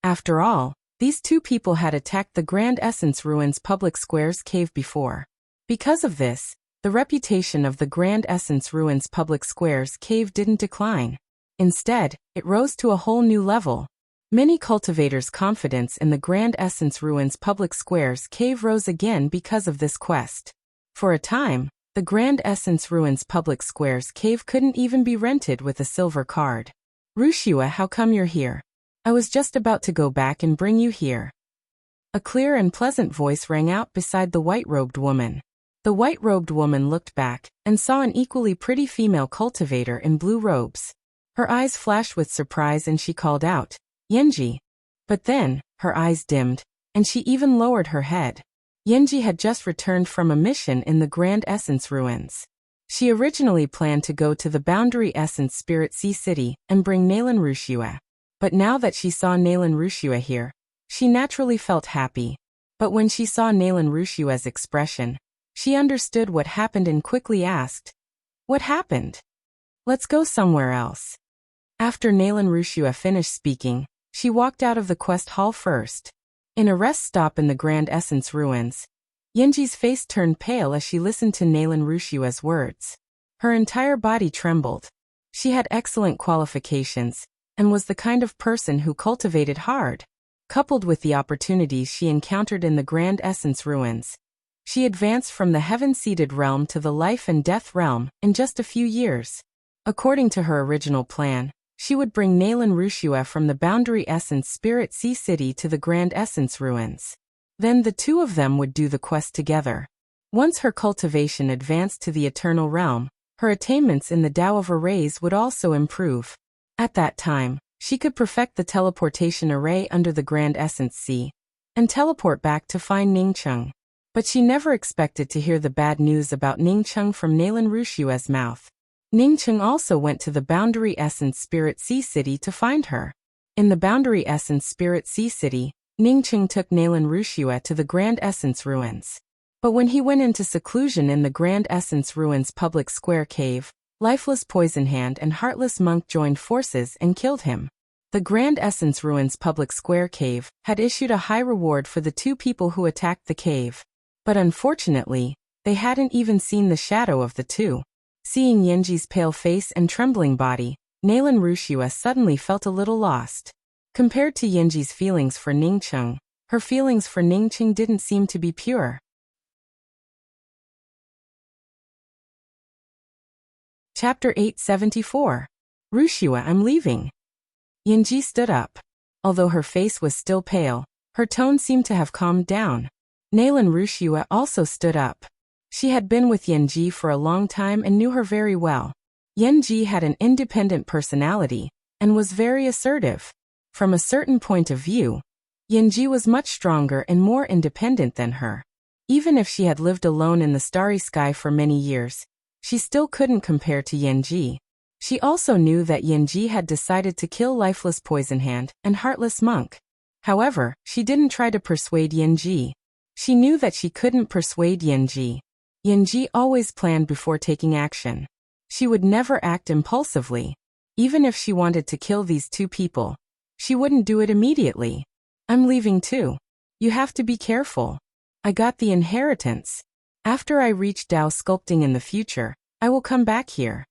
After all, these two people had attacked the Grand Essence Ruins Public Square's cave before. Because of this, the reputation of the Grand Essence Ruins Public Square's cave didn't decline. Instead, it rose to a whole new level. Many cultivators' confidence in the Grand Essence Ruins Public Square's cave rose again because of this quest. For a time, the Grand Essence Ruins Public Square's cave couldn't even be rented with a silver card. Wuxia, how come you're here? I was just about to go back and bring you here. A clear and pleasant voice rang out beside the white-robed woman. The white-robed woman looked back and saw an equally pretty female cultivator in blue robes. Her eyes flashed with surprise and she called out, Yenji. But then, her eyes dimmed, and she even lowered her head. Yenji had just returned from a mission in the Grand Essence Ruins. She originally planned to go to the Boundary Essence Spirit Sea City and bring Nalan Wuxia. But now that she saw Nalan Wuxia here, she naturally felt happy. But when she saw Nalan Wuxia's expression, she understood what happened and quickly asked, What happened? Let's go somewhere else. After Nalan Wuxia finished speaking, she walked out of the quest hall first. In a rest stop in the Grand Essence Ruins, Yenji's face turned pale as she listened to Nalan Wuxia's words. Her entire body trembled. She had excellent qualifications, and was the kind of person who cultivated hard. Coupled with the opportunities she encountered in the Grand Essence Ruins, she advanced from the heaven-seated realm to the life and death realm in just a few years. According to her original plan, she would bring Nalan Wuxia from the Boundary Essence Spirit Sea City to the Grand Essence Ruins. Then the two of them would do the quest together. Once her cultivation advanced to the Eternal Realm, her attainments in the Tao of Arrays would also improve. At that time, she could perfect the teleportation array under the Grand Essence Sea, and teleport back to find Ningcheng. But she never expected to hear the bad news about Ningcheng from Nalan Wuxia's mouth. Ningcheng also went to the Boundary Essence Spirit Sea City to find her. In the Boundary Essence Spirit Sea City, Ningcheng took Nalan Wuxia to the Grand Essence Ruins. But when he went into seclusion in the Grand Essence Ruins Public Square Cave, Lifeless Poison Hand and Heartless Monk joined forces and killed him. The Grand Essence Ruins Public Square Cave had issued a high reward for the two people who attacked the cave. But unfortunately, they hadn't even seen the shadow of the two. Seeing Yenji's pale face and trembling body, Nalan Wuxia suddenly felt a little lost. Compared to Yenji's feelings for Ningcheng, her feelings for Ningcheng didn't seem to be pure. Chapter 874. Wuxia, I'm leaving. Yenji stood up. Although her face was still pale, her tone seemed to have calmed down. Nalan Wuxia also stood up. She had been with Yenji for a long time and knew her very well. Yenji had an independent personality, and was very assertive. From a certain point of view, Yenji was much stronger and more independent than her. Even if she had lived alone in the starry sky for many years, she still couldn't compare to Yenji. She also knew that Yenji had decided to kill Lifeless Poison Hand and Heartless Monk. However, she didn't try to persuade Yenji. She knew that she couldn't persuade Yenji. Yenji always planned before taking action. She would never act impulsively. Even if she wanted to kill these two people, she wouldn't do it immediately. I'm leaving too. You have to be careful. I got the inheritance. After I reach Tao sculpting in the future, I will come back here.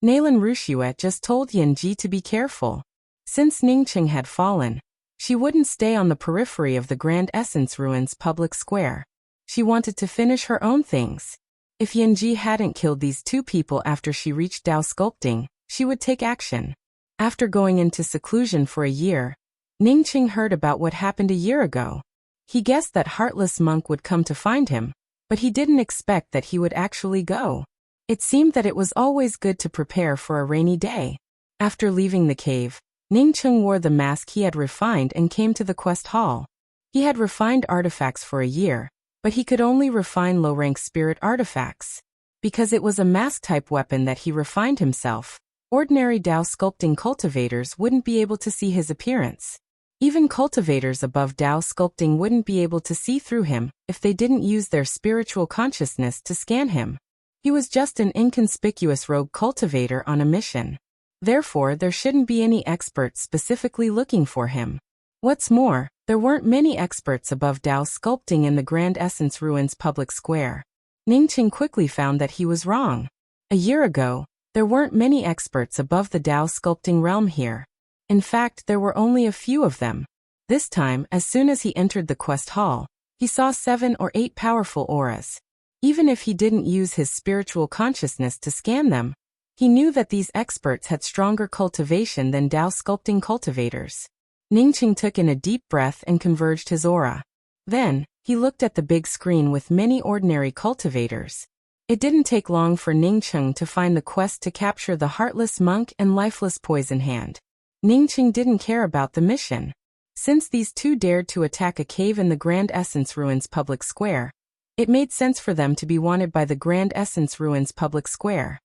Nalan Wuxia just told Yenji to be careful. Since Ningcheng had fallen, she wouldn't stay on the periphery of the Grand Essence Ruins Public Square. She wanted to finish her own things. If Yenji hadn't killed these two people after she reached Tao sculpting, she would take action. After going into seclusion for a year, Ningqing heard about what happened a year ago. He guessed that heartless monk would come to find him, but he didn't expect that he would actually go. It seemed that it was always good to prepare for a rainy day. After leaving the cave, Ningqing wore the mask he had refined and came to the quest hall. He had refined artifacts for a year, but he could only refine low-rank spirit artifacts. Because it was a mask-type weapon that he refined himself, ordinary Dao sculpting cultivators wouldn't be able to see his appearance. Even cultivators above Dao sculpting wouldn't be able to see through him if they didn't use their spiritual consciousness to scan him. He was just an inconspicuous rogue cultivator on a mission. Therefore, there shouldn't be any experts specifically looking for him. What's more, there weren't many experts above Dao sculpting in the Grand Essence Ruins public square. Ningqing quickly found that he was wrong. A year ago, there weren't many experts above the Dao sculpting realm here. In fact, there were only a few of them. This time, as soon as he entered the quest hall, he saw 7 or 8 powerful auras. Even if he didn't use his spiritual consciousness to scan them, he knew that these experts had stronger cultivation than Dao sculpting cultivators. Ningqing took in a deep breath and converged his aura. Then, he looked at the big screen with many ordinary cultivators. It didn't take long for Ningqing to find the quest to capture the Heartless Monk and Lifeless Poison Hand. Ningqing didn't care about the mission. Since these two dared to attack a cave in the Grand Essence Ruins public square, it made sense for them to be wanted by the Grand Essence Ruins public square.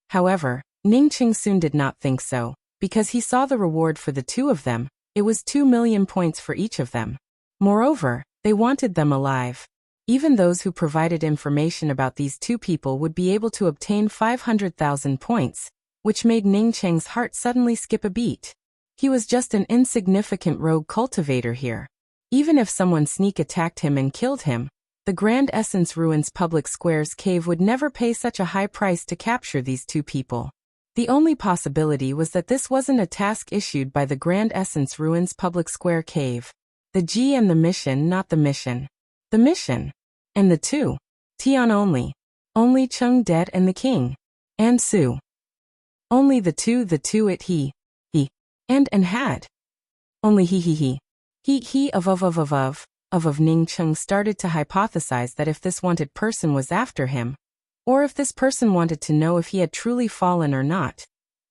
However, Ningqing soon did not think so, because he saw the reward for the two of them. It was 2 million points for each of them. Moreover, they wanted them alive. Even those who provided information about these two people would be able to obtain 500,000 points, which made Ningqing's heart suddenly skip a beat. He was just an insignificant rogue cultivator here. Even if someone sneak attacked him and killed him, the Grand Essence Ruins public square's cave would never pay such a high price to capture these two people. The only possibility was that this wasn't a task issued by the Grand Essence Ruins public square cave. The G and the mission, not the mission. The mission. And the two. Tian only. Only Cheng dead and the king. And Su. Only the two it he. And had. Only he. He of Ningqing started to hypothesize that if this wanted person was after him, or if this person wanted to know if he had truly fallen or not,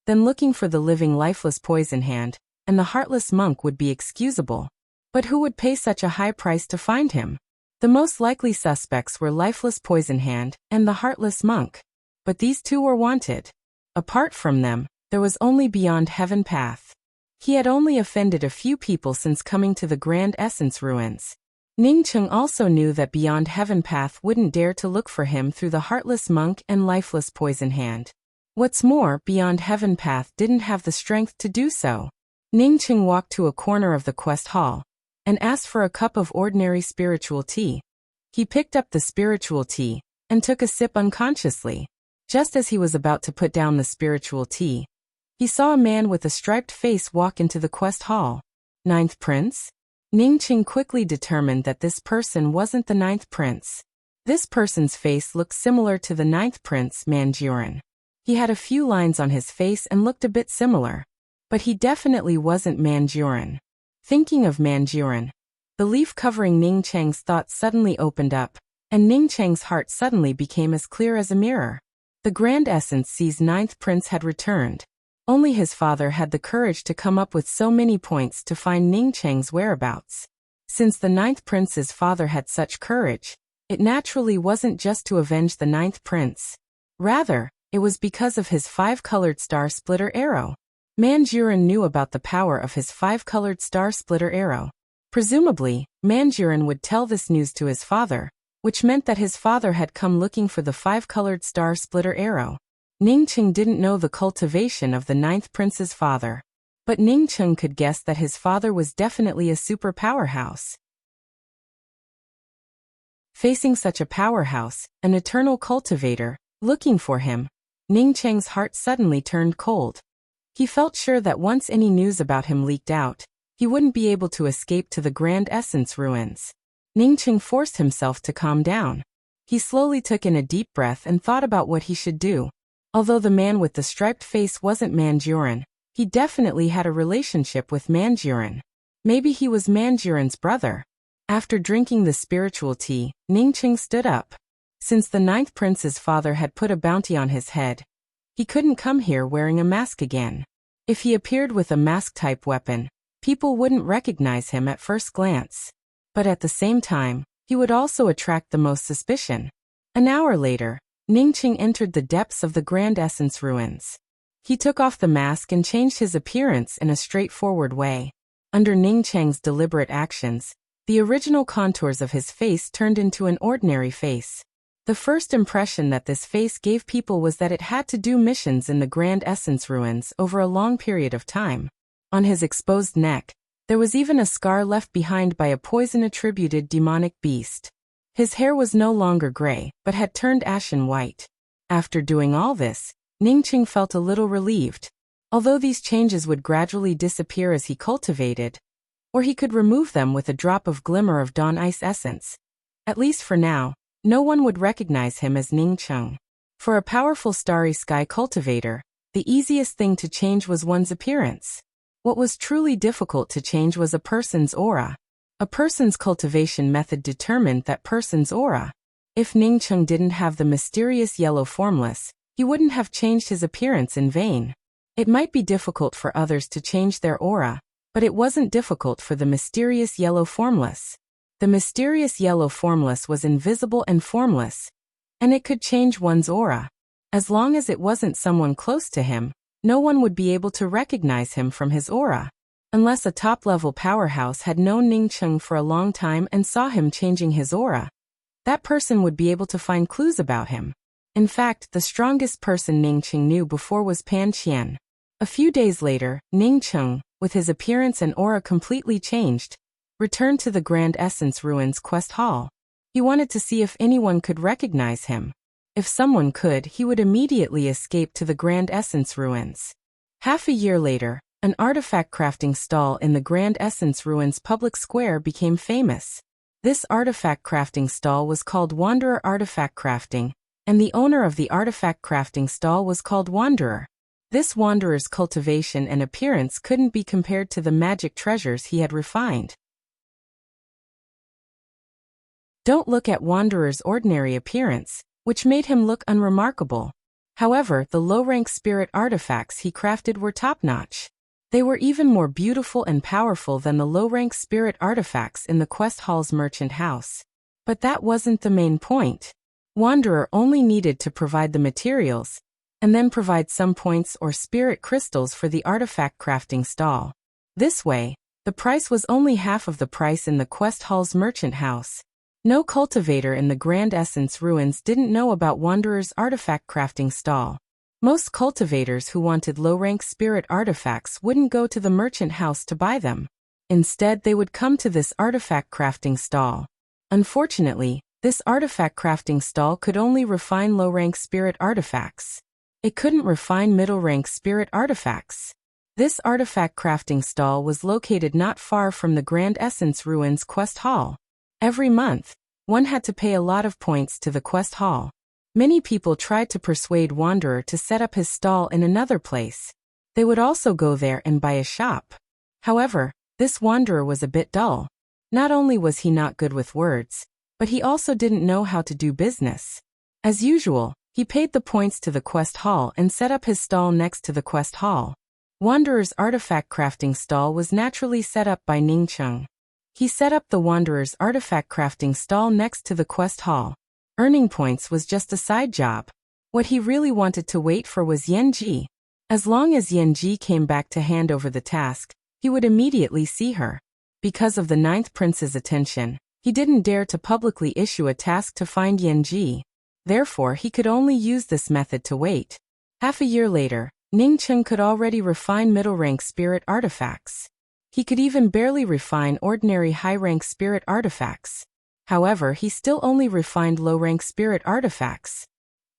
then looking for the living lifeless poison hand, and the heartless monk would be excusable. But who would pay such a high price to find him? The most likely suspects were lifeless poison hand and the heartless monk. But these two were wanted. Apart from them, there was only Beyond Heaven Path. He had only offended a few people since coming to the Grand Essence Ruins. Ningqing also knew that Beyond Heaven Path wouldn't dare to look for him through the heartless monk and lifeless poison hand. What's more, Beyond Heaven Path didn't have the strength to do so. Ningqing walked to a corner of the quest hall and asked for a cup of ordinary spiritual tea. He picked up the spiritual tea and took a sip unconsciously. Just as he was about to put down the spiritual tea, he saw a man with a striped face walk into the quest hall. Ninth Prince? Ningqing quickly determined that this person wasn't the Ninth Prince. This person's face looked similar to the Ninth Prince, Manjurin. He had a few lines on his face and looked a bit similar. But he definitely wasn't Manjurin. Thinking of Manjurin, the leaf covering Ningqing's thoughts suddenly opened up, and Ningqing's heart suddenly became as clear as a mirror. The Grand Essence C's Ninth Prince had returned. Only his father had the courage to come up with so many points to find Ningqing's whereabouts. Since the Ninth Prince's father had such courage, it naturally wasn't just to avenge the Ninth Prince. Rather, it was because of his 5-colored star splitter arrow. Manjurin knew about the power of his 5-colored star splitter arrow. Presumably, Manjurin would tell this news to his father, which meant that his father had come looking for the 5-colored star splitter arrow. Ningqing didn't know the cultivation of the Ninth Prince's father, but Ningqing could guess that his father was definitely a super powerhouse. Facing such a powerhouse, an eternal cultivator, looking for him, Ningqing's heart suddenly turned cold. He felt sure that once any news about him leaked out, he wouldn't be able to escape to the Grand Essence Ruins. Ningqing forced himself to calm down. He slowly took in a deep breath and thought about what he should do. Although the man with the striped face wasn't Manjuran, he definitely had a relationship with Manjuran. Maybe he was Manjuran's brother. After drinking the spiritual tea, Ningqing stood up. Since the 9th prince's father had put a bounty on his head, he couldn't come here wearing a mask again. If he appeared with a mask-type weapon, people wouldn't recognize him at first glance. But at the same time, he would also attract the most suspicion. An hour later, Ningqing entered the depths of the Grand Essence ruins. He took off the mask and changed his appearance in a straightforward way. Under Ningqing's deliberate actions, the original contours of his face turned into an ordinary face. The first impression that this face gave people was that it had to do missions in the Grand Essence ruins over a long period of time. On his exposed neck, there was even a scar left behind by a poison-attributed demonic beast. His hair was no longer gray, but had turned ashen white. After doing all this, Ningqing felt a little relieved. Although these changes would gradually disappear as he cultivated, or he could remove them with a drop of glimmer of dawn ice essence. At least for now, no one would recognize him as Ningqing. For a powerful starry sky cultivator, the easiest thing to change was one's appearance. What was truly difficult to change was a person's aura. A person's cultivation method determined that person's aura. If Ningqing didn't have the mysterious yellow formless, he wouldn't have changed his appearance in vain. It might be difficult for others to change their aura, but it wasn't difficult for the mysterious yellow formless. The mysterious yellow formless was invisible and formless, and it could change one's aura. As long as it wasn't someone close to him, no one would be able to recognize him from his aura. Unless a top-level powerhouse had known Ningqing for a long time and saw him changing his aura, that person would be able to find clues about him. In fact, the strongest person Ningqing knew before was Pan Qian. A few days later, Ningqing, with his appearance and aura completely changed, returned to the Grand Essence Ruins Quest Hall. He wanted to see if anyone could recognize him. If someone could, he would immediately escape to the Grand Essence Ruins. Half a year later, an artifact crafting stall in the Grand Essence Ruins public square became famous. This artifact crafting stall was called Wanderer Artifact Crafting, and the owner of the artifact crafting stall was called Wanderer. This Wanderer's cultivation and appearance couldn't be compared to the magic treasures he had refined. Don't look at Wanderer's ordinary appearance, which made him look unremarkable. However, the low-rank spirit artifacts he crafted were top-notch. They were even more beautiful and powerful than the low-rank spirit artifacts in the Quest Hall's merchant house. But that wasn't the main point. Wanderer only needed to provide the materials, and then provide some points or spirit crystals for the artifact crafting stall. This way, the price was only half of the price in the Quest Hall's merchant house. No cultivator in the Grand Essence Ruins didn't know about Wanderer's artifact crafting stall. Most cultivators who wanted low-rank spirit artifacts wouldn't go to the merchant house to buy them. Instead, they would come to this artifact crafting stall. Unfortunately, this artifact crafting stall could only refine low-rank spirit artifacts. It couldn't refine middle-rank spirit artifacts. This artifact crafting stall was located not far from the Grand Essence Ruins Quest Hall. Every month, one had to pay a lot of points to the Quest Hall. Many people tried to persuade Wanderer to set up his stall in another place. They would also go there and buy a shop. However, this Wanderer was a bit dull. Not only was he not good with words, but he also didn't know how to do business. As usual, he paid the points to the Quest Hall and set up his stall next to the Quest Hall. Wanderer's artifact crafting stall was naturally set up by Ningqing. He set up the Wanderer's artifact crafting stall next to the Quest Hall. Earning points was just a side job. What he really wanted to wait for was Yanji. As long as Yanji came back to hand over the task, he would immediately see her. Because of the 9th prince's attention, he didn't dare to publicly issue a task to find Yanji. Therefore, he could only use this method to wait. Half a year later, Ningqing could already refine middle-rank spirit artifacts. He could even barely refine ordinary high-rank spirit artifacts. However, he still only refined low-rank spirit artifacts.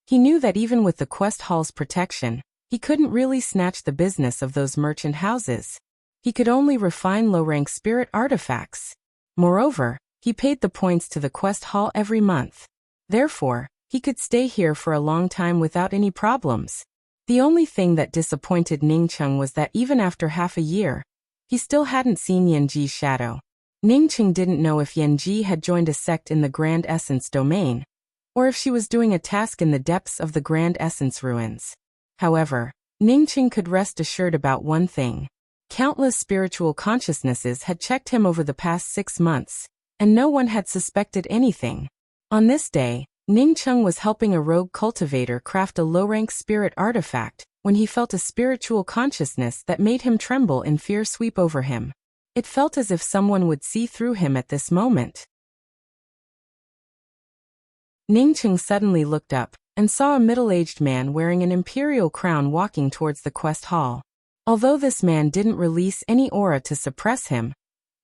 He knew that even with the Quest Hall's protection, he couldn't really snatch the business of those merchant houses. He could only refine low-rank spirit artifacts. Moreover, he paid the points to the Quest Hall every month. Therefore, He could stay here for a long time without any problems. The only thing that disappointed Ningcheng was that even after half a year, he still hadn't seen Yanji's shadow. Ningcheng didn't know if Yanji had joined a sect in the Grand Essence domain, or if she was doing a task in the depths of the Grand Essence ruins. However, Ningcheng could rest assured about one thing. Countless spiritual consciousnesses had checked him over the past 6 months, and no one had suspected anything. On this day, Ningcheng was helping a rogue cultivator craft a low-rank spirit artifact when he felt a spiritual consciousness that made him tremble in fear sweep over him. It felt as if someone would see through him at this moment. Ningcheng suddenly looked up and saw a middle-aged man wearing an imperial crown walking towards the quest hall. Although this man didn't release any aura to suppress him,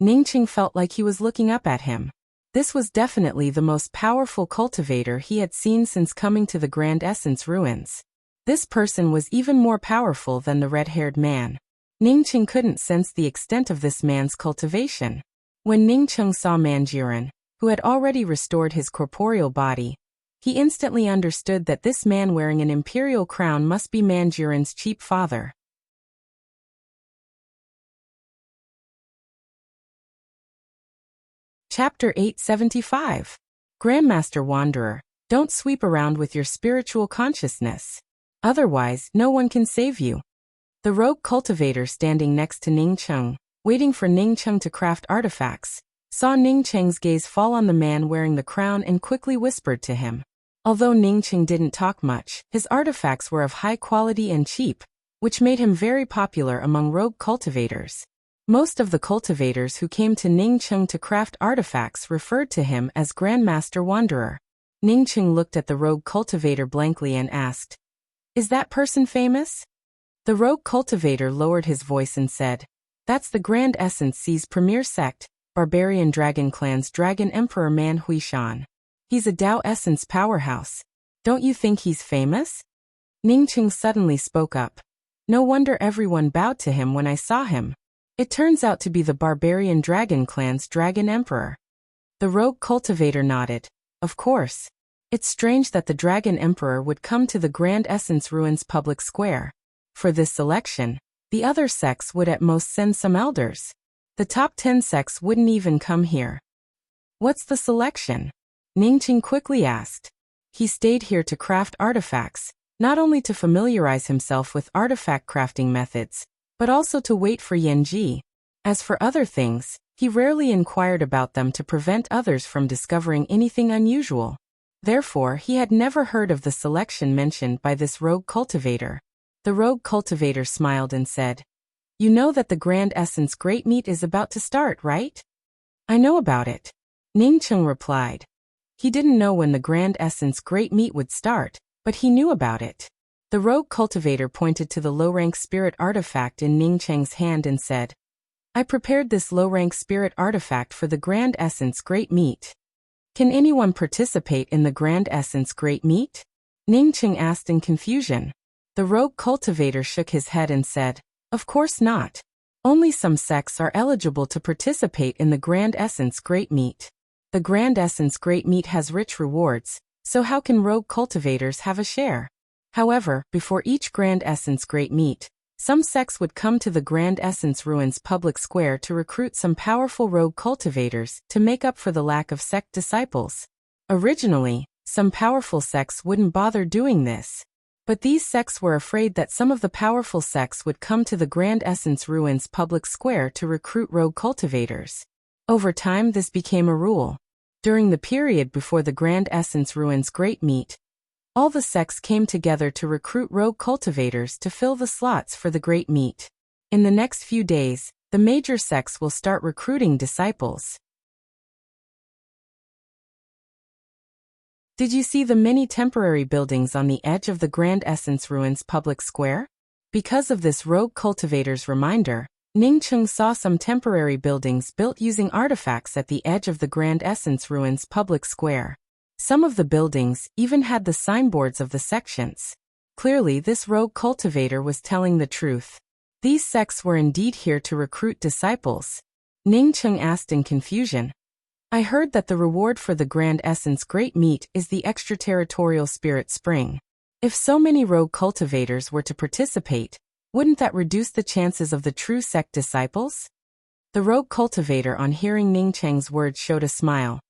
Ningcheng felt like he was looking up at him. This was definitely the most powerful cultivator he had seen since coming to the Grand Essence ruins. This person was even more powerful than the red-haired man. Ningcheng couldn't sense the extent of this man's cultivation. When Ningcheng saw Manjuran, who had already restored his corporeal body, he instantly understood that this man wearing an imperial crown must be Manjuran's cheap father. Chapter 875. Grandmaster Wanderer, don't sweep around with your spiritual consciousness. Otherwise, no one can save you. The rogue cultivator standing next to Ningcheng, waiting for Ningcheng to craft artifacts, saw Ningcheng's gaze fall on the man wearing the crown and quickly whispered to him. Although Ningcheng didn't talk much, his artifacts were of high quality and cheap, which made him very popular among rogue cultivators. Most of the cultivators who came to Ningcheng to craft artifacts referred to him as Grandmaster Wanderer. Ningcheng looked at the rogue cultivator blankly and asked, "Is that person famous?" The rogue cultivator lowered his voice and said, "That's the Grand Essence C's premier sect, Barbarian Dragon Clan's Dragon Emperor Man Huishan. He's a Dao Essence powerhouse. Don't you think he's famous?" Ningcheng suddenly spoke up. "No wonder everyone bowed to him when I saw him. It turns out to be the Barbarian Dragon Clan's Dragon Emperor." The rogue cultivator nodded. "Of course. It's strange that the Dragon Emperor would come to the Grand Essence Ruins public square. For this selection, the other sects would at most send some elders. The top 10 sects wouldn't even come here." "What's the selection?" Ningcheng quickly asked. He stayed here to craft artifacts, not only to familiarize himself with artifact crafting methods, but also to wait for Yanji. As for other things, he rarely inquired about them to prevent others from discovering anything unusual. Therefore, he had never heard of the selection mentioned by this rogue cultivator. The rogue cultivator smiled and said, "You know that the Grand Essence Great Meet is about to start, right?" "I know about it," Ningcheng replied. He didn't know when the Grand Essence Great Meet would start, but he knew about it. The rogue cultivator pointed to the low-rank spirit artifact in Ningcheng's hand and said, "I prepared this low-rank spirit artifact for the Grand Essence Great Meet. Can anyone participate in the Grand Essence Great Meet?" Ningcheng asked in confusion. The rogue cultivator shook his head and said, "Of course not. Only some sects are eligible to participate in the Grand Essence Great Meet. The Grand Essence Great Meet has rich rewards, so how can rogue cultivators have a share? However, before each Grand Essence Great Meet, some sects would come to the Grand Essence Ruins public square to recruit some powerful rogue cultivators to make up for the lack of sect disciples. Originally, some powerful sects wouldn't bother doing this. But these sects were afraid that some of the powerful sects would come to the Grand Essence Ruins public square to recruit rogue cultivators. Over time, this became a rule. During the period before the Grand Essence Ruins Great Meet, all the sects came together to recruit rogue cultivators to fill the slots for the Great Meet. In the next few days, the major sects will start recruiting disciples. Did you see the many temporary buildings on the edge of the Grand Essence Ruins public square? Because of this rogue cultivator's reminder, Ningcheng saw some temporary buildings built using artifacts at the edge of the Grand Essence Ruins public square. Some of the buildings even had the signboards of the sections. Clearly, this rogue cultivator was telling the truth. These sects were indeed here to recruit disciples. Ningcheng asked in confusion, I heard that the reward for the Grand Essence Great Meat is the extraterritorial spirit spring. If so many rogue cultivators were to participate, wouldn't that reduce the chances of the true sect disciples? The rogue cultivator on hearing Ning Cheng's words showed a smile.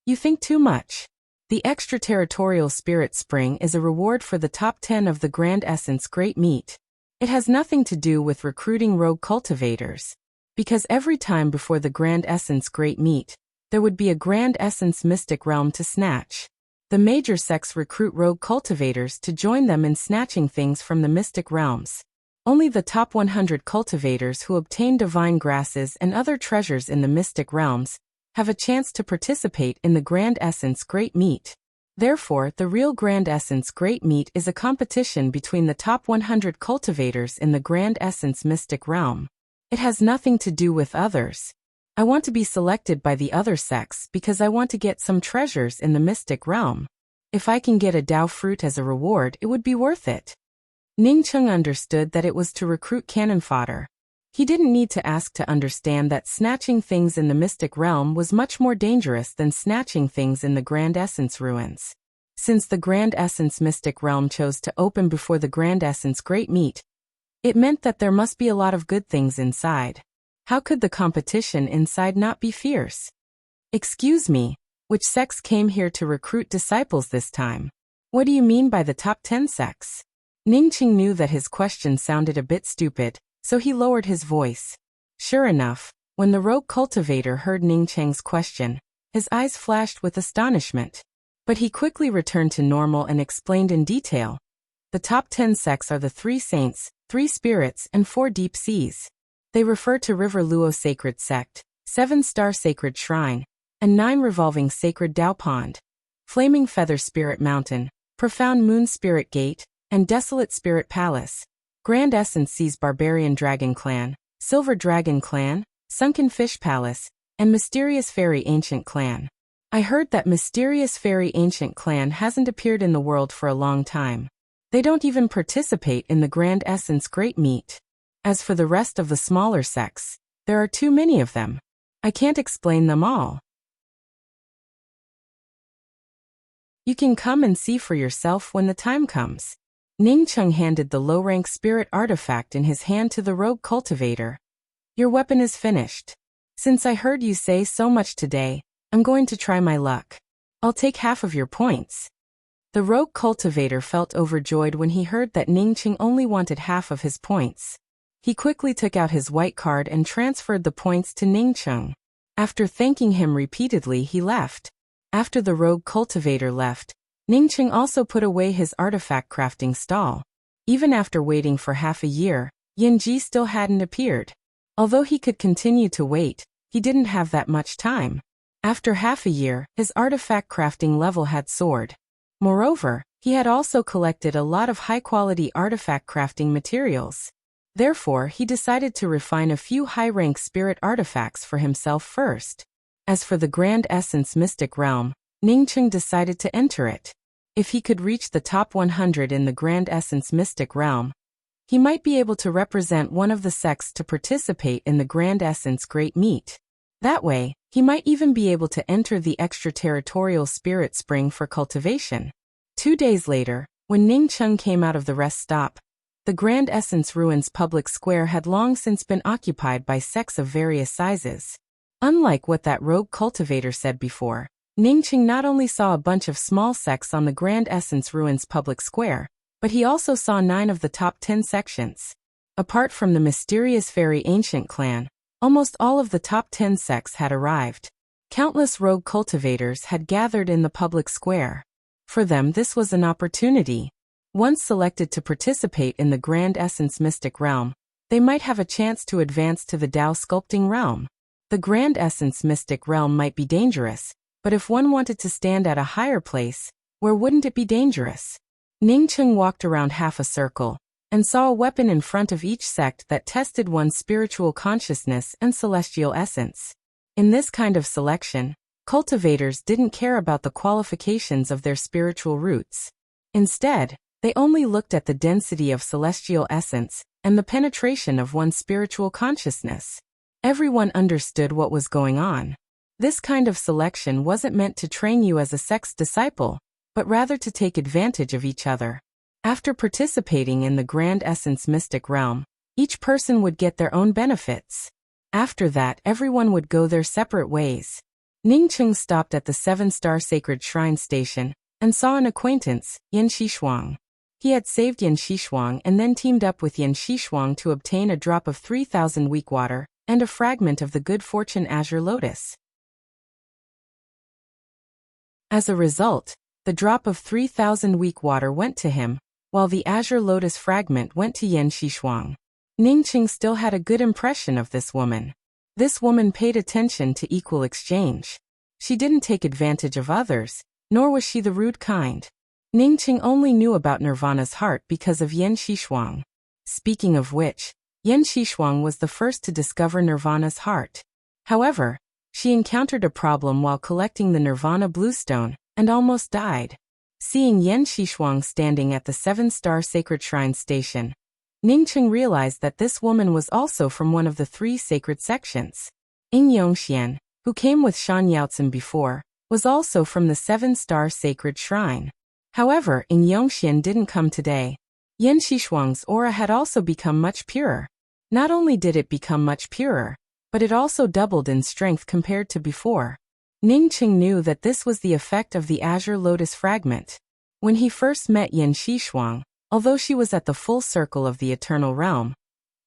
You think too much. The extraterritorial spirit spring is a reward for the top 10 of the Grand Essence Great Meat. It has nothing to do with recruiting rogue cultivators. Because every time before the Grand Essence Great Meat, there would be a Grand Essence Mystic Realm to snatch. The major sects recruit rogue cultivators to join them in snatching things from the mystic realms. Only the top 100 cultivators who obtain divine grasses and other treasures in the mystic realms have a chance to participate in the Grand Essence Great Meat. Therefore, the real Grand Essence Great Meat is a competition between the top 100 cultivators in the Grand Essence Mystic Realm. It has nothing to do with others. I want to be selected by the other sects because I want to get some treasures in the mystic realm. If I can get a Dao fruit as a reward, it would be worth it. Ning Cheng understood that it was to recruit cannon fodder. He didn't need to ask to understand that snatching things in the mystic realm was much more dangerous than snatching things in the Grand Essence ruins. Since the Grand Essence Mystic Realm chose to open before the Grand Essence Great Meat, it meant that there must be a lot of good things inside. How could the competition inside not be fierce? Excuse me, which sects came here to recruit disciples this time? What do you mean by the top 10 sects? Ning Cheng knew that his question sounded a bit stupid, so he lowered his voice. Sure enough, when the rogue cultivator heard Ning Cheng's question, his eyes flashed with astonishment. But he quickly returned to normal and explained in detail. The top 10 sects are the 3 saints, 3 spirits, and 4 deep seas. They refer to River Luo Sacred Sect, 7-Star Sacred Shrine, and 9 Revolving Sacred Dao Pond, Flaming Feather Spirit Mountain, Profound Moon Spirit Gate, and Desolate Spirit Palace. Grand Essence Seas Barbarian Dragon Clan, Silver Dragon Clan, Sunken Fish Palace, and Mysterious Fairy Ancient Clan. I heard that Mysterious Fairy Ancient Clan hasn't appeared in the world for a long time. They don't even participate in the Grand Essence Great Meat. As for the rest of the smaller sects, there are too many of them. I can't explain them all. You can come and see for yourself when the time comes. Ning Cheng handed the low-rank spirit artifact in his hand to the rogue cultivator. Your weapon is finished. Since I heard you say so much today, I'm going to try my luck. I'll take half of your points. The rogue cultivator felt overjoyed when he heard that Ning Cheng only wanted half of his points. He quickly took out his white card and transferred the points to Ning Cheng. After thanking him repeatedly, he left. After the rogue cultivator left, Ning Cheng also put away his artifact crafting stall. Even after waiting for half a year, Yin Ji still hadn't appeared. Although he could continue to wait, he didn't have that much time. After half a year, his artifact crafting level had soared. Moreover, he had also collected a lot of high-quality artifact crafting materials. Therefore, he decided to refine a few high-rank spirit artifacts for himself first. As for the Grand Essence Mystic Realm, Ning Cheng decided to enter it. If he could reach the top 100 in the Grand Essence Mystic Realm, he might be able to represent one of the sects to participate in the Grand Essence Great Meat. That way, he might even be able to enter the extraterritorial spirit spring for cultivation. 2 days later, when Ning Cheng came out of the rest stop, the Grand Essence Ruins public square had long since been occupied by sects of various sizes. Unlike what that rogue cultivator said before, Ning Cheng not only saw a bunch of small sects on the Grand Essence Ruins public square, but he also saw 9 of the top 10 sections. Apart from the Mysterious Fairy Ancient Clan, almost all of the top 10 sects had arrived. Countless rogue cultivators had gathered in the public square. For them, this was an opportunity. Once selected to participate in the Grand Essence Mystic Realm, they might have a chance to advance to the Dao Sculpting Realm. The Grand Essence Mystic Realm might be dangerous, but if one wanted to stand at a higher place, where wouldn't it be dangerous? Ning Cheng walked around half a circle, and saw a weapon in front of each sect that tested one's spiritual consciousness and celestial essence. In this kind of selection, cultivators didn't care about the qualifications of their spiritual roots. Instead, they only looked at the density of celestial essence and the penetration of one's spiritual consciousness. Everyone understood what was going on. This kind of selection wasn't meant to train you as a sex disciple, but rather to take advantage of each other. After participating in the Grand Essence Mystic Realm, each person would get their own benefits. After that, everyone would go their separate ways. Ningcheng stopped at the 7-star Sacred Shrine station and saw an acquaintance, Yan Xishuang. He had saved Yan Xishuang and then teamed up with Yan Xishuang to obtain a drop of 3,000 weak water and a fragment of the Good Fortune Azure Lotus. As a result, the drop of 3,000 weak water went to him, while the Azure Lotus fragment went to Yan Xishuang. Ningcheng still had a good impression of this woman. This woman paid attention to equal exchange. She didn't take advantage of others, nor was she the rude kind. Ningcheng only knew about Nirvana's heart because of Yan Xishuang. Speaking of which, Yan Xishuang was the first to discover Nirvana's heart. However, she encountered a problem while collecting the Nirvana Bluestone, and almost died. Seeing Yan Xishuang standing at the 7-star Sacred Shrine station, Ningcheng realized that this woman was also from one of the 3 sacred sections. Ying Yongxian, who came with Shan Yaoцin before, was also from the 7-star Sacred Shrine. However, Ying Yongxian didn't come today. Yan Xishuang's aura had also become much purer. Not only did it become much purer, but it also doubled in strength compared to before. Ningcheng knew that this was the effect of the Azure Lotus fragment. When he first met Yan Xishuang, although she was at the full circle of the Eternal Realm,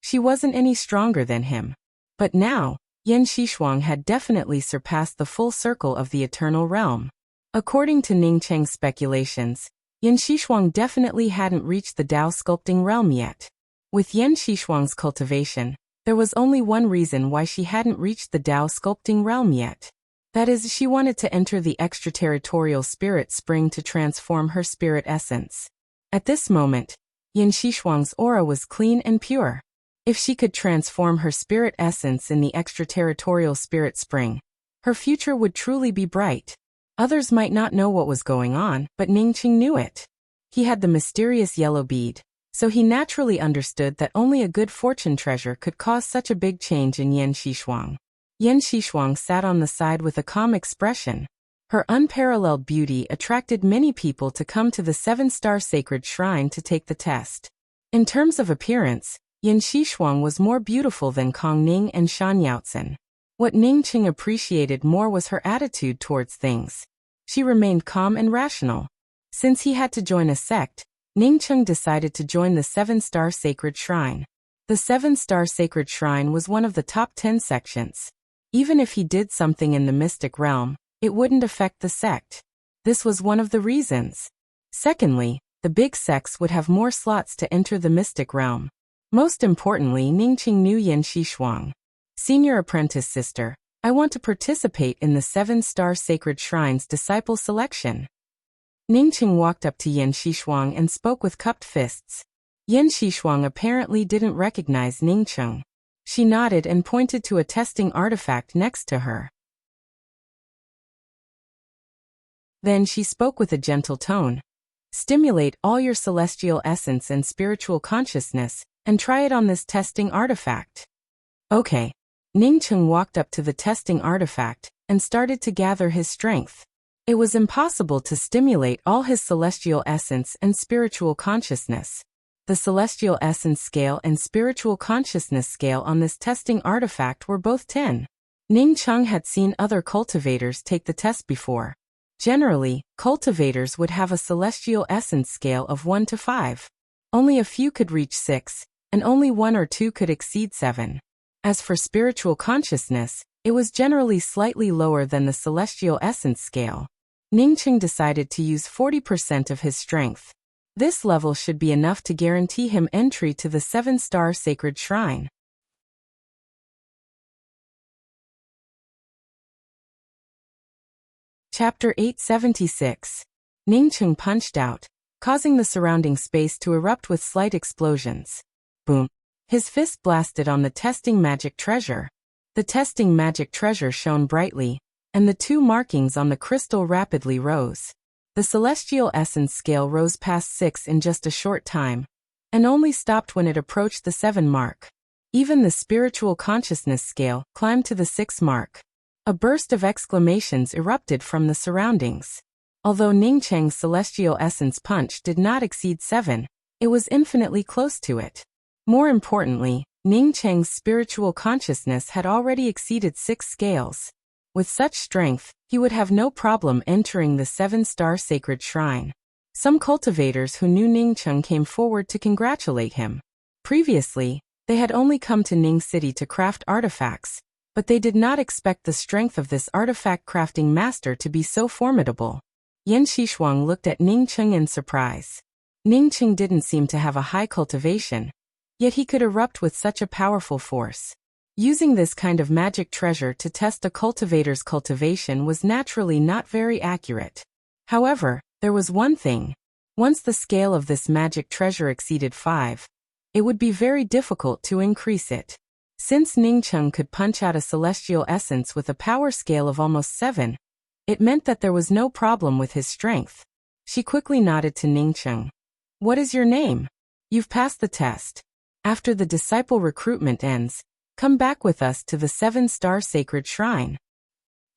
she wasn't any stronger than him. But now, Yan Xishuang had definitely surpassed the full circle of the Eternal Realm. According to Ningcheng's speculations, Yan Xishuang definitely hadn't reached the Tao sculpting realm yet. With Yan Xishuang's cultivation, there was only one reason why she hadn't reached the Tao sculpting realm yet. That is, she wanted to enter the extraterritorial spirit spring to transform her spirit essence. At this moment, Yan Xishuang's aura was clean and pure. If she could transform her spirit essence in the extraterritorial spirit spring, her future would truly be bright. Others might not know what was going on, but Ningcheng knew it. He had the mysterious yellow bead, so he naturally understood that only a good fortune treasure could cause such a big change in Yan Xishuang. Yan Xishuang sat on the side with a calm expression. Her unparalleled beauty attracted many people to come to the 7-star Sacred Shrine to take the test. In terms of appearance, Yan Xishuang was more beautiful than Kong Ning and Shan Yaoцin. What Ningcheng appreciated more was her attitude towards things. She remained calm and rational. Since he had to join a sect, Ningcheng decided to join the 7-star Sacred Shrine. The 7-star Sacred Shrine was one of the top 10 sections. Even if he did something in the mystic realm, it wouldn't affect the sect. This was one of the reasons. Secondly, the big sects would have more slots to enter the mystic realm. Most importantly, Ningcheng knew Yan Xishuang. Senior apprentice sister, I want to participate in the 7-star Sacred Shrine's disciple selection. Ningcheng walked up to Yan Xishuang and spoke with cupped fists. Yan Xishuang apparently didn't recognize Ningcheng. She nodded and pointed to a testing artifact next to her. Then she spoke with a gentle tone. Stimulate all your celestial essence and spiritual consciousness, and try it on this testing artifact. Okay. Ningcheng walked up to the testing artifact and started to gather his strength. It was impossible to stimulate all his celestial essence and spiritual consciousness. The celestial essence scale and spiritual consciousness scale on this testing artifact were both 10. Ningcheng had seen other cultivators take the test before. Generally, cultivators would have a celestial essence scale of 1 to 5. Only a few could reach 6, and only 1 or 2 could exceed 7. As for spiritual consciousness, it was generally slightly lower than the celestial essence scale. Ningcheng decided to use 40% of his strength. This level should be enough to guarantee him entry to the 7-star Sacred Shrine. Chapter 876. Ningcheng punched out, causing the surrounding space to erupt with slight explosions. Boom. His fist blasted on the testing magic treasure. The testing magic treasure shone brightly, and the 2 markings on the crystal rapidly rose. The celestial essence scale rose past 6 in just a short time, and only stopped when it approached the 7 mark. Even the spiritual consciousness scale climbed to the 6 mark. A burst of exclamations erupted from the surroundings. Although Ning Cheng's celestial essence punch did not exceed 7, it was infinitely close to it. More importantly, Ning Cheng's spiritual consciousness had already exceeded 6 scales. With such strength, he would have no problem entering the 7-star sacred shrine. Some cultivators who knew Ning Cheng came forward to congratulate him. Previously, they had only come to Ning City to craft artifacts, but they did not expect the strength of this artifact crafting master to be so formidable. Yan Xishuang looked at Ning Cheng in surprise. Ning Cheng didn't seem to have a high cultivation, yet he could erupt with such a powerful force. Using this kind of magic treasure to test a cultivator's cultivation was naturally not very accurate. However, there was one thing. Once the scale of this magic treasure exceeded 5, it would be very difficult to increase it. Since Ning Cheng could punch out a celestial essence with a power scale of almost 7, it meant that there was no problem with his strength. She quickly nodded to Ning Cheng. "What is your name? You've passed the test. After the disciple recruitment ends, come back with us to the 7-star sacred shrine."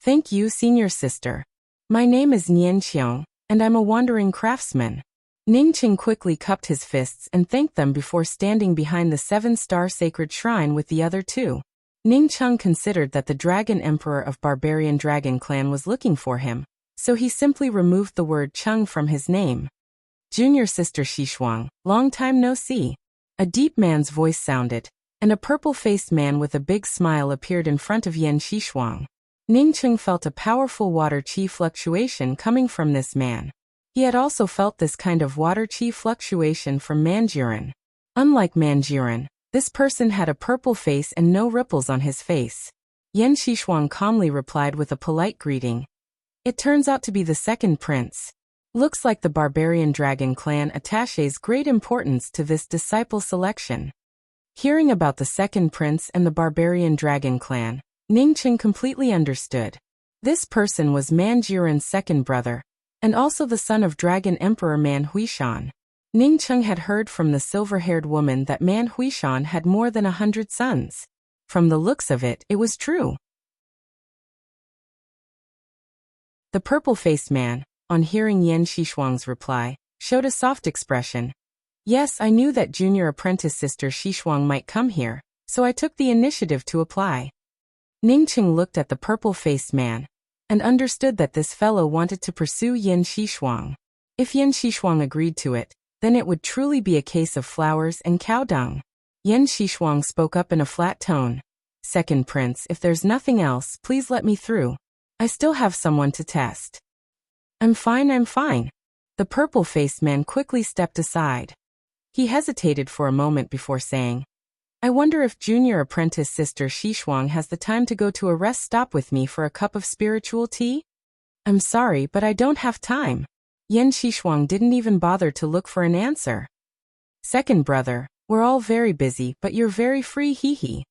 "Thank you, senior sister. My name is Nian Qiong, and I'm a wandering craftsman." Ning Cheng quickly cupped his fists and thanked them before standing behind the 7-star sacred shrine with the other 2. Ning Cheng considered that the Dragon Emperor of Barbarian Dragon Clan was looking for him, so he simply removed the word Cheng from his name. "Junior sister Xishuang, long time no see." A deep man's voice sounded, and a purple-faced man with a big smile appeared in front of Yan Xishuang. Ning Cheng felt a powerful water qi fluctuation coming from this man. He had also felt this kind of water qi fluctuation from Manjuran. Unlike Manjuran, this person had a purple face and no ripples on his face. Yan Xishuang calmly replied with a polite greeting. "It turns out to be the second prince. Looks like the Barbarian Dragon Clan attaches great importance to this disciple selection." Hearing about the second prince and the Barbarian Dragon Clan, Ning Cheng completely understood. This person was Manjuran's second brother, and also the son of Dragon Emperor Man Huishan. Ning Cheng had heard from the silver-haired woman that Man Huishan had more than 100 sons. From the looks of it, it was true. The purple-faced man, on hearing Yan Xishuang's reply, showed a soft expression. "Yes, I knew that junior apprentice sister Xishuang might come here, so I took the initiative to apply." Ning Cheng looked at the purple-faced man, and understood that this fellow wanted to pursue Yan Xishuang. If Yan Xishuang agreed to it, then it would truly be a case of flowers and cow dung. Yan Xishuang spoke up in a flat tone. "Second prince, if there's nothing else, please let me through. I still have someone to test." I'm fine. The purple-faced man quickly stepped aside. He hesitated for a moment before saying, "I wonder if junior apprentice sister Xishuang has the time to go to a rest stop with me for a cup of spiritual tea?" "I'm sorry, but I don't have time." Yan Xishuang didn't even bother to look for an answer. "Second brother, we're all very busy, but you're very free, hee.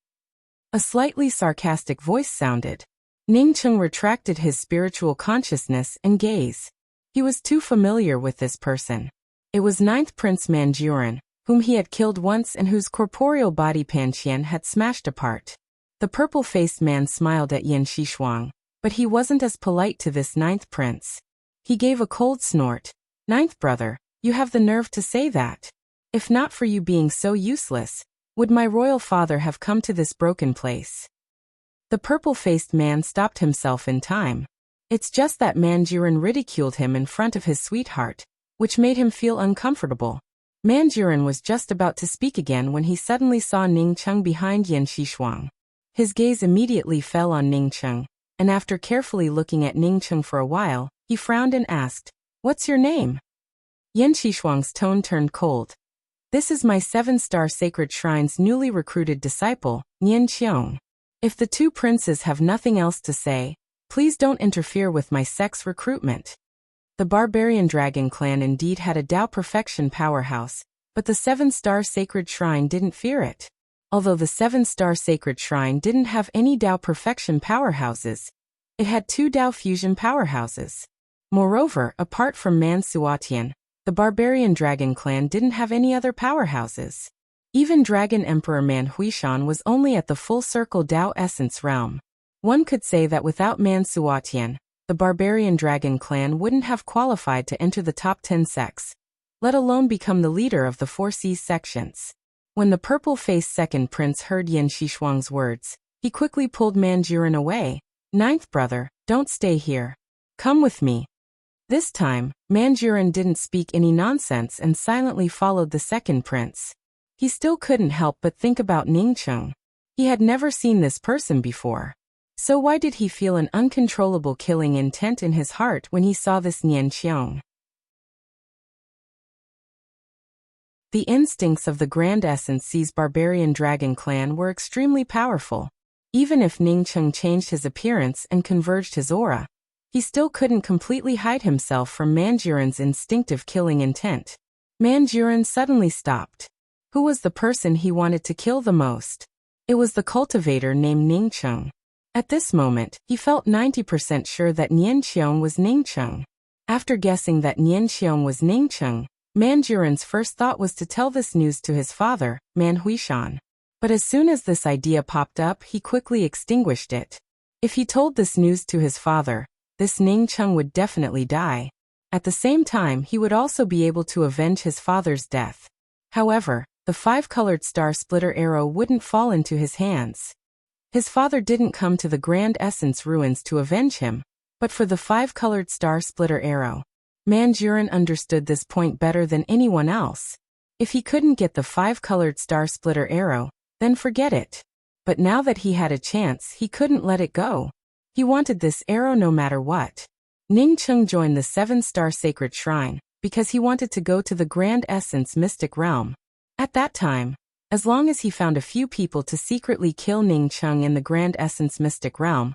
A slightly sarcastic voice sounded. Ning Cheng retracted his spiritual consciousness and gaze. He was too familiar with this person. It was 9th Prince Manjuran, whom he had killed once and whose corporeal body Pan Qian had smashed apart. The purple-faced man smiled at Yan Xishuang, but he wasn't as polite to this 9th prince. He gave a cold snort. "9th brother, you have the nerve to say that. If not for you being so useless, would my royal father have come to this broken place?" The purple-faced man stopped himself in time. It's just that Manjuran ridiculed him in front of his sweetheart, which made him feel uncomfortable. Manjuran was just about to speak again when he suddenly saw Ning Cheng behind Yan Xishuang. His gaze immediately fell on Ning Cheng, and after carefully looking at Ning Cheng for a while, he frowned and asked, "What's your name?" Yan Xishuang's tone turned cold. "This is my 7-star sacred shrine's newly recruited disciple, Nian Qiong. If the 2 princes have nothing else to say, please don't interfere with my sex recruitment." The Barbarian Dragon Clan indeed had a Dao Perfection powerhouse, but the 7-star sacred shrine didn't fear it. Although the 7-star sacred shrine didn't have any Dao Perfection powerhouses, it had 2 Dao Fusion powerhouses. Moreover, apart from Man Suatian, the Barbarian Dragon Clan didn't have any other powerhouses. Even Dragon Emperor Man Huishan was only at the full circle Dao Essence realm. One could say that without Man Suatian, the barbarian dragon clan wouldn't have qualified to enter the top 10 sects, let alone become the leader of the 4 Seas sections. When the purple-faced second prince heard Yan Xishuang's words, he quickly pulled Manjuran away. "Ninth brother, don't stay here. Come with me." This time, Manjuran didn't speak any nonsense and silently followed the second prince. He still couldn't help but think about Ningcheng. He had never seen this person before. So why did he feel an uncontrollable killing intent in his heart when he saw this Nian Qiong? The instincts of the Grand Essence Sea's barbarian dragon clan were extremely powerful. Even if Ningcheng changed his appearance and converged his aura, he still couldn't completely hide himself from Manjuran's instinctive killing intent. Manjuran suddenly stopped. Who was the person he wanted to kill the most? It was the cultivator named Ningcheng. At this moment, he felt 90% sure that Nian Qiong was Ningcheng. After guessing that Nian Qiong was Ningcheng, Manjuran's first thought was to tell this news to his father, Man Huishan. But as soon as this idea popped up, he quickly extinguished it. If he told this news to his father, this Ningcheng would definitely die. At the same time, he would also be able to avenge his father's death. However, the 5-colored star splitter arrow wouldn't fall into his hands. His father didn't come to the Grand Essence ruins to avenge him, but for the 5-colored star splitter arrow. Manjuran understood this point better than anyone else. If he couldn't get the 5-colored star splitter arrow, then forget it. But now that he had a chance, he couldn't let it go. He wanted this arrow no matter what. Ningcheng joined the 7-star sacred shrine because he wanted to go to the Grand Essence mystic realm. At that time, as long as he found a few people to secretly kill Ningcheng in the Grand Essence mystic realm,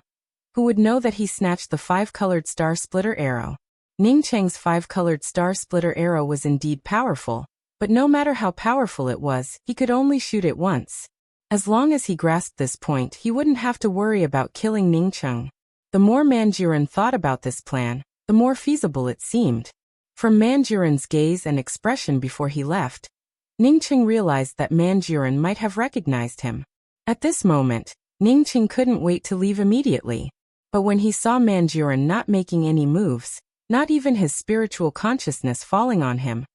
who would know that he snatched the 5-colored star splitter arrow. Ningcheng's 5-colored star splitter arrow was indeed powerful, but no matter how powerful it was, he could only shoot it once. As long as he grasped this point, he wouldn't have to worry about killing Ningcheng. The more Manjuran thought about this plan, the more feasible it seemed. From Manjuran's gaze and expression before he left, Ningcheng realized that Manjuran might have recognized him. At this moment, Ningcheng couldn't wait to leave immediately. But when he saw Manjuran not making any moves, not even his spiritual consciousness falling on him,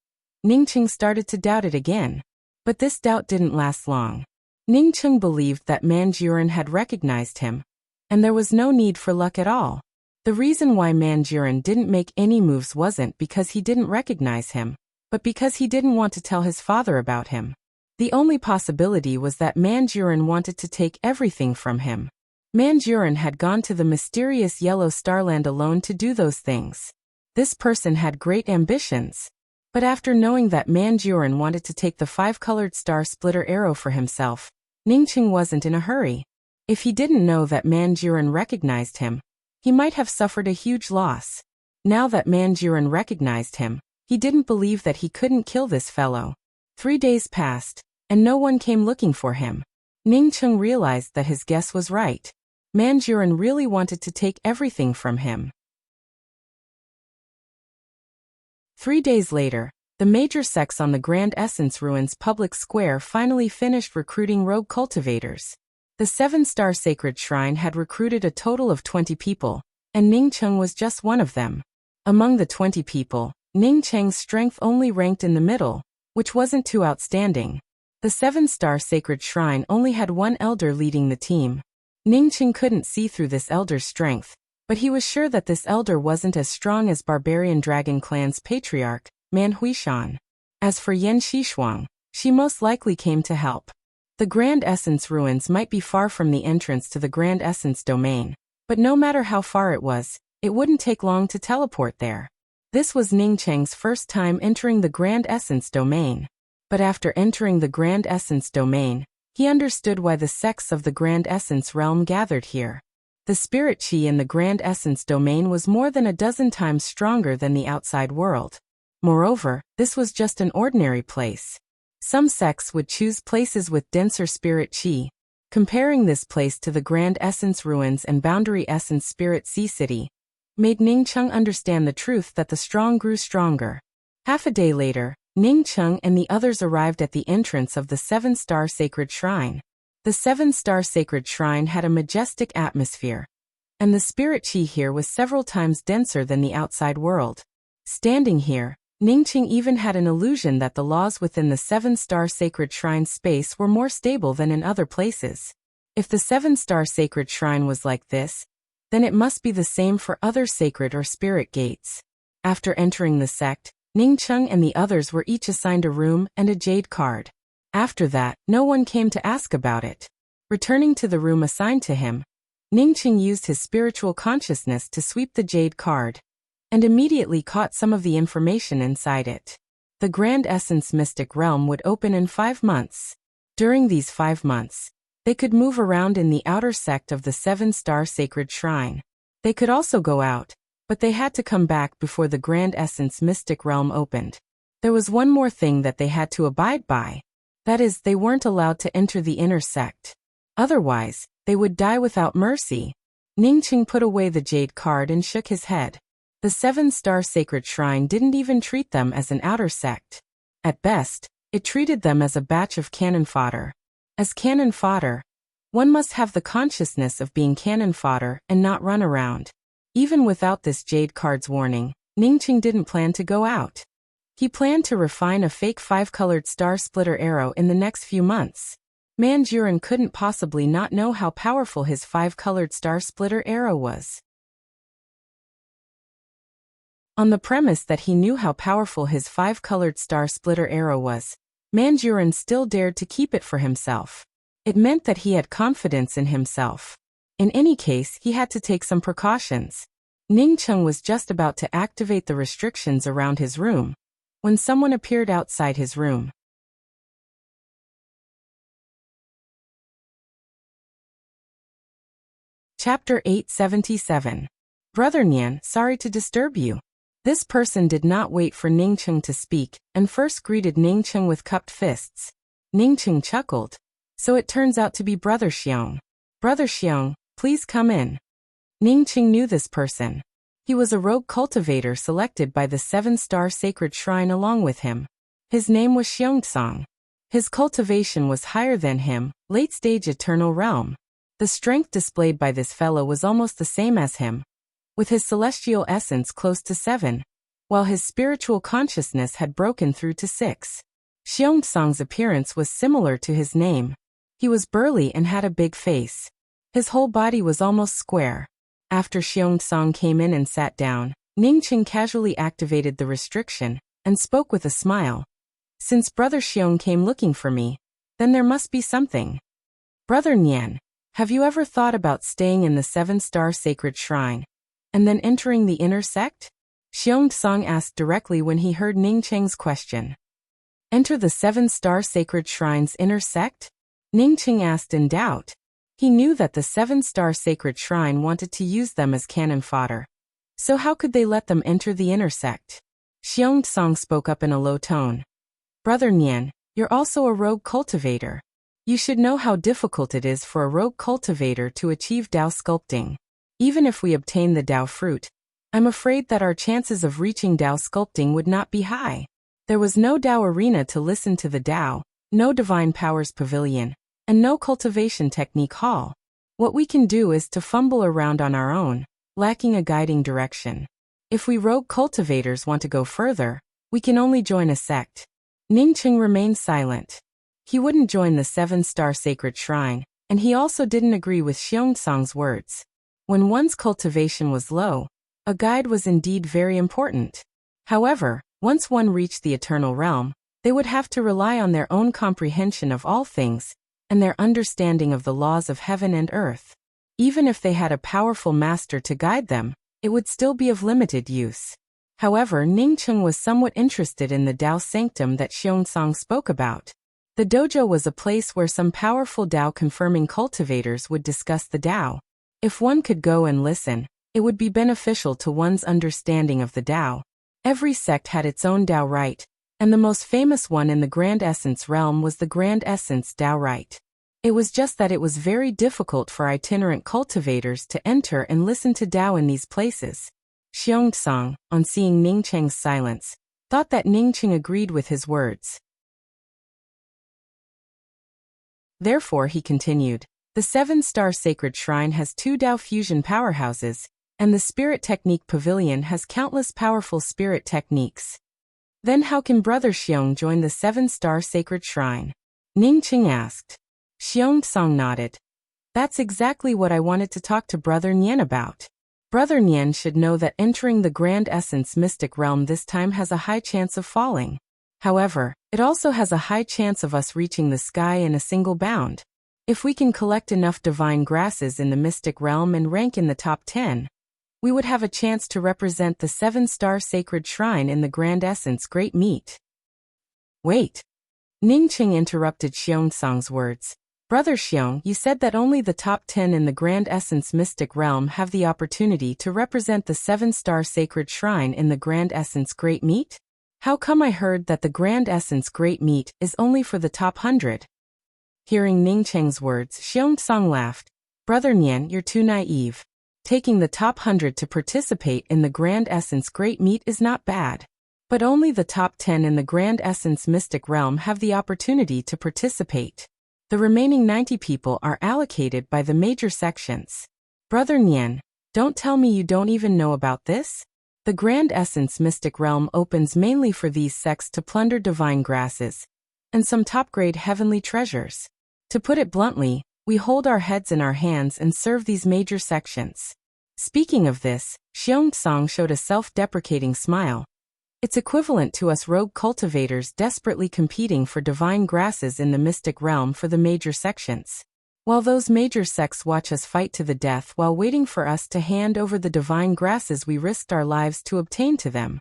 Ningcheng started to doubt it again. But this doubt didn't last long. Ningcheng believed that Manjuran had recognized him, and there was no need for luck at all. The reason why Manjuran didn't make any moves wasn't because he didn't recognize him, but because he didn't want to tell his father about him. The only possibility was that Manjuran wanted to take everything from him. Manjuran had gone to the mysterious yellow starland alone to do those things. This person had great ambitions. But after knowing that Manjuran wanted to take the 5-colored star splitter arrow for himself, Ningcheng wasn't in a hurry. If he didn't know that Manjuran recognized him, he might have suffered a huge loss. Now that Manjuran recognized him, he didn't believe that he couldn't kill this fellow. 3 days passed, and no one came looking for him. Ningcheng realized that his guess was right. Manjuran really wanted to take everything from him. 3 days later, the major sects on the Grand Essence Ruins public square finally finished recruiting rogue cultivators. The 7-star sacred shrine had recruited a total of 20 people, and Ningcheng was just one of them. Among the 20 people, Ningcheng's strength only ranked in the middle, which wasn't too outstanding. The 7-star sacred shrine only had one elder leading the team. Ningcheng couldn't see through this elder's strength, but he was sure that this elder wasn't as strong as Barbarian Dragon Clan's patriarch, Man Huishan. As for Yan Xishuang, she most likely came to help. The Grand Essence ruins might be far from the entrance to the Grand Essence domain, but no matter how far it was, it wouldn't take long to teleport there. This was Ningcheng's first time entering the Grand Essence domain. But after entering the Grand Essence domain, he understood why the sects of the Grand Essence realm gathered here. The spirit chi in the Grand Essence domain was more than a dozen times stronger than the outside world. Moreover, this was just an ordinary place. Some sects would choose places with denser spirit chi. Comparing this place to the Grand Essence ruins and Boundary Essence Spirit Sea City made Ningcheng understand the truth that the strong grew stronger. Half a day later, Ningcheng and the others arrived at the entrance of the 7-star sacred shrine. The seven-star sacred shrine had a majestic atmosphere, and the spirit chi here was several times denser than the outside world. Standing here, Ningqing even had an illusion that the laws within the seven-star sacred shrine space were more stable than in other places. If the seven-star sacred shrine was like this, then it must be the same for other sacred or spirit gates. After entering the sect, Ningqing and the others were each assigned a room and a jade card. After that, no one came to ask about it. Returning to the room assigned to him, Ningqing used his spiritual consciousness to sweep the jade card, and immediately caught some of the information inside it. The Grand Essence Mystic Realm would open in 5 months. During these 5 months, they could move around in the outer sect of the seven-star sacred shrine. They could also go out, but they had to come back before the Grand Essence Mystic Realm opened. There was one more thing that they had to abide by. That is, they weren't allowed to enter the inner sect. Otherwise, they would die without mercy. Ningqing put away the jade card and shook his head. The seven-star sacred shrine didn't even treat them as an outer sect. At best, it treated them as a batch of cannon fodder. As cannon fodder, one must have the consciousness of being cannon fodder and not run around. Even without this jade card's warning, Ningqing didn't plan to go out. He planned to refine a fake 5-colored star splitter arrow in the next few months. Manjuran couldn't possibly not know how powerful his 5-colored star splitter arrow was. On the premise that he knew how powerful his 5-colored star splitter arrow was, Manjuran still dared to keep it for himself. It meant that he had confidence in himself. In any case, he had to take some precautions. Ningqing was just about to activate the restrictions around his room when someone appeared outside his room. Chapter 877. Brother Nian, sorry to disturb you. This person did not wait for Ningqing to speak, and first greeted Ningqing with cupped fists. Ningqing chuckled. So it turns out to be Brother Xiong. Brother Xiong, please come in. Ningqing knew this person. He was a rogue cultivator selected by the seven-star sacred shrine along with him. His name was Xiongtsang. His cultivation was higher than him, late-stage eternal realm. The strength displayed by this fellow was almost the same as him, with his celestial essence close to 7, while his spiritual consciousness had broken through to 6. Xiongtsang's appearance was similar to his name. He was burly and had a big face. His whole body was almost square. After Xiongtsang came in and sat down, Ningqing casually activated the restriction and spoke with a smile. Since Brother Xiong came looking for me, then there must be something. Brother Nian, have you ever thought about staying in the seven-star sacred shrine and then entering the inner sect? Xiongtsang asked directly when he heard Ningqing's question. Enter the seven-star sacred shrine's inner sect? Ningqing asked in doubt. He knew that the seven-star sacred shrine wanted to use them as cannon fodder. So how could they let them enter the inner sect? Xiongtsang spoke up in a low tone. Brother Nian, you're also a rogue cultivator. You should know how difficult it is for a rogue cultivator to achieve Dao sculpting. Even if we obtain the Dao fruit, I'm afraid that our chances of reaching Dao sculpting would not be high. There was no Dao arena to listen to the Dao, no divine powers pavilion, and no cultivation technique hall. What we can do is to fumble around on our own, lacking a guiding direction. If we rogue cultivators want to go further, we can only join a sect. Ningqing remained silent. He wouldn't join the seven-star sacred shrine, and he also didn't agree with Xiongtsang's words. When one's cultivation was low, a guide was indeed very important. However, once one reached the eternal realm, they would have to rely on their own comprehension of all things and their understanding of the laws of heaven and earth. Even if they had a powerful master to guide them, it would still be of limited use. However, Ningqing was somewhat interested in the Dao sanctum that Xiongtsang spoke about. The dojo was a place where some powerful Dao-confirming cultivators would discuss the Dao. If one could go and listen, it would be beneficial to one's understanding of the Dao. Every sect had its own Dao rite, and the most famous one in the Grand Essence realm was the Grand Essence Dao rite. It was just that it was very difficult for itinerant cultivators to enter and listen to Dao in these places. Xiongtsang, on seeing Ningqing's silence, thought that Ningqing agreed with his words. Therefore, he continued, the 7-star sacred shrine has 2 Dao fusion powerhouses, and the spirit technique pavilion has countless powerful spirit techniques. Then how can Brother Xiong join the 7-star sacred shrine? Ningqing asked. Xiong Tsang nodded. That's exactly what I wanted to talk to Brother Nian about. Brother Nian should know that entering the Grand Essence mystic realm this time has a high chance of falling. However, it also has a high chance of us reaching the sky in a single bound. If we can collect enough divine grasses in the mystic realm and rank in the top 10, we would have a chance to represent the 7-star sacred shrine in the Grand Essence Great Meet. Wait. Ningqing interrupted Xiong Tsang's words. Brother Xiong, you said that only the top 10 in the Grand Essence Mystic Realm have the opportunity to represent the 7-star sacred shrine in the Grand Essence Great Meet? How come I heard that the Grand Essence Great Meet is only for the top 100? Hearing Ningqing's words, Xiong Tsang laughed. Brother Nian, you're too naive. Taking the top 100 to participate in the Grand Essence Great Meet is not bad. But only the top 10 in the Grand Essence Mystic Realm have the opportunity to participate. The remaining 90 people are allocated by the major sections. Brother Nian, don't tell me you don't even know about this? The Grand Essence Mystic Realm opens mainly for these sects to plunder divine grasses and some top-grade heavenly treasures. To put it bluntly, we hold our heads in our hands and serve these major sections. Speaking of this, Xiong Tsang showed a self-deprecating smile. It's equivalent to us rogue cultivators desperately competing for divine grasses in the mystic realm for the major sections. While those major sects watch us fight to the death while waiting for us to hand over the divine grasses we risked our lives to obtain to them.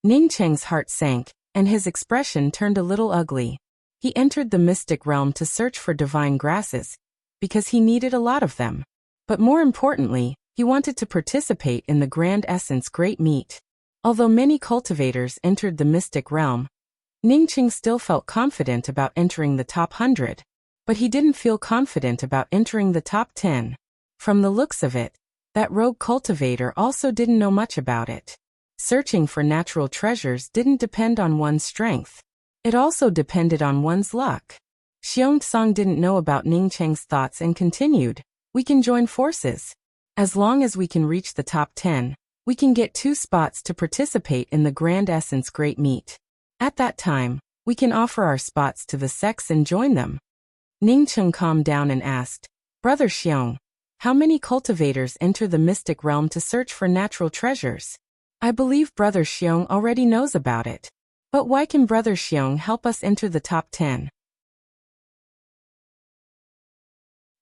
Ningqing's heart sank, and his expression turned a little ugly. He entered the mystic realm to search for divine grasses, because he needed a lot of them. But more importantly, he wanted to participate in the Grand Essence Great Meet. Although many cultivators entered the mystic realm, Ningqing still felt confident about entering the top 100. But he didn't feel confident about entering the top 10. From the looks of it, that rogue cultivator also didn't know much about it. Searching for natural treasures didn't depend on one's strength. It also depended on one's luck. Xiong Tsang didn't know about Ningqing's thoughts and continued, we can join forces. As long as we can reach the top 10, we can get 2 spots to participate in the Grand Essence Great Meet. At that time, we can offer our spots to the sects and join them. Ningqing calmed down and asked, Brother Xiong, how many cultivators enter the mystic realm to search for natural treasures? I believe Brother Xiong already knows about it. But why can Brother Xiong help us enter the top 10?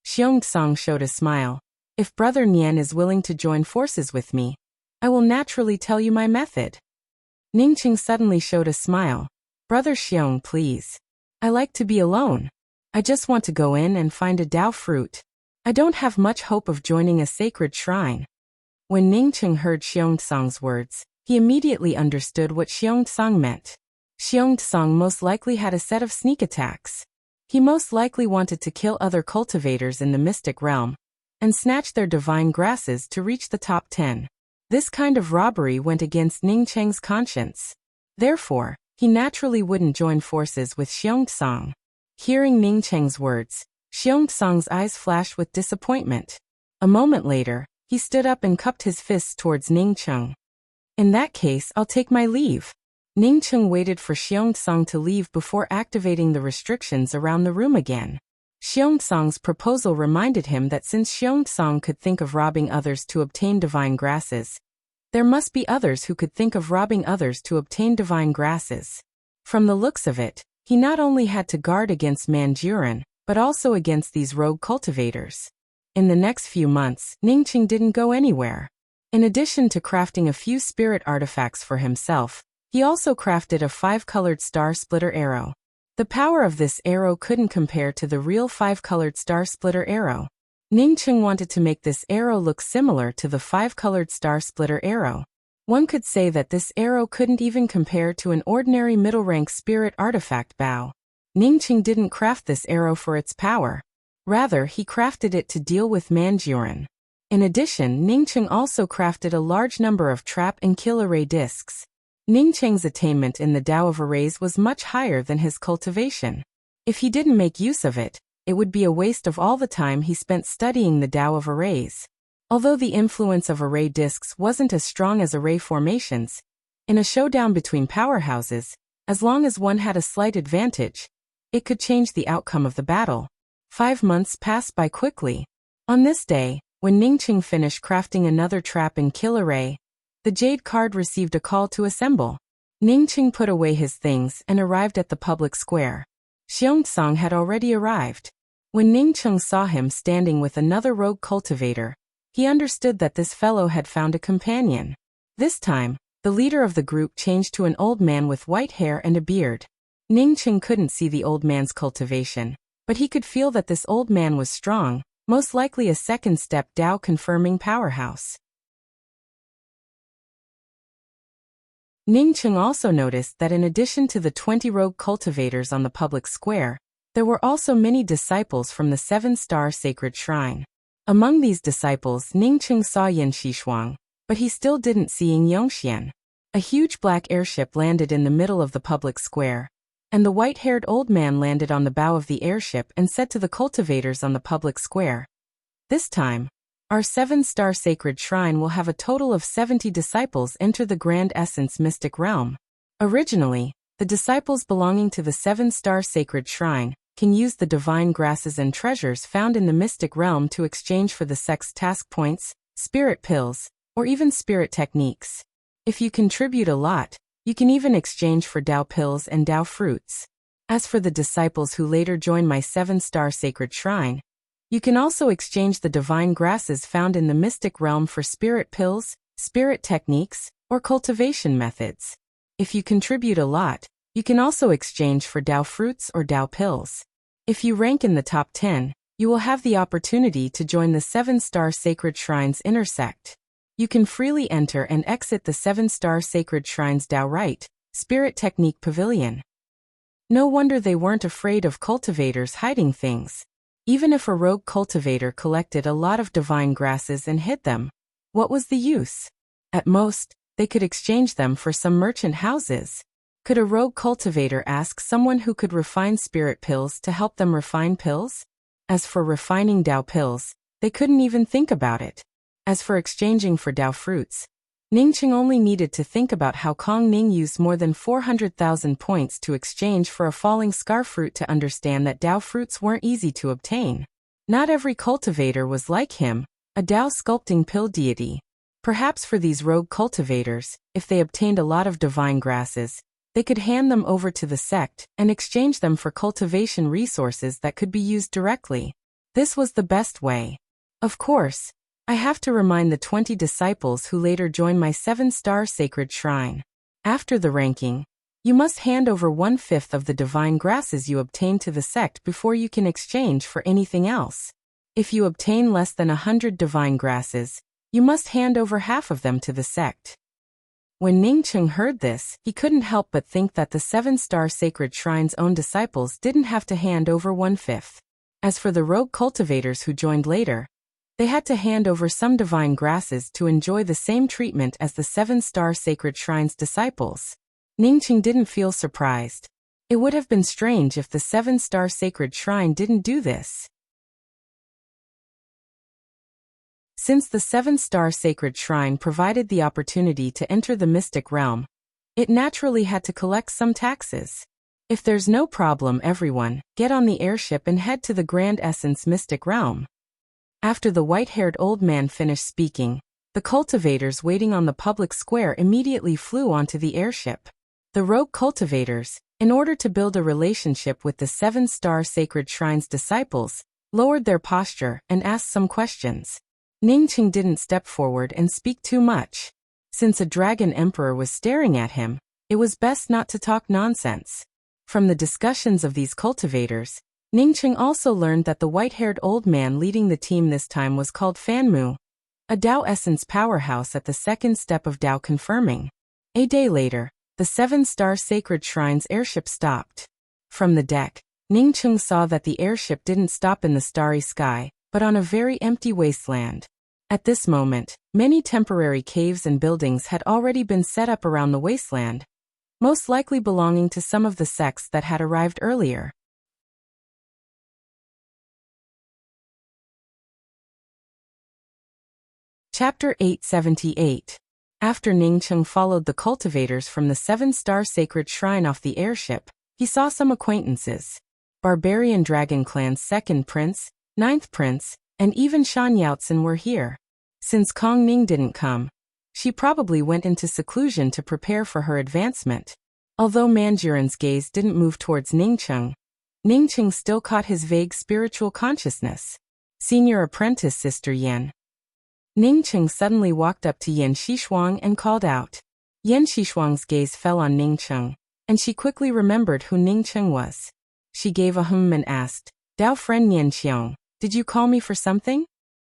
Xiong Tsang showed a smile. If Brother Nian is willing to join forces with me, I will naturally tell you my method. Ningqing suddenly showed a smile. Brother Xiong, please. I like to be alone. I just want to go in and find a Dao fruit. I don't have much hope of joining a sacred shrine. When Ningqing heard Xiong Tsang's words, he immediately understood what Xiong Tsang meant. Xiong Tsang most likely had a set of sneak attacks. He most likely wanted to kill other cultivators in the mystic realm and snatch their divine grasses to reach the top 10. This kind of robbery went against Ningqing's conscience. Therefore, he naturally wouldn't join forces with Xiong Tsang. Hearing Ningqing's words, Xiong Tsang's eyes flashed with disappointment. A moment later, he stood up and cupped his fists towards Ningqing. In that case, I'll take my leave. Ningqing waited for Xiong Tsang to leave before activating the restrictions around the room again. Xiong Tsang's proposal reminded him that since Xiong Tsang could think of robbing others to obtain divine grasses, there must be others who could think of robbing others to obtain divine grasses. From the looks of it, he not only had to guard against Manjuran, but also against these rogue cultivators. In the next few months, Ningqing didn't go anywhere. In addition to crafting a few spirit artifacts for himself, he also crafted a 5-colored star splitter arrow. The power of this arrow couldn't compare to the real 5-colored star splitter arrow. Ningqing wanted to make this arrow look similar to the 5-colored star splitter arrow. One could say that this arrow couldn't even compare to an ordinary middle-rank spirit artifact bow. Ningqing didn't craft this arrow for its power. Rather, he crafted it to deal with Manjuran. In addition, Ningqing also crafted a large number of trap and kill array discs. Ningqing's attainment in the Tao of arrays was much higher than his cultivation. If he didn't make use of it, it would be a waste of all the time he spent studying the Tao of arrays. Although the influence of array disks wasn't as strong as array formations, in a showdown between powerhouses, as long as one had a slight advantage, it could change the outcome of the battle. 5 months passed by quickly. On this day, when Ningqing finished crafting another trap and kill array, the jade card received a call to assemble. Ningqing put away his things and arrived at the public square. Xiongtsang had already arrived. When Ningqing saw him standing with another rogue cultivator, he understood that this fellow had found a companion. This time, the leader of the group changed to an old man with white hair and a beard. Ningqing couldn't see the old man's cultivation, but he could feel that this old man was strong, most likely a second-step Tao-confirming powerhouse. Ningqing also noticed that in addition to the 20 rogue cultivators on the public square, there were also many disciples from the 7-star sacred shrine. Among these disciples, Ningqing saw Yan Xishuang, but he still didn't see Ying Yongxian. A huge black airship landed in the middle of the public square, and the white-haired old man landed on the bow of the airship and said to the cultivators on the public square, "This time, our 7-star sacred shrine will have a total of 70 disciples enter the Grand Essence Mystic Realm. Originally, the disciples belonging to the 7-star sacred shrine can use the divine grasses and treasures found in the Mystic Realm to exchange for the sect's task points, spirit pills, or even spirit techniques. If you contribute a lot, you can even exchange for Tao pills and Tao fruits. As for the disciples who later join my 7-star sacred shrine, you can also exchange the divine grasses found in the Mystic Realm for spirit pills, spirit techniques, or cultivation methods. If you contribute a lot, you can also exchange for Tao fruits or Tao pills. If you rank in the top 10, you will have the opportunity to join the 7-star sacred shrine's inner sect. You can freely enter and exit the 7-star sacred shrine's Tao Rite, spirit technique pavilion. No wonder they weren't afraid of cultivators hiding things. Even if a rogue cultivator collected a lot of divine grasses and hid them, what was the use? At most, they could exchange them for some merchant houses. Could a rogue cultivator ask someone who could refine spirit pills to help them refine pills? As for refining Tao pills, they couldn't even think about it. As for exchanging for Tao fruits, Ningqing only needed to think about how Kong Ning used more than 400,000 points to exchange for a falling scar fruit to understand that Tao fruits weren't easy to obtain. Not every cultivator was like him, a Tao sculpting pill deity. Perhaps for these rogue cultivators, if they obtained a lot of divine grasses, they could hand them over to the sect and exchange them for cultivation resources that could be used directly. This was the best way. Of course, I have to remind the 20 disciples who later joined my 7-star sacred shrine. After the ranking, you must hand over 1/5 of the divine grasses you obtained to the sect before you can exchange for anything else. If you obtain less than 100 divine grasses, you must hand over half of them to the sect. When Ningqing heard this, he couldn't help but think that the 7-star sacred shrine's own disciples didn't have to hand over 1/5. As for the rogue cultivators who joined later, they had to hand over some divine grasses to enjoy the same treatment as the 7-star sacred shrine's disciples. Ningqing didn't feel surprised. It would have been strange if the 7-star sacred shrine didn't do this. Since the 7-star sacred shrine provided the opportunity to enter the mystic realm, it naturally had to collect some taxes. If there's no problem, everyone, get on the airship and head to the Grand Essence Mystic Realm. After the white-haired old man finished speaking, the cultivators waiting on the public square immediately flew onto the airship. The rogue cultivators, in order to build a relationship with the 7-star sacred shrine's disciples, lowered their posture and asked some questions. Ningqing didn't step forward and speak too much. Since a dragon emperor was staring at him, it was best not to talk nonsense. From the discussions of these cultivators, Ningqing also learned that the white-haired old man leading the team this time was called Fanmu, a Tao essence powerhouse at the second step of Tao confirming. A day later, the 7-star sacred shrine's airship stopped. From the deck, Ningqing saw that the airship didn't stop in the starry sky, but on a very empty wasteland. At this moment, many temporary caves and buildings had already been set up around the wasteland, most likely belonging to some of the sects that had arrived earlier. Chapter 878. After Ningcheng followed the cultivators from the 7-star sacred shrine off the airship, he saw some acquaintances. Barbarian Dragon Clan's 2nd prince, 9th prince, and even Shan Yaotsin were here. Since Kong Ning didn't come, she probably went into seclusion to prepare for her advancement. Although Manjurin's gaze didn't move towards Ningcheng, Ningcheng still caught his vague spiritual consciousness. Senior apprentice Sister Yan. Ningcheng suddenly walked up to Yan Xishuang and called out. Yan Xishuang's gaze fell on Ningcheng, and she quickly remembered who Ningcheng was. She gave a hum and asked, Dao friend Nianqiang, did you call me for something?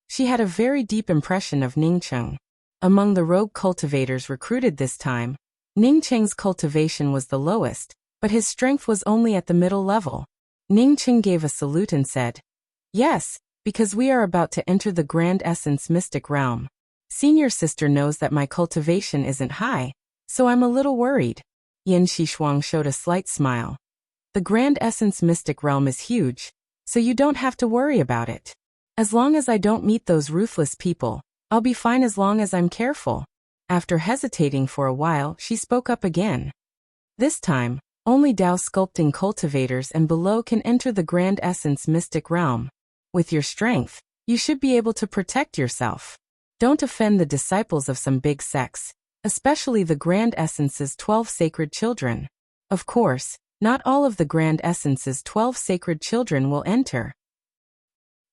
She had a very deep impression of Ningcheng. Among the rogue cultivators recruited this time, Ningcheng's cultivation was the lowest, but his strength was only at the middle level. Ningcheng gave a salute and said, Yes, because we are about to enter the Grand Essence Mystic Realm. Senior sister knows that my cultivation isn't high, so I'm a little worried. Yan Xishuang showed a slight smile. The Grand Essence Mystic Realm is huge, so you don't have to worry about it. As long as I don't meet those ruthless people, I'll be fine as long as I'm careful. After hesitating for a while, she spoke up again. This time, only Dao sculpting cultivators and below can enter the Grand Essence Mystic Realm. With your strength, you should be able to protect yourself. Don't offend the disciples of some big sects, especially the Grand Essence's 12 sacred children. Of course, not all of the Grand Essence's 12 sacred children will enter.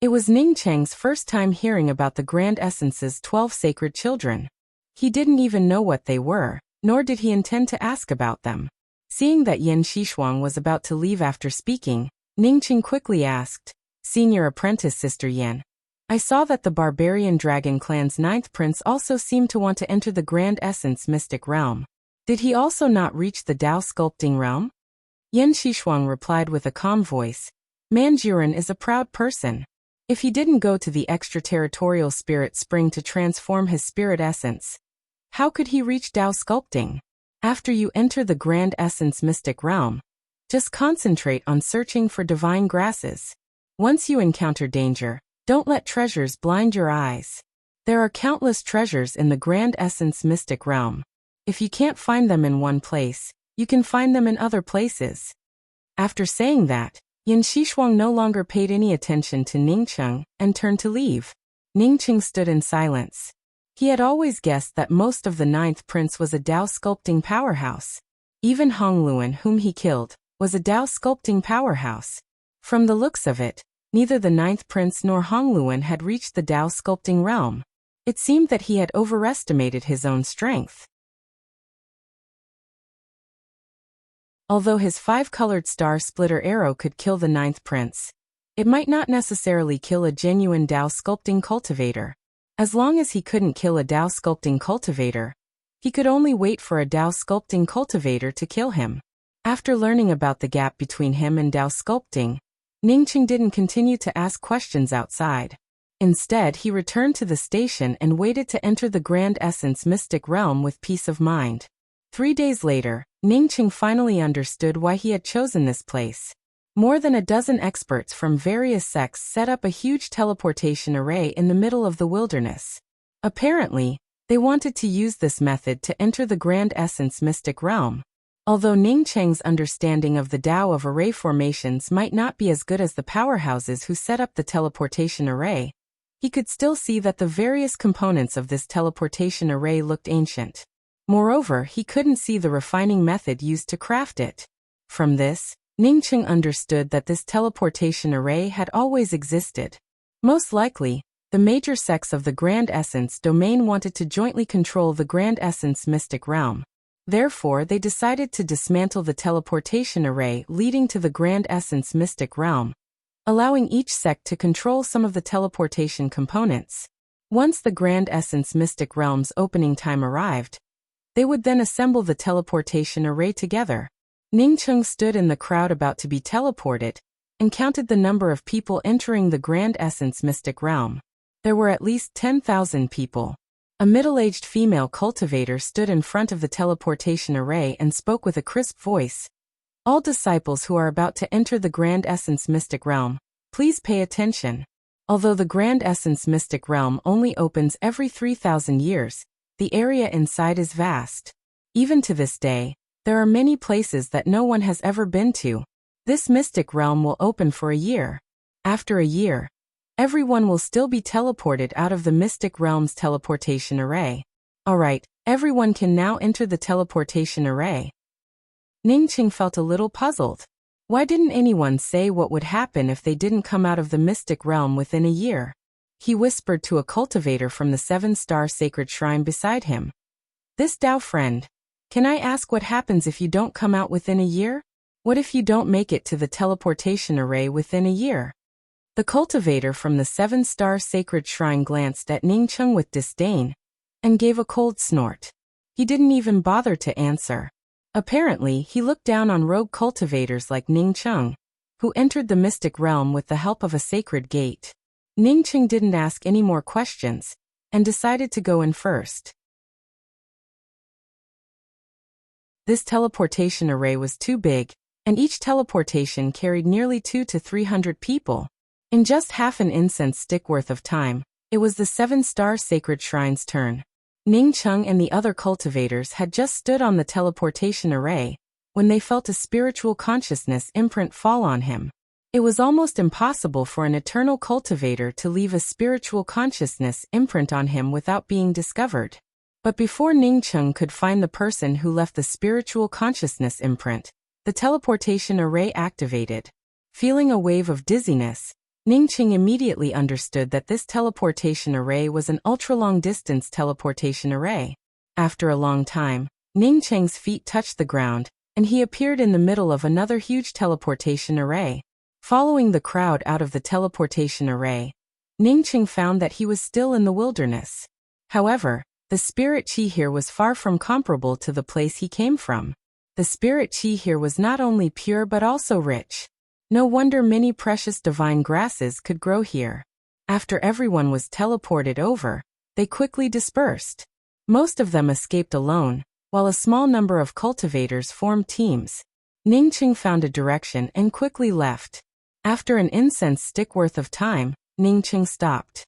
It was Ningcheng's first time hearing about the Grand Essence's 12 sacred children. He didn't even know what they were, nor did he intend to ask about them. Seeing that Yan Xishuang was about to leave after speaking, Ningcheng quickly asked, Senior apprentice Sister Yan, I saw that the Barbarian Dragon Clan's 9th prince also seemed to want to enter the Grand Essence Mystic Realm. Did he also not reach the Dao sculpting realm? Yan Xishuang replied with a calm voice, Manjurin is a proud person. If he didn't go to the extraterritorial spirit spring to transform his spirit essence, how could he reach Dao sculpting? After you enter the Grand Essence Mystic Realm, just concentrate on searching for divine grasses. Once you encounter danger, don't let treasures blind your eyes. There are countless treasures in the Grand Essence Mystic Realm. If you can't find them in one place, you can find them in other places. After saying that, Yan Xishuang no longer paid any attention to Ningcheng and turned to leave. Ningcheng stood in silence. He had always guessed that most of the 9th prince was a Dao sculpting powerhouse. Even Hongluan, whom he killed, was a Dao sculpting powerhouse. From the looks of it, neither the 9th prince nor Hongluan had reached the Dao sculpting realm. It seemed that he had overestimated his own strength. Although his 5-colored star splitter arrow could kill the 9th prince, it might not necessarily kill a genuine Dao sculpting cultivator. As long as he couldn't kill a Dao sculpting cultivator, he could only wait for a Dao sculpting cultivator to kill him. After learning about the gap between him and Dao sculpting, Ningcheng didn't continue to ask questions outside. Instead, he returned to the station and waited to enter the Grand Essence Mystic Realm with peace of mind. 3 days later, Ningcheng finally understood why he had chosen this place. More than a dozen experts from various sects set up a huge teleportation array in the middle of the wilderness. Apparently, they wanted to use this method to enter the Grand Essence Mystic Realm. Although Ningcheng's understanding of the Tao of array formations might not be as good as the powerhouses who set up the teleportation array, he could still see that the various components of this teleportation array looked ancient. Moreover, he couldn't see the refining method used to craft it. From this, Ningcheng understood that this teleportation array had always existed. Most likely, the major sects of the Grand Essence domain wanted to jointly control the Grand Essence Mystic Realm. Therefore, they decided to dismantle the teleportation array leading to the Grand Essence Mystic Realm, allowing each sect to control some of the teleportation components. Once the Grand Essence Mystic Realm's opening time arrived, they would then assemble the teleportation array together. Ningcheng stood in the crowd about to be teleported, and counted the number of people entering the Grand Essence Mystic Realm. There were at least 10,000 people. A middle-aged female cultivator stood in front of the teleportation array and spoke with a crisp voice. All disciples who are about to enter the Grand Essence Mystic Realm, please pay attention. Although the Grand Essence Mystic Realm only opens every 3,000 years, the area inside is vast. Even to this day, there are many places that no one has ever been to. This mystic realm will open for a year. After a year, everyone will still be teleported out of the mystic realm's teleportation array. Alright, everyone can now enter the teleportation array. Ningqing felt a little puzzled. Why didn't anyone say what would happen if they didn't come out of the mystic realm within a year? He whispered to a cultivator from the 7-star sacred shrine beside him. This Dao friend, can I ask what happens if you don't come out within a year? What if you don't make it to the teleportation array within a year? The cultivator from the 7-star sacred shrine glanced at Ningqing with disdain and gave a cold snort. He didn't even bother to answer. Apparently, he looked down on rogue cultivators like Ningqing, who entered the mystic realm with the help of a sacred gate. Ningqing didn't ask any more questions and decided to go in first. This teleportation array was too big, and each teleportation carried nearly 200 to 300 people. In just half an incense stick worth of time, it was the 7-star sacred shrine's turn. Ningqing and the other cultivators had just stood on the teleportation array when they felt a spiritual consciousness imprint fall on him. It was almost impossible for an eternal cultivator to leave a spiritual consciousness imprint on him without being discovered. But before Ningqing could find the person who left the spiritual consciousness imprint, the teleportation array activated. Feeling a wave of dizziness, Ningqing immediately understood that this teleportation array was an ultra-long-distance teleportation array. After a long time, Ningqing's feet touched the ground, and he appeared in the middle of another huge teleportation array. Following the crowd out of the teleportation array, Ningqing found that he was still in the wilderness. However, the spirit chi here was far from comparable to the place he came from. The spirit chi here was not only pure but also rich. No wonder many precious divine grasses could grow here. After everyone was teleported over, they quickly dispersed. Most of them escaped alone, while a small number of cultivators formed teams. Ningqing found a direction and quickly left. After an incense stick worth of time, Ningqing stopped.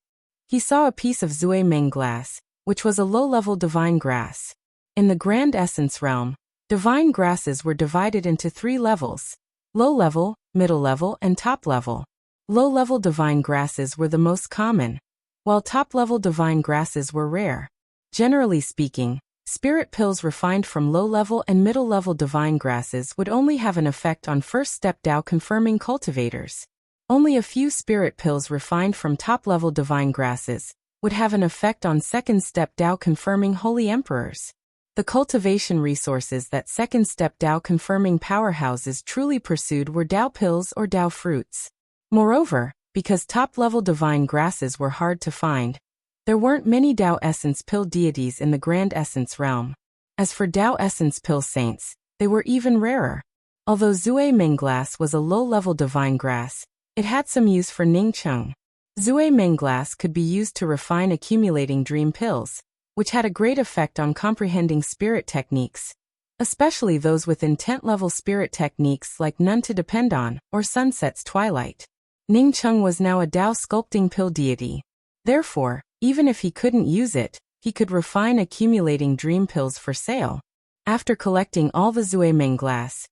He saw a piece of Zui Meng glass, which was a low-level divine grass. In the Grand Essence realm, divine grasses were divided into 3 levels: low-level, middle-level, and top-level. Low-level divine grasses were the most common, while top-level divine grasses were rare. Generally speaking, spirit pills refined from low-level and middle-level divine grasses would only have an effect on first-step Dao confirming cultivators. Only a few spirit pills refined from top-level divine grasses would have an effect on second-step Dao confirming holy emperors. The cultivation resources that second-step Dao confirming powerhouses truly pursued were Dao pills or Dao fruits. Moreover, because top-level divine grasses were hard to find, there weren't many Dao essence pill deities in the Grand Essence realm. As for Dao essence pill saints, they were even rarer. Although Zui Meng glass was a low-level divine grass, it had some use for Ningqing. Zui Meng glass could be used to refine accumulating dream pills, which had a great effect on comprehending spirit techniques, especially those with intent-level spirit techniques like None to Depend On or Sunset's Twilight. Ningqing was now a Dao sculpting pill deity. Therefore, even if he couldn't use it, he could refine accumulating dream pills for sale. After collecting all the Zui Meng glass,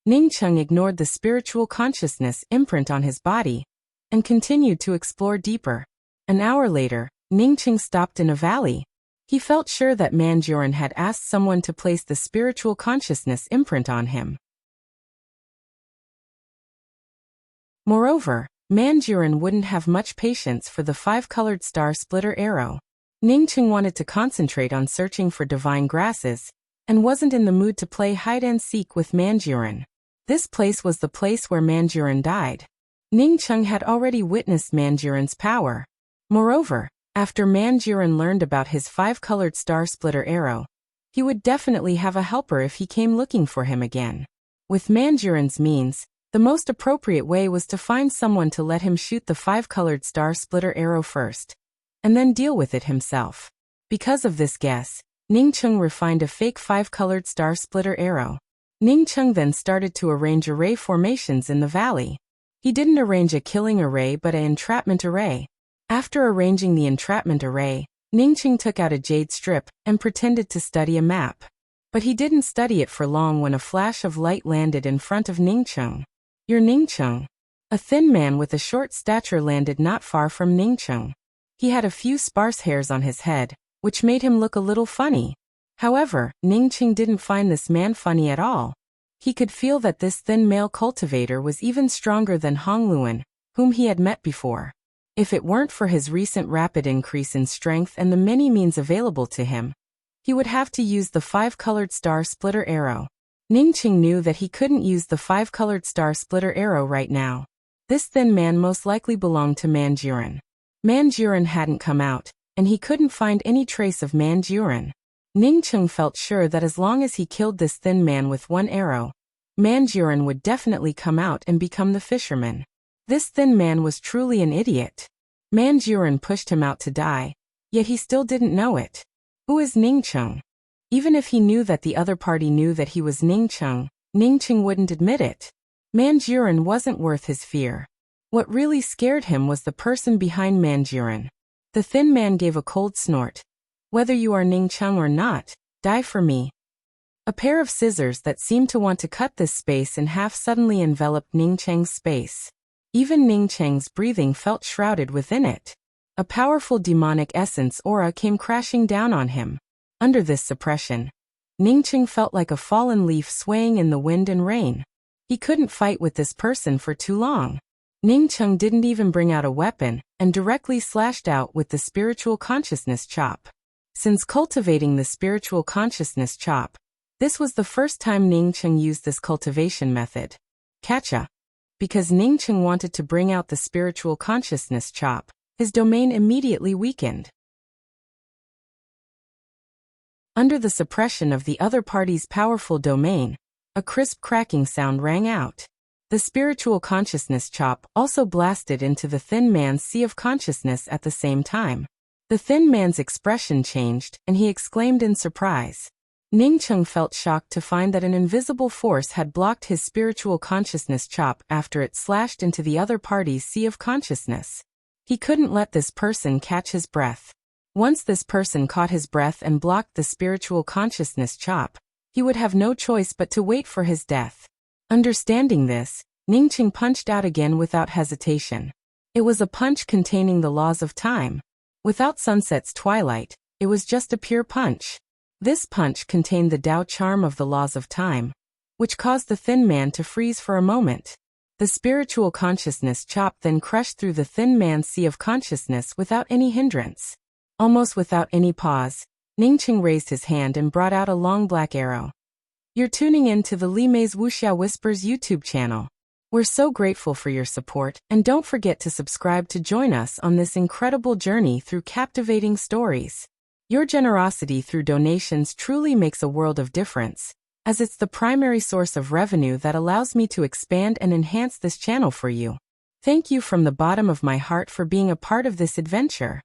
Ningqing ignored the spiritual consciousness imprint on his body and continued to explore deeper. An hour later, Ningqing stopped in a valley. He felt sure that Manjuran had asked someone to place the spiritual consciousness imprint on him. Moreover, Manjuran wouldn't have much patience for the 5-colored star splitter arrow. Ningqing wanted to concentrate on searching for divine grasses, and wasn't in the mood to play hide-and-seek with Manjuran. This place was the place where Manjuran died. Ningqing had already witnessed Manjuran's power. Moreover, after Manjuran learned about his 5-colored star splitter arrow, he would definitely have a helper if he came looking for him again. With Manjuran's means, the most appropriate way was to find someone to let him shoot the 5-colored star splitter arrow first, and then deal with it himself. Because of this guess, Ningqing refined a fake 5-colored star splitter arrow. Ningqing then started to arrange array formations in the valley. He didn't arrange a killing array but an entrapment array. After arranging the entrapment array, Ningqing took out a jade strip and pretended to study a map. But he didn't study it for long when a flash of light landed in front of Ningqing. "You're Ningqing." A thin man with a short stature landed not far from Ningqing. He had a few sparse hairs on his head, which made him look a little funny. However, Ningqing didn't find this man funny at all. He could feel that this thin male cultivator was even stronger than Hongluan, whom he had met before. If it weren't for his recent rapid increase in strength and the many means available to him, he would have to use the 5-colored star splitter arrow. Ningqing knew that he couldn't use the 5-colored star splitter arrow right now. This thin man most likely belonged to Manjuran. Manjuran hadn't come out, and he couldn't find any trace of Manjuran. Ningqing felt sure that as long as he killed this thin man with one arrow, Manjuran would definitely come out and become the fisherman. This thin man was truly an idiot. Manjuran pushed him out to die, yet he still didn't know it. Who is Ningqing? Even if he knew that the other party knew that he was Ningqing, Ningqing wouldn't admit it. Manjuran wasn't worth his fear. What really scared him was the person behind Manjuran. The thin man gave a cold snort. "Whether you are Ningqing or not, die for me." A pair of scissors that seemed to want to cut this space in half suddenly enveloped Ningqing's space. Even Ningqing's breathing felt shrouded within it. A powerful demonic essence aura came crashing down on him. Under this suppression, Ningqing felt like a fallen leaf swaying in the wind and rain. He couldn't fight with this person for too long. Ningqing didn't even bring out a weapon, and directly slashed out with the spiritual consciousness chop. Since cultivating the spiritual consciousness chop, this was the first time Ningqing used this cultivation method. Catcha. Because Ningqing wanted to bring out the spiritual consciousness chop, his domain immediately weakened. Under the suppression of the other party's powerful domain, a crisp cracking sound rang out. The spiritual consciousness chop also blasted into the thin man's sea of consciousness at the same time. The thin man's expression changed, and he exclaimed in surprise. Ningqing felt shocked to find that an invisible force had blocked his spiritual consciousness chop after it slashed into the other party's sea of consciousness. He couldn't let this person catch his breath. Once this person caught his breath and blocked the spiritual consciousness chop, he would have no choice but to wait for his death. Understanding this, Ningqing punched out again without hesitation. It was a punch containing the laws of time. Without sunset's twilight, it was just a pure punch. This punch contained the Tao charm of the laws of time, which caused the thin man to freeze for a moment. The spiritual consciousness chop then crushed through the thin man's sea of consciousness without any hindrance. Almost without any pause, Ningqing raised his hand and brought out a long black arrow. You're tuning in to the Li Mei's Wuxia Whispers YouTube channel. We're so grateful for your support, and don't forget to subscribe to join us on this incredible journey through captivating stories. Your generosity through donations truly makes a world of difference, as it's the primary source of revenue that allows me to expand and enhance this channel for you. Thank you from the bottom of my heart for being a part of this adventure.